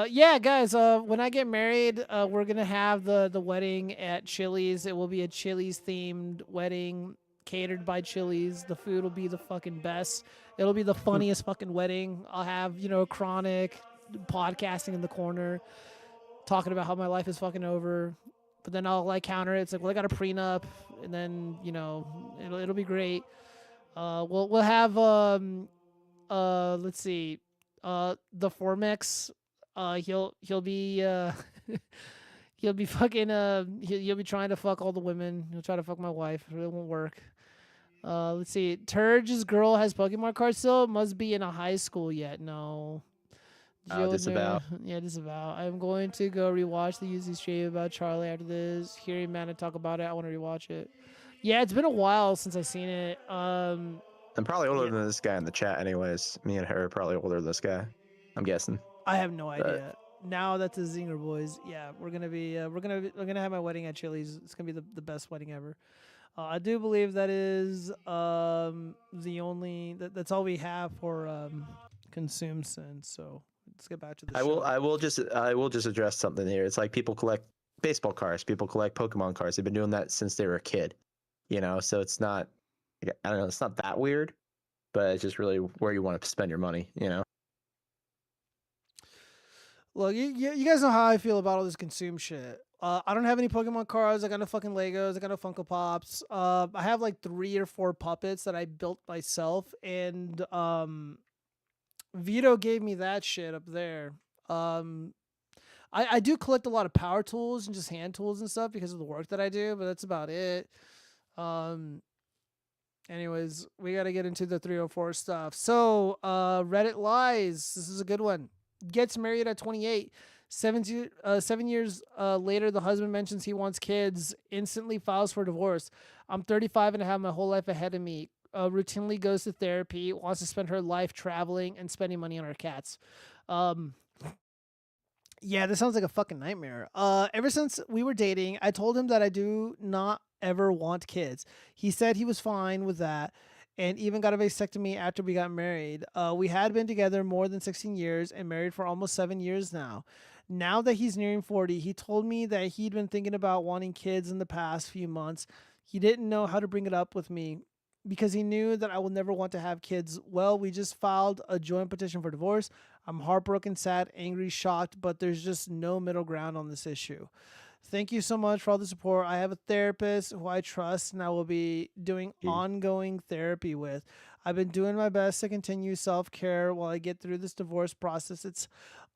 Yeah, guys. When I get married, we're gonna have the wedding at Chili's. It will be a Chili's themed wedding, catered by Chili's. The food will be the fucking best. It'll be the funniest fucking wedding. I'll have Chronic podcasting in the corner, talking about how my life is fucking over. But then I'll like counter it. It's like, well, I got a prenup, and then it'll be great. We'll have let's see, the Formex. He'll be he'll be fucking he'll be trying to fuck all the women. He'll try to fuck my wife. It won't work. Let's see. Turge's girl has Pokemon cards still. Must be in a high school yet. No. Disavow. Yeah, disavow. I'm going to go rewatch the UZ stream about Charlie after this. Hearing Mana talk about it, I want to rewatch it. Yeah, it's been a while since I've seen it. I'm probably older than this guy in the chat, anyways. Me and her are probably older than this guy. I'm guessing. I have no idea. Now that the Zinger boys, yeah, we're gonna have my wedding at Chili's. It's gonna be the best wedding ever. I do believe that is the only that's all we have for consume sense. So let's get back to the show. I will just address something here. It's like people collect baseball cards, people collect Pokemon cards. They've been doing that since they were a kid, so it's not, I don't know, it's not that weird, but it's just really where you want to spend your money, Look, you guys know how I feel about all this consume shit. I don't have any Pokemon cards. I got no fucking Legos. I got no Funko Pops. I have like 3 or 4 puppets that I built myself, and Vito gave me that shit up there. I do collect a lot of power tools and just hand tools and stuff because of the work that I do, but that's about it. Anyways, we got to get into the 304 stuff. So, Reddit lies. This is a good one. Gets married at 28. 7 years later, the husband mentions he wants kids, instantly files for divorce. I'm 35 and I have my whole life ahead of me. Routinely goes to therapy, wants to spend her life traveling and spending money on her cats. Yeah, this sounds like a fucking nightmare. Ever since we were dating, I told him that I do not ever want kids. He said he was fine with that, and even got a vasectomy after we got married. We had been together more than 16 years and married for almost 7 years now. Now that he's nearing 40, he told me that he'd been thinking about wanting kids in the past few months. He didn't know how to bring it up with me because he knew that I will never want to have kids. Well, we just filed a joint petition for divorce. I'm heartbroken, sad, angry, shocked, but there's just no middle ground on this issue. Thank you so much for all the support. I have a therapist who I trust and I will be doing ongoing therapy with. I've been doing my best to continue self-care while I get through this divorce process. It's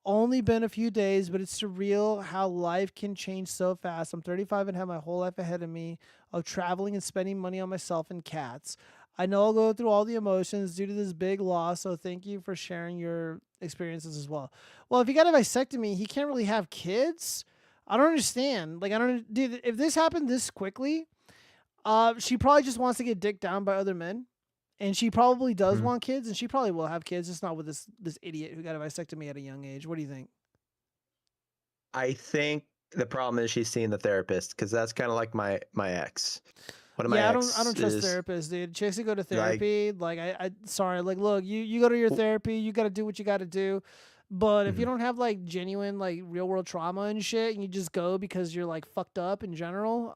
only been a few days, but it's surreal how life can change so fast. I'm 35 and have my whole life ahead of me of traveling and spending money on myself and cats. I know I'll go through all the emotions due to this big loss, so thank you for sharing your experiences as well. Well, if he got a vasectomy, he can't really have kids? I don't understand. Like, dude, if this happened this quickly, she probably just wants to get dicked down by other men. And she probably does want kids, and she probably will have kids. Just not with this idiot who got a vasectomy at a young age. What do you think? I think the problem is she's seeing the therapist, because that's kind of like my ex. One of my ex I don't trust therapists, dude. Chicks who go to therapy, I sorry, like, look, you go to your therapy, you got to do what you got to do. But if you don't have like genuine like real world trauma and shit, and you just go because you're like fucked up in general,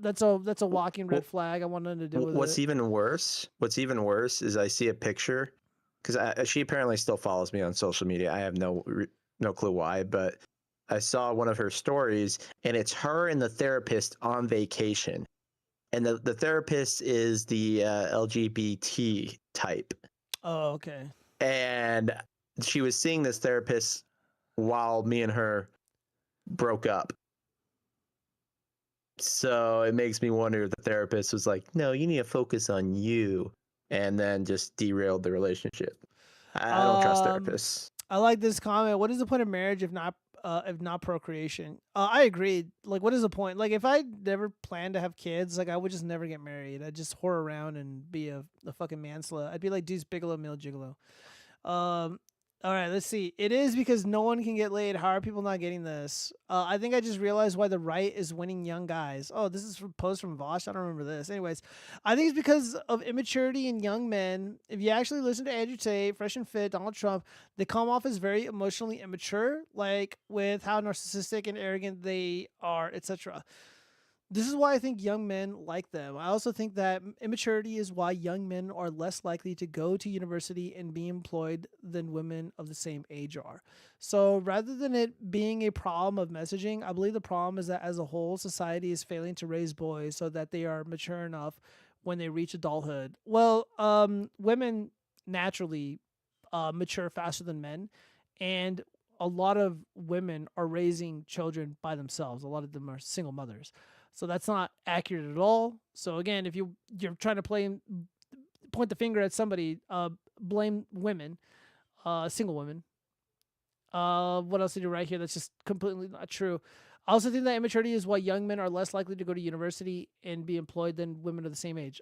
that's a walking red flag. I want nothing to do with it. What's even worse is I see a picture, because she apparently still follows me on social media. I have no clue why, but I saw one of her stories, and it's her and the therapist on vacation. And the therapist is the LGBT type. Oh, okay. And she was seeing this therapist while me and her broke up. So it makes me wonder if the therapist was like, no, you need to focus on you, and then just derailed the relationship. I don't trust therapists. I like this comment. What is the point of marriage if not procreation? I agree. Like, what is the point? Like, if I never planned to have kids, like, I would just never get married. I'd just whore around and be a fucking man slut. I'd be like Deuce Bigelow, Male Gigolo. All right, let's see. It is because no one can get laid. How are people not getting this? I think I just realized why the right is winning young guys. Oh, this is from post from Vosh. I don't remember this. Anyways, I think it's because of immaturity in young men. If you actually listen to Andrew Tate, Fresh and Fit, Donald Trump, they come off as very emotionally immature, like with how narcissistic and arrogant they are, etc. This is why I think young men like them. I also think that immaturity is why young men are less likely to go to university and be employed than women of the same age are. So rather than it being a problem of messaging, I believe the problem is that as a whole, society is failing to raise boys so that they are mature enough when they reach adulthood. Well, women naturally mature faster than men, and a lot of women are raising children by themselves. A lot of them are single mothers. So that's not accurate at all. So again, if you're trying to point the finger at somebody, blame women, single women. What else did you write here? That's just completely not true. I also think that immaturity is why young men are less likely to go to university and be employed than women of the same age.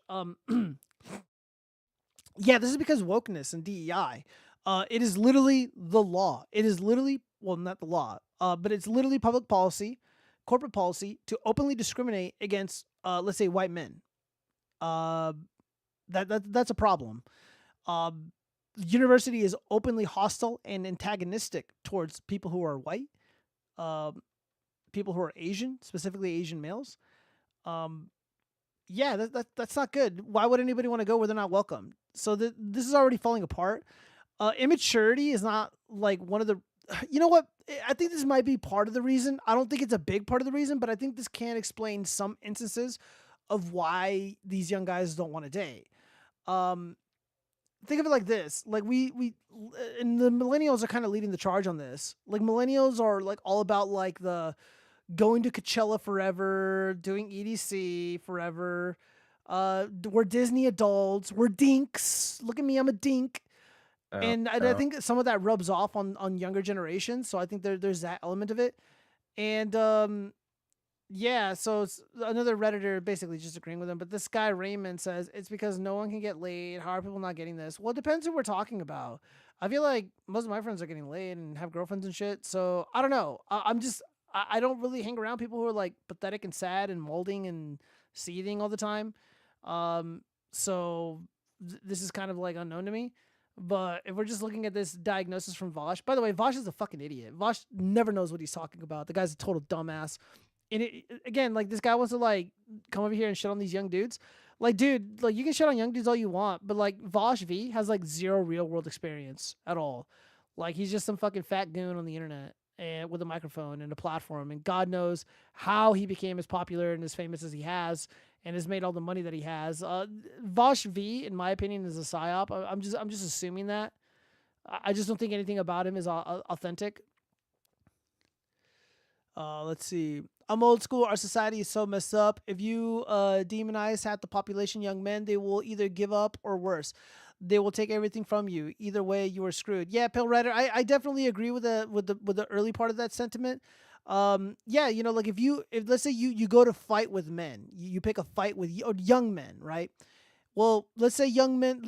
Yeah, this is because wokeness and DEI. It is literally the law. It is literally, well, not the law, but it's literally public policy, corporate policy to openly discriminate against, let's say, white men. That's a problem. University is openly hostile and antagonistic towards people who are white, people who are Asian, specifically Asian males. Yeah, that's not good. Why would anybody want to go where they're not welcome? So this is already falling apart. Immaturity is not like one of the, you know what? I think this might be part of the reason. I don't think it's a big part of the reason, but I think this can explain some instances of why these young guys don't want to date. Think of it like this. Like we and the millennials are kind of leading the charge on this. Like millennials are like all about like the going to Coachella forever, doing EDC forever. We're Disney adults. We're dinks. Look at me, I'm a dink. And I think some of that rubs off on younger generations. So I think there's that element of it. And yeah, so it's another Redditor basically just agreeing with him. But this guy Raymond says it's because no one can get laid. How are people not getting this? Well, it depends who we're talking about. I feel like most of my friends are getting laid and have girlfriends and shit. So I don't know. I don't really hang around people who are like pathetic and sad and molding and seething all the time. So this is kind of like unknown to me. But if we're just looking at this diagnosis from Vosh, by the way, Vosh is a fucking idiot. Vosh never knows what he's talking about. The guy's a total dumbass. And again, like this guy wants to like come over here and shit on these young dudes. Like, dude, like you can shit on young dudes all you want, but like Vosh V has like zero real world experience at all. Like he's just some fucking fat goon on the internet and with a microphone and a platform, and God knows how he became as popular and as famous as he has, and has made all the money that he has. Vosh V, in my opinion, is a psyop. I'm just assuming that. I just don't think anything about him is authentic. Let's see. I'm old school. Our society is so messed up. If you demonize half the population, young men, they will either give up or worse. They will take everything from you. Either way, you are screwed. Yeah, Pale Rider, I definitely agree with the early part of that sentiment. Yeah, you know, like if let's say you go to fight with men, you pick a fight with young men, right? Well, let's say young men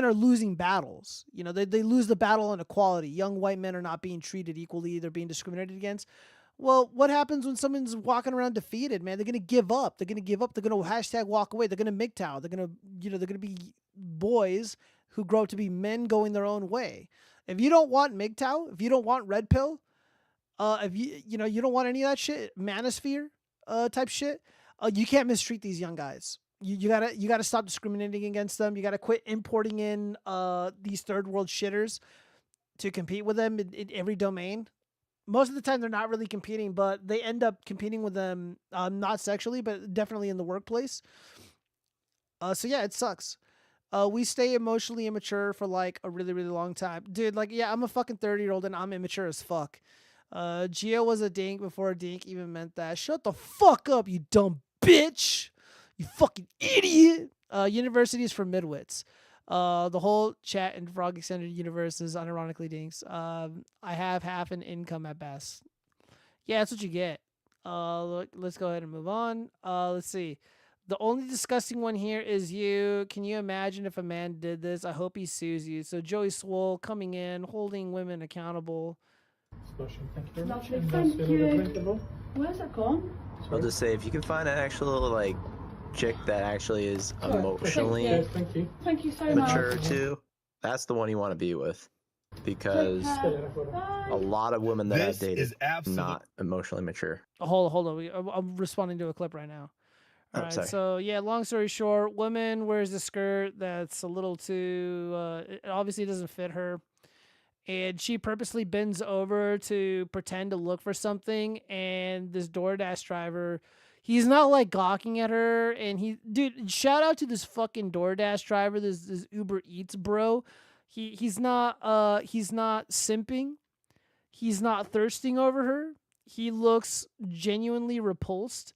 are losing battles. You know, they lose the battle on equality. Young white men are not being treated equally. They're being discriminated against. Well, what happens when someone's walking around defeated, man? They're going to give up. They're going to hashtag walk away. They're going to MGTOW. They're going to be boys who grow up to be men going their own way. If you don't want MGTOW, if you don't want red pill, if you don't want any of that shit, manosphere type shit, you can't mistreat these young guys. You gotta stop discriminating against them. You gotta quit importing in these third world shitters to compete with them in every domain. most of the time they're not really competing, but they end up competing with them, not sexually, but definitely in the workplace. So yeah, it sucks. We stay emotionally immature for like a really, really long time. Dude, like, yeah, I'm a fucking 30-year-old and I'm immature as fuck. Gio was a dink before a dink even meant that. Shut the fuck up, you dumb bitch. You fucking idiot. University is for midwits. The whole chat and Frog Extended Universe is unironically dinks. I have half an income at best. Yeah, that's what you get. Let's go ahead and move on. Let's see. The only disgusting one here is you. Can you imagine if a man did this? I hope he sues you. So Joey Swole coming in, holding women accountable. Thank you very much. Thank you. Where's that gone? I'll just say, if you can find an actual like chick that actually is emotionally Thank you so mature much. too, that's the one you want to be with, because a lot of women that I've dated not emotionally mature. Hold on. I'm responding to a clip right now. All right, sorry. so yeah, long story short, woman wears a skirt that's a little too, it obviously doesn't fit her. And she purposely bends over to pretend to look for something. And this DoorDash driver, he's not like gawking at her. And dude, shout out to this fucking DoorDash driver, this Uber Eats bro. He's not simping. He's not thirsting over her. He looks genuinely repulsed.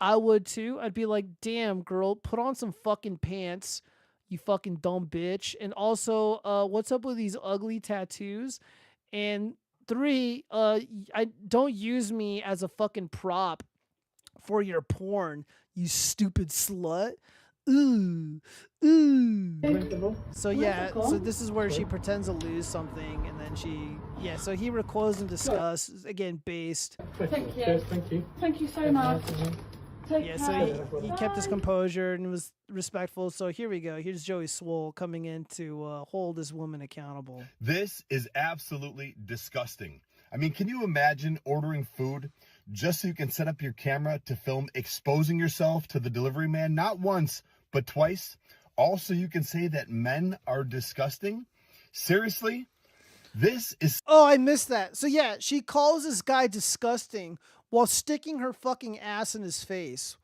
I would too. I'd be like, damn, girl, put on some fucking pants, you fucking dumb bitch. And also, what's up with these ugly tattoos? And 3, I don't use me as a fucking prop for your porn, you stupid slut. Ooh. So yeah, so this is where she pretends to lose something, and then so he recoils in disgust, again, based. Thank you. Thank you so much. Yeah, so he kept his composure and was respectful. So here we go. Here's Joey Swole coming in to hold this woman accountable. This is absolutely disgusting. I mean, can you imagine ordering food just so you can set up your camera to film exposing yourself to the delivery man, not once, but twice? Also, you can say that men are disgusting? Seriously? This is... Oh, I missed that. So yeah, she calls this guy disgusting while sticking her fucking ass in his face.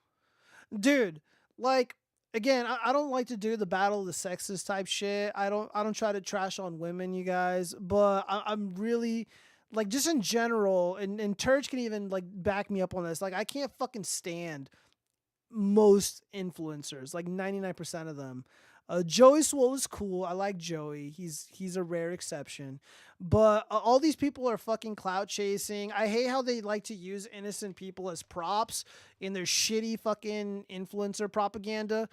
Dude, like, again, I don't like to do the battle of the sexes type shit. I don't try to trash on women, you guys, but I'm really, like, just in general, and Turge can even, like, back me up on this. Like, I can't fucking stand most influencers, like 99% of them. Joey Swole is cool. I like Joey. He's a rare exception. But all these people are fucking clout chasing. I hate how they like to use innocent people as props in their shitty fucking influencer propaganda.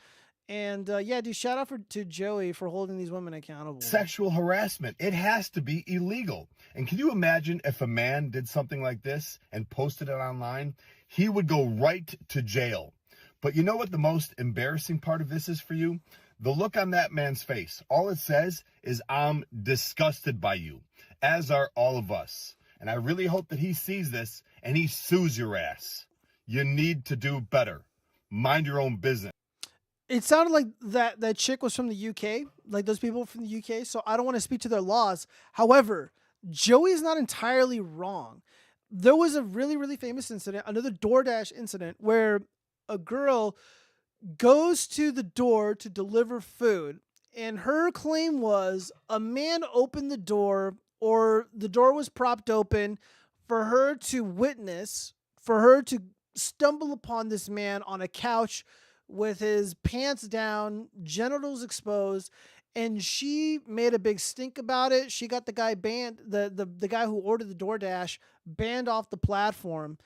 And yeah, dude, shout out to Joey for holding these women accountable. Sexual harassment. It has to be illegal. And can you imagine if a man did something like this and posted it online? He would go right to jail. But you know what the most embarrassing part of this is for you? The look on that man's face. All it says is, I'm disgusted by you, as are all of us. And I really hope that he sees this and he sues your ass. You need to do better. Mind your own business. It sounded like that chick was from the UK, like those people from the UK, so I don't want to speak to their laws. However, Joey's not entirely wrong. There was a really, really famous incident, another DoorDash incident, where a girl goes to the door to deliver food, and her claim was a man opened the door, or the door was propped open for her to witness, for her to stumble upon this man on a couch with his pants down, genitals exposed, and she made a big stink about it. She got the guy banned, the guy who ordered the DoorDash banned off the platform,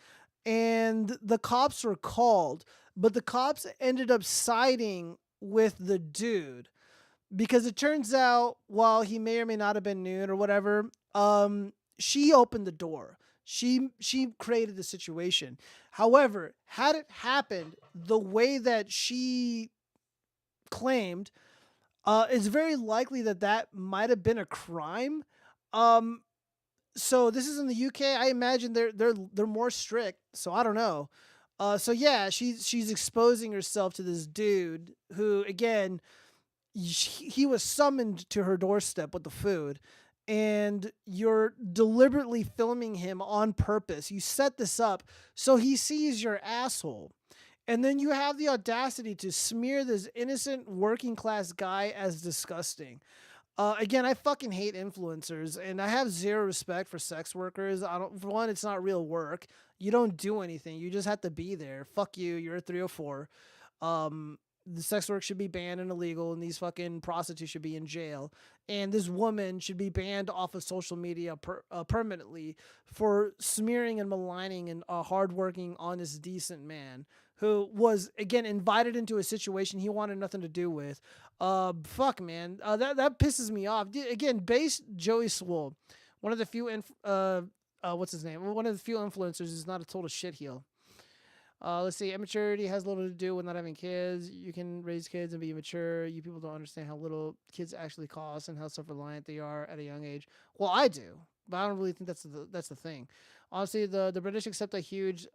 and the cops were called. But the cops ended up siding with the dude because it turns out, while he may or may not have been nude or whatever, she opened the door. She created the situation. However, had it happened the way that she claimed, it's very likely that might have been a crime. So this is in the UK. I imagine they're more strict. So I don't know. So yeah, she's exposing herself to this dude who, again, he was summoned to her doorstep with the food, and you're deliberately filming him on purpose. You set this up so he sees your asshole. And then you have the audacity to smear this innocent working class guy as disgusting. Again, I fucking hate influencers, and I have zero respect for sex workers. For one, it's not real work. You don't do anything. You just have to be there. Fuck you. You're a 304. The sex work should be banned and illegal, and these fucking prostitutes should be in jail. And this woman should be banned off of social media permanently for smearing and maligning a hardworking, honest, decent man who was, again, invited into a situation he wanted nothing to do with. Fuck, man. That pisses me off. Again, base Joey Swoll, one of the few, what's his name? One of the few influencers is not a total shitheel. Let's see. Immaturity has little to do with not having kids. You can raise kids and be immature. You people don't understand how little kids actually cost and how self-reliant they are at a young age. Well, I do, but I don't really think that's the thing. Honestly, the British accept a huge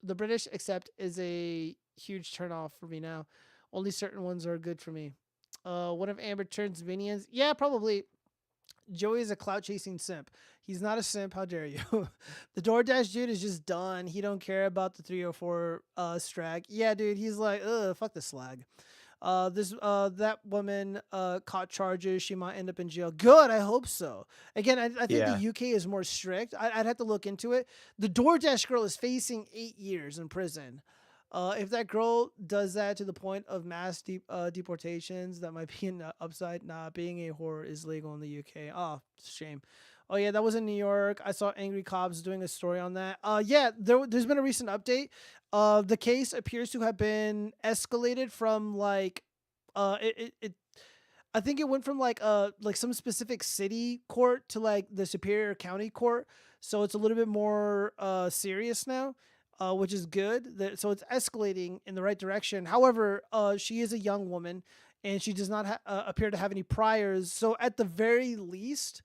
the British accept is a huge turnoff for me now. Only certain ones are good for me. What if Amber turns minions? Yeah, probably. Joey is a clout chasing simp. He's not a simp. How dare you? The DoorDash dude is just done. He don't care about the 304 strag. Yeah, dude. He's like, fuck the slag. That woman caught charges. She might end up in jail. Good. I hope so. Again, I think the UK is more strict. I'd have to look into it. The DoorDash girl is facing 8 years in prison. If that girl does that to the point of mass deportations, that might be an upside. Nah, being a whore is legal in the UK. Oh, shame. Oh, yeah, that was in New York. I saw Angry Cops doing a story on that. Yeah, there's been a recent update. The case appears to have been escalated from, like, I think it went from, like some specific city court to, like, the Superior County Court. So it's a little bit more serious now. Which is good. So it's escalating in the right direction. However, she is a young woman, and she does not appear to have any priors. So at the very least,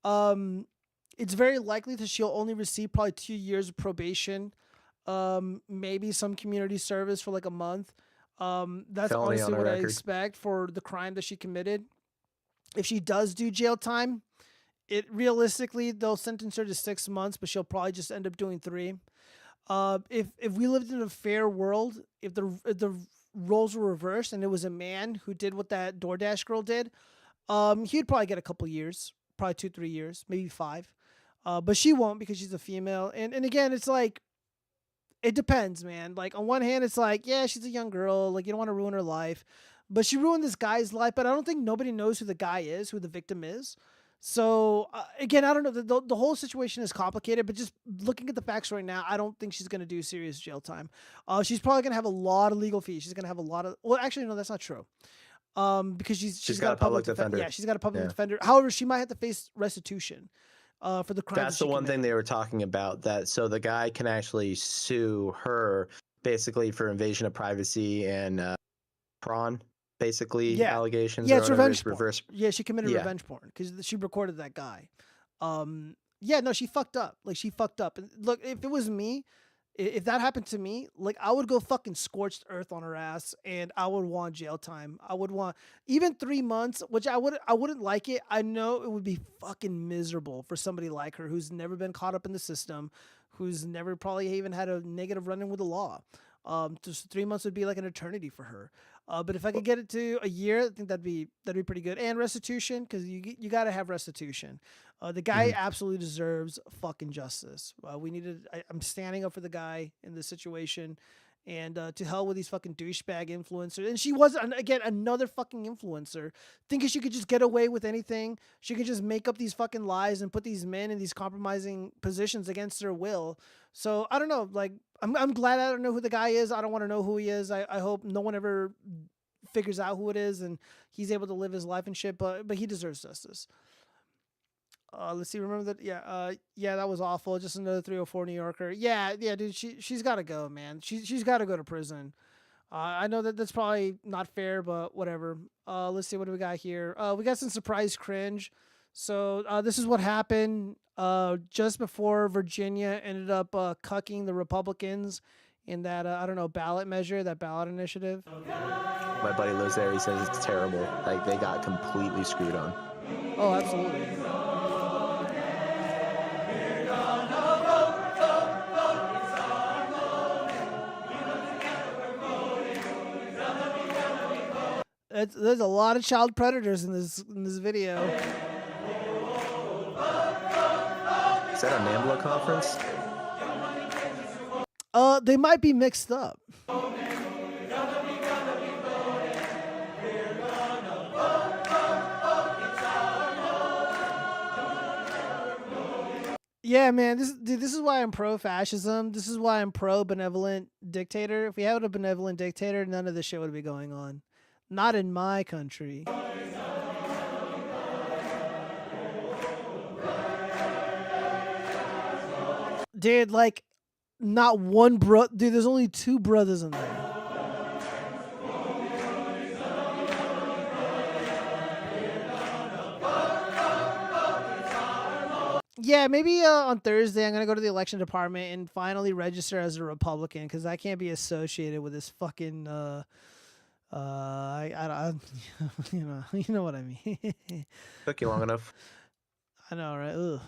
it's very likely that she'll only receive probably 2 years of probation, maybe some community service for like a month. That's honestly what I expect for the crime that she committed. If she does do jail time, realistically they'll sentence her to 6 months, but she'll probably just end up doing 3. If we lived in a fair world, if the roles were reversed and it was a man who did what that DoorDash girl did, he'd probably get a couple years, probably 2-3 years, maybe 5. But she won't because she's a female. And again, it's like, it depends, man. Like, on one hand, it's like, yeah, she's a young girl. Like, you don't want to ruin her life. But she ruined this guy's life. But I don't think nobody knows who the guy is, who the victim is. So, again, I don't know. The whole situation is complicated, but just looking at the facts right now, I don't think she's going to do serious jail time. She's probably going to have a lot of legal fees. She's going to have a lot of... Well, actually, no, that's not true. Because she's got a public defender. Yeah, she's got a public defender. However, she might have to face restitution for the crime. That's the one thing they were talking about, that so the guy can actually sue her basically for invasion of privacy and prawn. Basically, allegations. Yeah, it's revenge porn. Yeah, she committed revenge porn because she recorded that guy. Yeah, no, she fucked up. Like, she fucked up. And look, if it was me, if that happened to me, like, I would go fucking scorched earth on her ass, and I would want jail time. I would want even 3 months, which I wouldn't like it. I know it would be fucking miserable for somebody like her who's never been caught up in the system, who's never probably even had a negative run-in with the law. Just 3 months would be like an eternity for her. But if I could get it to a year, I think that'd be pretty good. And restitution, because you got to have restitution. The guy absolutely deserves fucking justice. I'm standing up for the guy in this situation, and to hell with these fucking douchebag influencers. And she was, again, another fucking influencer, thinking she could just get away with anything. She could just make up these fucking lies and put these men in these compromising positions against their will. So I don't know, like, I'm glad I don't know who the guy is. I don't want to know who he is. I hope no one ever figures out who it is and he's able to live his life and shit, but he deserves justice. Let's see. Remember that? Yeah, that was awful. Just another 304 New Yorker. Yeah, dude. She's got to go, man. She's got to go to prison. I know that's probably not fair, but whatever. Let's see. What do we got here? We got some surprise cringe. So this is what happened just before Virginia ended up cucking the Republicans in that, I don't know, ballot measure, that ballot initiative. My buddy lives there. He says it's terrible. Like, they got completely screwed on. Oh, absolutely. There's a lot of child predators in this video. Is that a NAMBLA conference? They might be mixed up. Yeah, man, this is why I'm pro-fascism. This is why I'm pro-benevolent dictator. If we had a benevolent dictator, none of this shit would be going on. Not in my country. Dude, like, not one dude, there's only 2 brothers in there. Yeah, maybe on Thursday I'm gonna go to the election department and finally register as a Republican because I can't be associated with this fucking I you know what I mean. Took you long enough. I know, right? Ugh.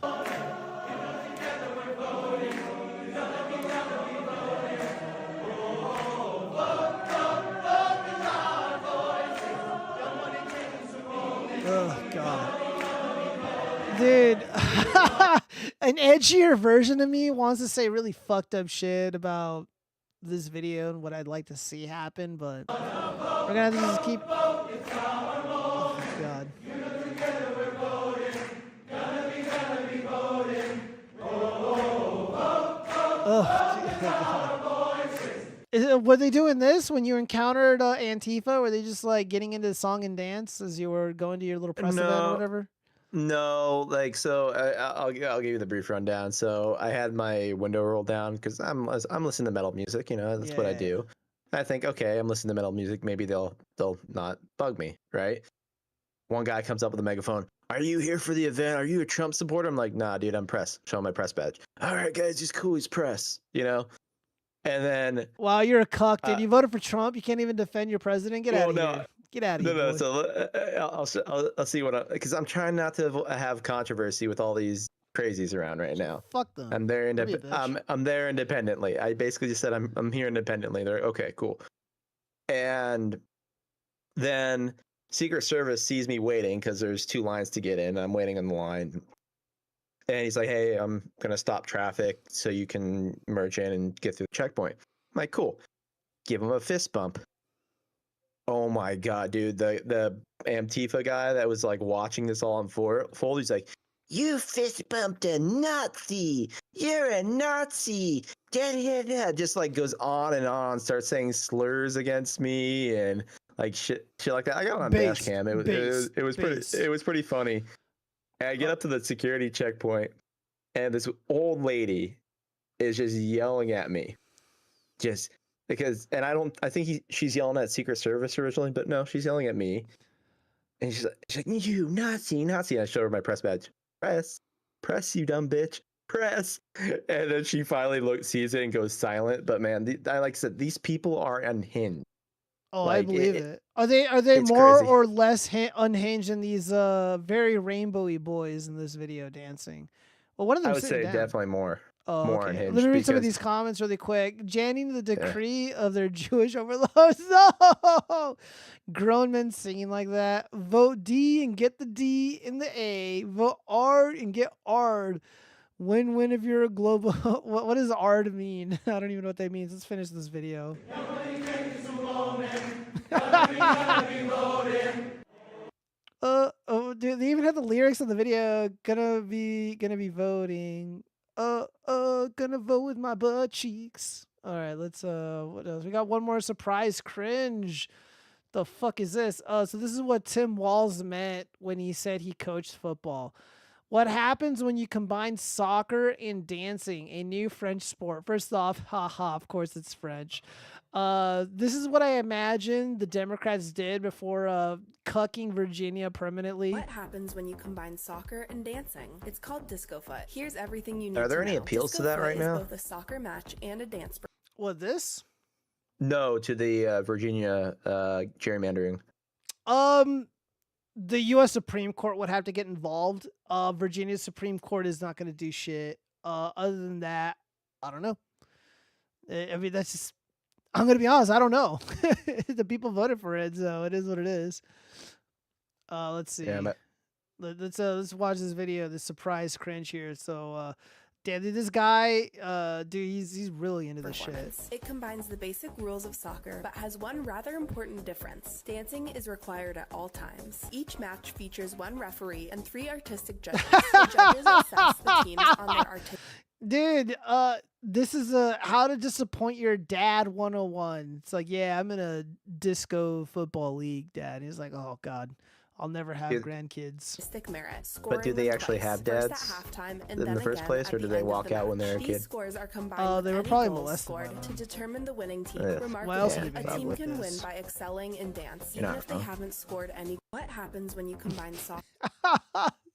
Oh God. Dude, an edgier version of me wants to say really fucked up shit about this video and what I'd like to see happen, but we're gonna have to just keep. Oh God. Oh, were they doing this when you encountered Antifa? Were they just like getting into song and dance as you were going to your little press event or whatever? No, like, so I'll give you the brief rundown. So I had my window rolled down because I'm listening to metal music, you know, that's what I do. I think, okay, I'm listening to metal music, maybe they'll not bug me, right? One guy comes up with a megaphone. Are you here for the event? Are you a Trump supporter? I'm like, nah, dude, I'm press. Show my press badge. All right, guys, he's cool. He's press, you know? And then... Wow, you're a cuck, dude. You voted for Trump. You can't even defend your president. Get out of here. Get out of here. No, so I'll see what because I'm trying not to have controversy with all these crazies around right now. Fuck them. I'm there I'm there independently. I basically just said I'm here independently. They're okay, cool. And then Secret Service sees me waiting because there's 2 lines to get in. I'm waiting on the line. And he's like, hey, I'm gonna stop traffic so you can merge in and get through the checkpoint. I'm like, cool. Give him a fist bump. Oh my God, dude. The Antifa guy that was like watching this all unfold, he's like, you fist bumped a Nazi. You're a Nazi. Just like goes on and on, starts saying slurs against me and like shit like that. I got it on dash cam. It was pretty funny. And I get up to the security checkpoint and this old lady is just yelling at me. Just because, and I think she's yelling at Secret Service originally, but no, she's yelling at me. And she's like, you Nazi. And I show her my press badge. Press, you dumb bitch. Press. And then she finally sees it and goes silent. But man, like I said, these people are unhinged. Oh, like, I believe it. Are they more crazy or less unhinged than these very rainbowy boys in this video dancing? Well, one of them. I would say down. Definitely more. Oh, more okay. unhinged. Let me read some of these comments really quick. Janning the decree of their Jewish overlords. No! Grown men singing like that. Vote D and get the D in the A. Vote R and get R'd. Win-win if you're a global... What does R'd mean? I don't even know what that means. Let's finish this video. Dude, they even had the lyrics on the video. Gonna be voting. Gonna vote with my butt cheeks. All right, let's what else? We got one more surprise cringe. The fuck is this? So this is what Tim Walz meant when he said he coached football. What happens when you combine soccer and dancing, a new French sport? First off, haha, of course it's French. This is what I imagine the Democrats did before cucking Virginia permanently. What happens when you combine soccer and dancing? It's called disco foot. Here's everything you need to know. Are there any appeals to that right now? Both a soccer match and a dance. What, this? No, to the Virginia gerrymandering. the U.S. Supreme Court would have to get involved. Virginia's Supreme Court is not going to do shit. Other than that, I don't know. I mean, that's just. I'm going to be honest. I don't know. The people voted for it, so it is what it is. Let's see. Yeah, let's watch this video. This surprise cringe here. So, damn, dude, this guy, dude, he's really into this shit. It combines the basic rules of soccer, but has one rather important difference. Dancing is required at all times. Each match features one referee and 3 artistic judges. The judges assess the teams on their artistic. Dude, this is a how to disappoint your dad 101. It's like, yeah, I'm in a disco football league, dad. He's like, oh God, I'll never have grandkids. But do they actually have dads in the first place, or do they walk out when they're a kid? Oh, they were probably molested to determine the winning team. Yeah. Remarkably, a team can win by excelling in dance, even if they haven't scored any. What happens when you combine soccer?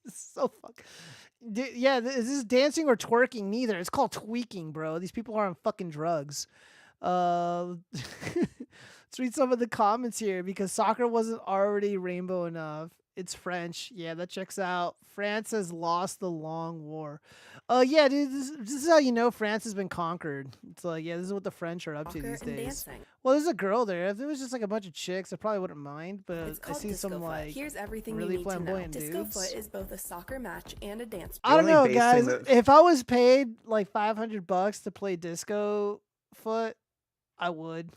So fuck. Yeah, is this dancing or twerking? Neither. It's called tweaking, bro. These people are on fucking drugs. Let's read some of the comments here because soccer wasn't already rainbow enough. It's French. Yeah, that checks out. France has lost the long war. Yeah, dude, this is how you know France has been conquered. It's like, yeah, this is what the French are up to these days. Well, there's a girl there. If it was just like a bunch of chicks, I probably wouldn't mind. But I see some like here's everything really you need flamboyant to know. dudes. Disco foot is both a soccer match and a dance. I don't know, guys. If I was paid like $500 to play disco foot, I would.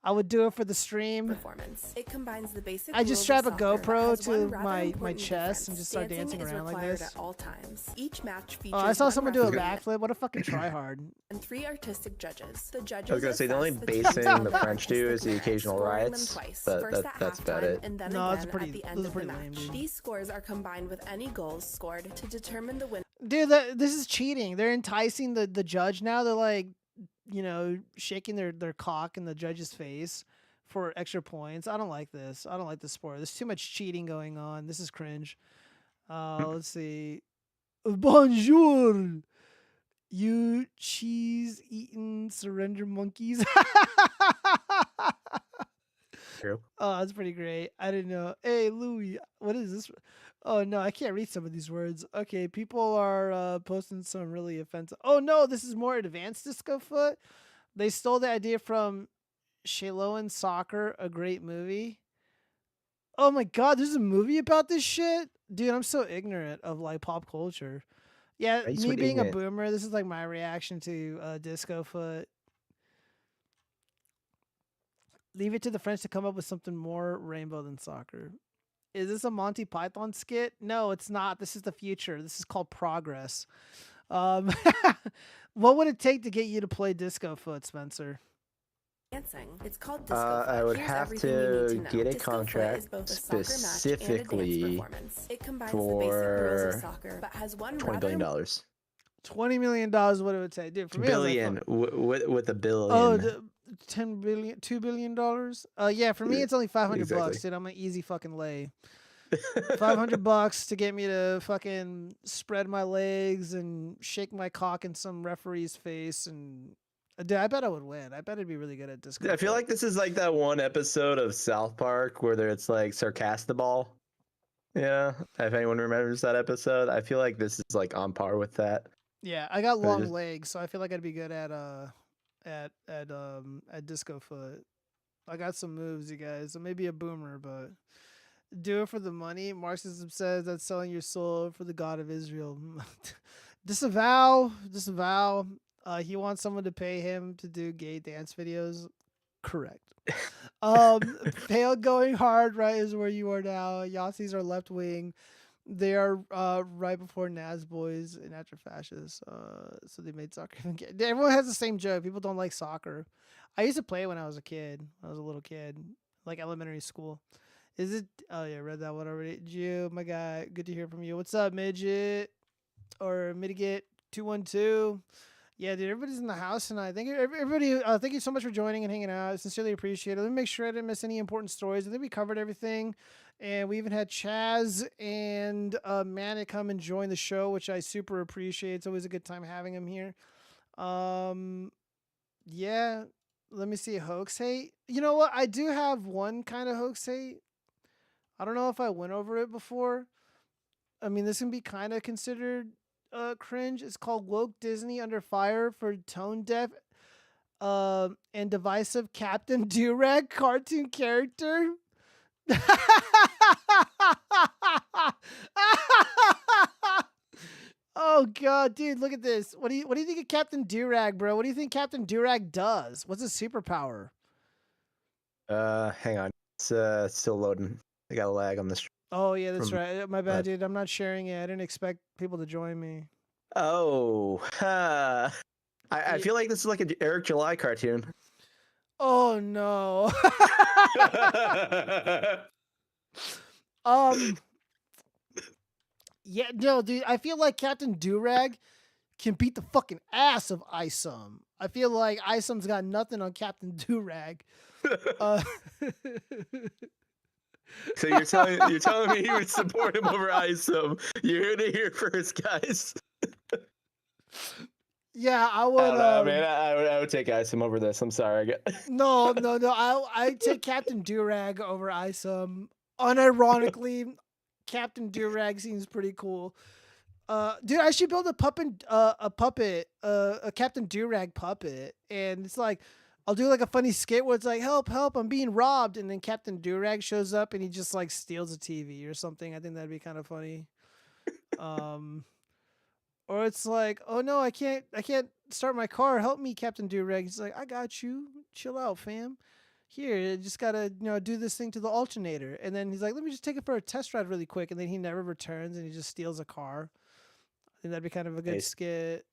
I would do it for the stream. Performance. It combines the basic. I just strap a GoPro to my chest and just start dancing around like this. At all times. Each match features. Oh, I saw someone do a backflip. What a fucking tryhard. And 3 artistic judges. The judges. I was gonna say the only bass thing the French do is the occasional riots, but that's about it. No, it's pretty. Those are pretty lame, dude. These scores are combined with any goals scored to determine the winner. Dude, this is cheating. They're enticing the judge now. They're like, you know, shaking their cock in the judge's face for extra points. I don't like this. I don't like this sport. There's too much cheating going on. This is cringe. Let's see. Bonjour, you cheese-eating surrender monkeys. True. Oh, that's pretty great. I didn't know. Hey, Louis, what is this? Oh, no, I can't read some of these words. Okay, people are posting some really offensive. Oh, no, this is more advanced disco foot. They stole the idea from Shaloan Soccer, a great movie. Oh, my God, there's a movie about this shit? Dude, I'm so ignorant of, like, pop culture. Yeah, me being a boomer, this is, like, my reaction to disco foot. Leave it to the French to come up with something more rainbow than soccer. Is this a Monty Python skit? No, it's not. This is the future. This is called progress. What would it take to get you to play disco foot, Spencer? Dancing. It's called disco foot. I would have to get a contract specifically for $20 billion. $20 million is what it would take. Dude, for me, billion with a billion. Oh, 10 billion, $2 billion. Yeah, for me, it's only $500, dude. I'm an easy fucking lay. $500 to get me to fucking spread my legs and shake my cock in some referee's face, and dude, I bet I would win. I bet I'd be really good at disco. I feel like this is like that one episode of South Park where it's like Sarcastaball. Yeah, if anyone remembers that episode, I feel like this is like on par with that. Yeah, I got long legs, so I feel like I'd be good at disco foot. I got some moves, you guys. I may be a boomer, but do it for the money. Marxism says that's selling your soul for the God of Israel. Disavow. He wants someone to pay him to do gay dance videos. Correct. Pale going hard, right, is where you are now. Yassi's are left wing. They are right before Naz boys and after fascists. So they made soccer. Everyone has the same joke. People don't like soccer. I used to play when I was a kid. I was a little kid, like elementary school. Is it? Oh yeah, read that one already. Gio, my guy, good to hear from you. What's up, midget or mitigate 212? Yeah, dude, everybody's in the house tonight. Thank you, everybody. Thank you so much for joining and hanging out. I sincerely appreciate it. Let me make sure I didn't miss any important stories. I think we covered everything. And we even had Chaz and Manny come and join the show, which I super appreciate. It's always a good time having him here. Yeah, let me see. Hoax hate. You know what? I do have one kind of hoax hate. I don't know if I went over it before. I mean, this can be kind of considered cringe. It's called Woke Disney Under Fire for Tone Deaf and Divisive Captain Durag cartoon character. Oh god, dude, look at this. What do you think of Captain Durag, bro? What do you think Captain Durag does? What's his superpower? Hang on. It's still loading. I got a lag on this. Oh yeah, that's right. My bad, dude. I'm not sharing it. I didn't expect people to join me. Oh, I feel like this is like an Eric July cartoon. Oh no. Yeah, no, dude. I feel like Captain Durag can beat the fucking ass of Isom. I feel like Isom's got nothing on Captain Durag. So you're telling me you would support him over Isom? You heard it here first, guys. Yeah, I would. Man, I would take Isom over this. I'm sorry. No. I take Captain Durag over Isom. Unironically, Captain Durag seems pretty cool. Dude, I should build a puppet, a Captain Durag puppet, and it's like, I'll do like a funny skit where it's like, help, I'm being robbed, and then Captain Durag shows up and he just like steals a TV or something. I think that'd be kind of funny. Or it's like, oh no, I can't start my car. Help me, Captain Durag. He's like, I got you. Chill out, fam. Here, you just gotta, do this thing to the alternator. And then he's like, let me just take it for a test ride really quick. And then he never returns and he just steals a car. I think that'd be kind of a good skit.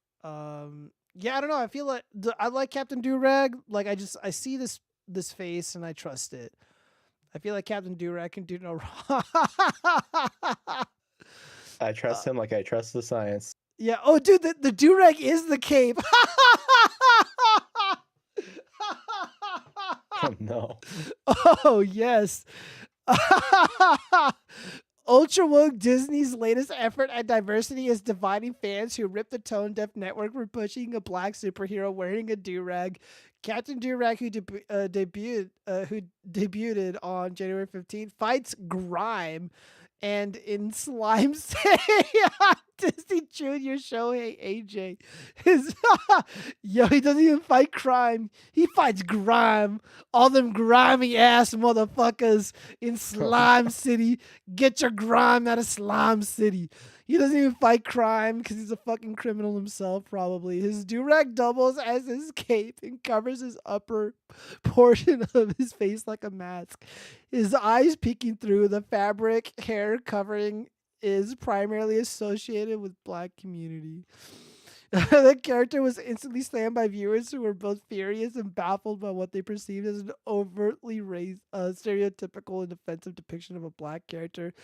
Yeah, I don't know. I feel like I like Captain Durag. Like I see this face and I trust it. I feel like Captain Durag can do no wrong. I trust him like I trust the science. Yeah. Oh, dude, the Durag is the cape. Oh no. Oh yes. Ultra Woke Disney's latest effort at diversity is dividing fans who rip the Tone Deaf Network for pushing a black superhero wearing a durag. Captain Durag, who debuted on January 15th, fights Grime, and in Slime City Disney Junior Shohei AJ, he doesn't even fight crime. He fights grime. All them grimy ass motherfuckers in Slime City. Get your grime out of Slime City. He doesn't even fight crime because he's a fucking criminal himself, probably. His durag doubles as his cape and covers his upper portion of his face like a mask. His eyes peeking through the fabric hair covering is primarily associated with black community. The character was instantly slammed by viewers who were both furious and baffled by what they perceived as an overtly stereotypical and offensive depiction of a black character.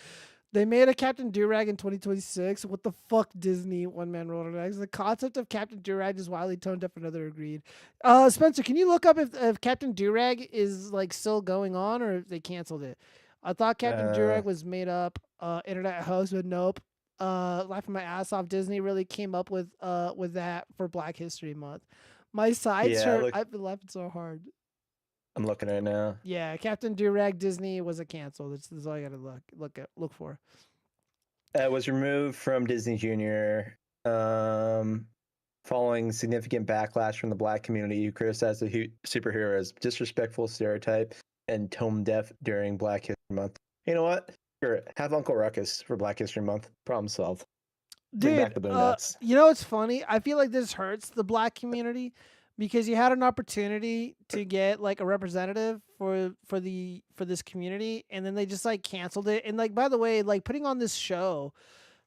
They made a Captain Durag in 2026. What the fuck, Disney? One man wrote it next. The concept of Captain Durag is widely tone deaf. Another agreed. Spencer, can you look up if Captain Durag is like still going on or if they canceled it? I thought Captain Durag was made up. Internet host, but nope. Laughing my ass off. Disney really came up with that for Black History Month. My sides hurt. I've been laughing so hard. I'm looking right now. Yeah, Captain Durag Disney was a cancel. This is all I gotta look for. It was removed from Disney Junior following significant backlash from the black community who criticized the superhero as disrespectful stereotype and tone deaf during Black History Month. You know what? Sure, have Uncle Ruckus for Black History Month. Problem solved. Bring back the Boondocks. You know what's funny? I feel like this hurts the black community because you had an opportunity to get like a representative for this community, and then they just like canceled it. And like, by the way, like putting on this show,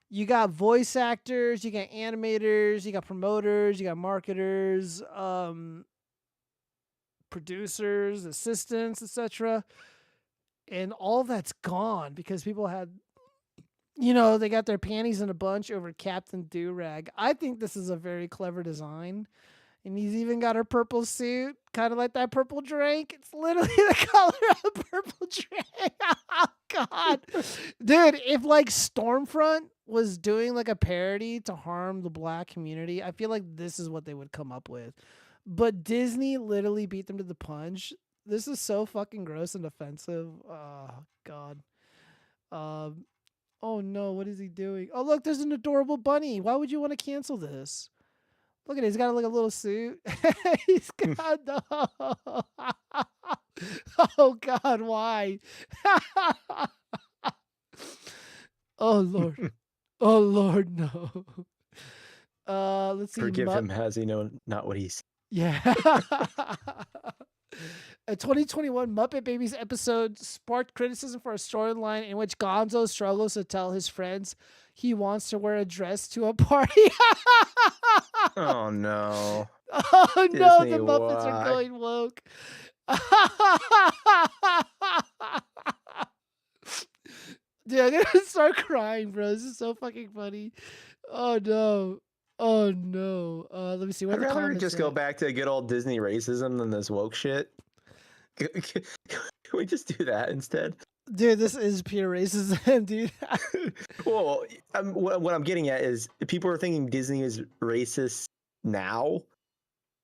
you got voice actors, you got animators, you got promoters, you got marketers, producers, assistants, etc. And all that's gone because people had, they got their panties in a bunch over Captain Durag. I think this is a very clever design. And he's even got a purple suit, kind of like that purple drink. It's literally the color of the purple drink. Oh, God. Dude, if like Stormfront was doing like a parody to harm the black community, I feel like this is what they would come up with. But Disney literally beat them to the punch. This is so fucking gross and offensive. Oh, God. Oh no, what is he doing? Oh look, there's an adorable bunny. Why would you want to cancel this? Look at it. He's got like a little suit. He's got no. Oh God, why? Oh Lord. Oh Lord, no. Let's see. Forgive him, has he known not what he's. Yeah. A 2021 Muppet Babies episode sparked criticism for a storyline in which Gonzo struggles to tell his friends he wants to wear a dress to a party. Oh no. Oh Disney, no, the Muppets why? are going woke. Dude, I'm gonna start crying, bro. This is so fucking funny. Oh no. Oh no. Let me see. What I'd the rather comments just say. go back to good old Disney racism than this woke shit. Can we just do that instead? Dude, this is pure racism, dude. Well, what I'm getting at is people are thinking Disney is racist now.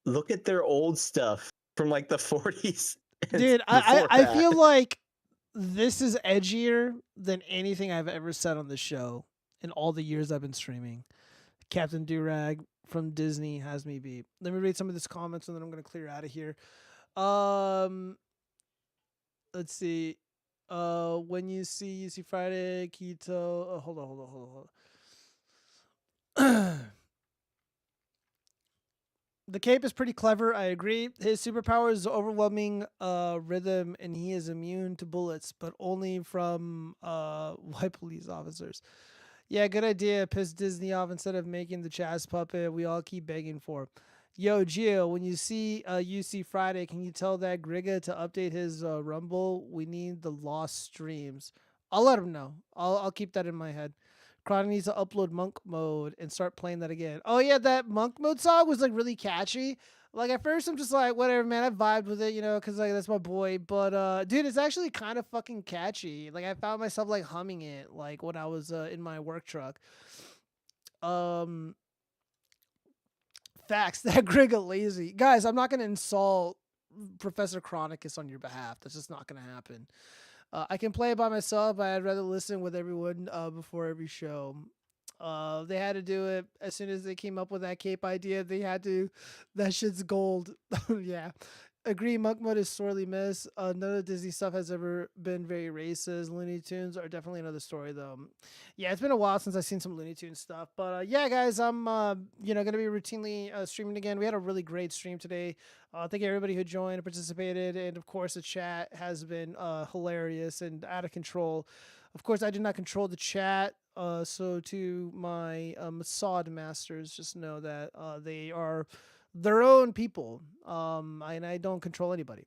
Look at their old stuff from like the 40s. Dude, I feel like this is edgier than anything I've ever said on the show in all the years I've been streaming. Captain Durag from Disney has me beat. Let me read some of these comments and then I'm going to clear out of here. Let's see. When you see Friday, Keto. Hold on. The cape is pretty clever. I agree. His superpower is overwhelming rhythm, and he is immune to bullets, but only from white police officers. Yeah, good idea. Piss Disney off instead of making the Chaz puppet we all keep begging for. Yo, Gio, when you see UC Friday, can you tell that Griga to update his Rumble? We need the lost streams. I'll let him know. I'll keep that in my head. Cron needs to upload Monk Mode and start playing that again. Oh yeah, that Monk Mode song was like really catchy. Like at first I'm just like, whatever, man. I vibed with it, you know, because like that's my boy. But dude, it's actually kind of fucking catchy. Like I found myself like humming it like when I was in my work truck. Facts. That Griga lazy. Guys, I'm not gonna insult Professor Chronicus on your behalf. That's just not gonna happen. I can play it by myself, but I'd rather listen with everyone before every show. They had to do it as soon as they came up with that cape idea. They had to. That shit's gold. Yeah. Agree, Monk Mode is sorely missed. None of the Disney stuff has ever been very racist. Looney Tunes are definitely another story, though. Yeah, it's been a while since I've seen some Looney Tunes stuff. But yeah, guys, I'm going to be routinely streaming again. We had a really great stream today. Thank you everybody who joined and participated. And, of course, the chat has been hilarious and out of control. Of course, I do not control the chat. So to my Mossad masters, just know that they are their own people, and I don't control anybody.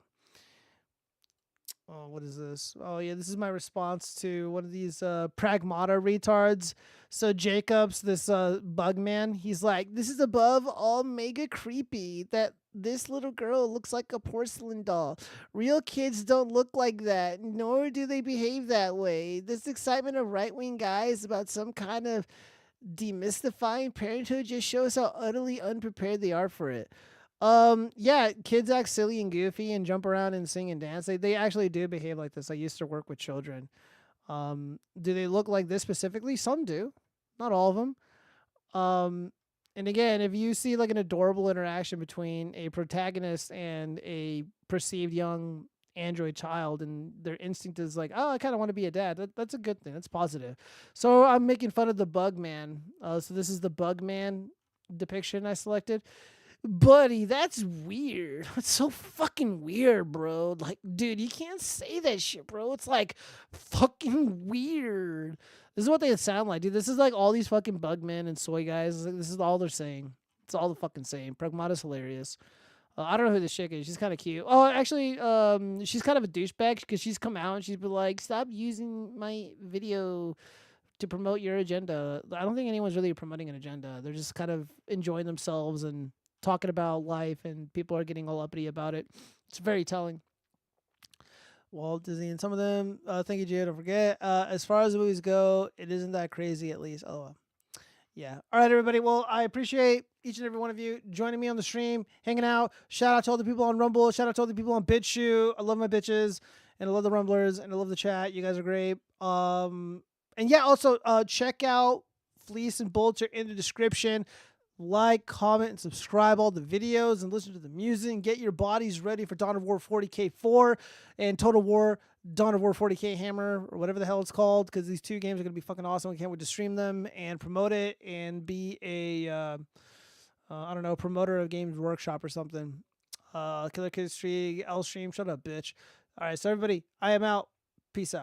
Oh, what is this? Oh yeah, this is my response to one of these Pragmata retards. So Jacobs, this bug man, he's like, this is above all mega creepy that this little girl looks like a porcelain doll. Real kids don't look like that, nor do they behave that way. This excitement of right-wing guys about some kind of demystifying parenthood just shows how utterly unprepared they are for it. Yeah, kids act silly and goofy and jump around and sing and dance. They actually do behave like this. I used to work with children. Do they look like this specifically? Some do, not all of them. And again, if you see like an adorable interaction between a protagonist and a perceived young android child and their instinct is like, oh, I kind of want to be a dad, that's a good thing. That's positive. So I'm making fun of the bug man. So this is the bug man depiction I selected. Buddy, that's weird. That's so fucking weird, bro. Like, dude, you can't say that shit, bro. It's like fucking weird. This is what they sound like, dude. This is like all these fucking bug men and soy guys. This is all they're saying. It's all the fucking saying. Pragmata's hilarious. I don't know who this chick is. She's kind of cute. Oh, actually, she's kind of a douchebag because she's come out and she's been like, stop using my video to promote your agenda. I don't think anyone's really promoting an agenda. They're just kind of enjoying themselves and talking about life, and people are getting all uppity about it. It's very telling. Walt Disney and some of them. Thank you, Jay. Don't forget. As far as the movies go, it isn't that crazy, at least. Oh, yeah. All right, everybody. Well, I appreciate each and every one of you joining me on the stream, hanging out. Shout out to all the people on Rumble. Shout out to all the people on BitChute. I love my bitches. and I love the Rumblers, and I love the chat. You guys are great. And yeah, also check out Fleece and Bolter in the description. Like, comment, and subscribe all the videos and listen to the music and get your bodies ready for Dawn of War 40K4 and Total War Dawn of War 40K Hammer or whatever the hell it's called, because these two games are going to be fucking awesome. We can't wait to stream them and promote it and be a, I don't know, promoter of Games Workshop or something. Killer Kid Stream, L Stream, shut up, bitch. All right, so everybody, I am out. Peace out.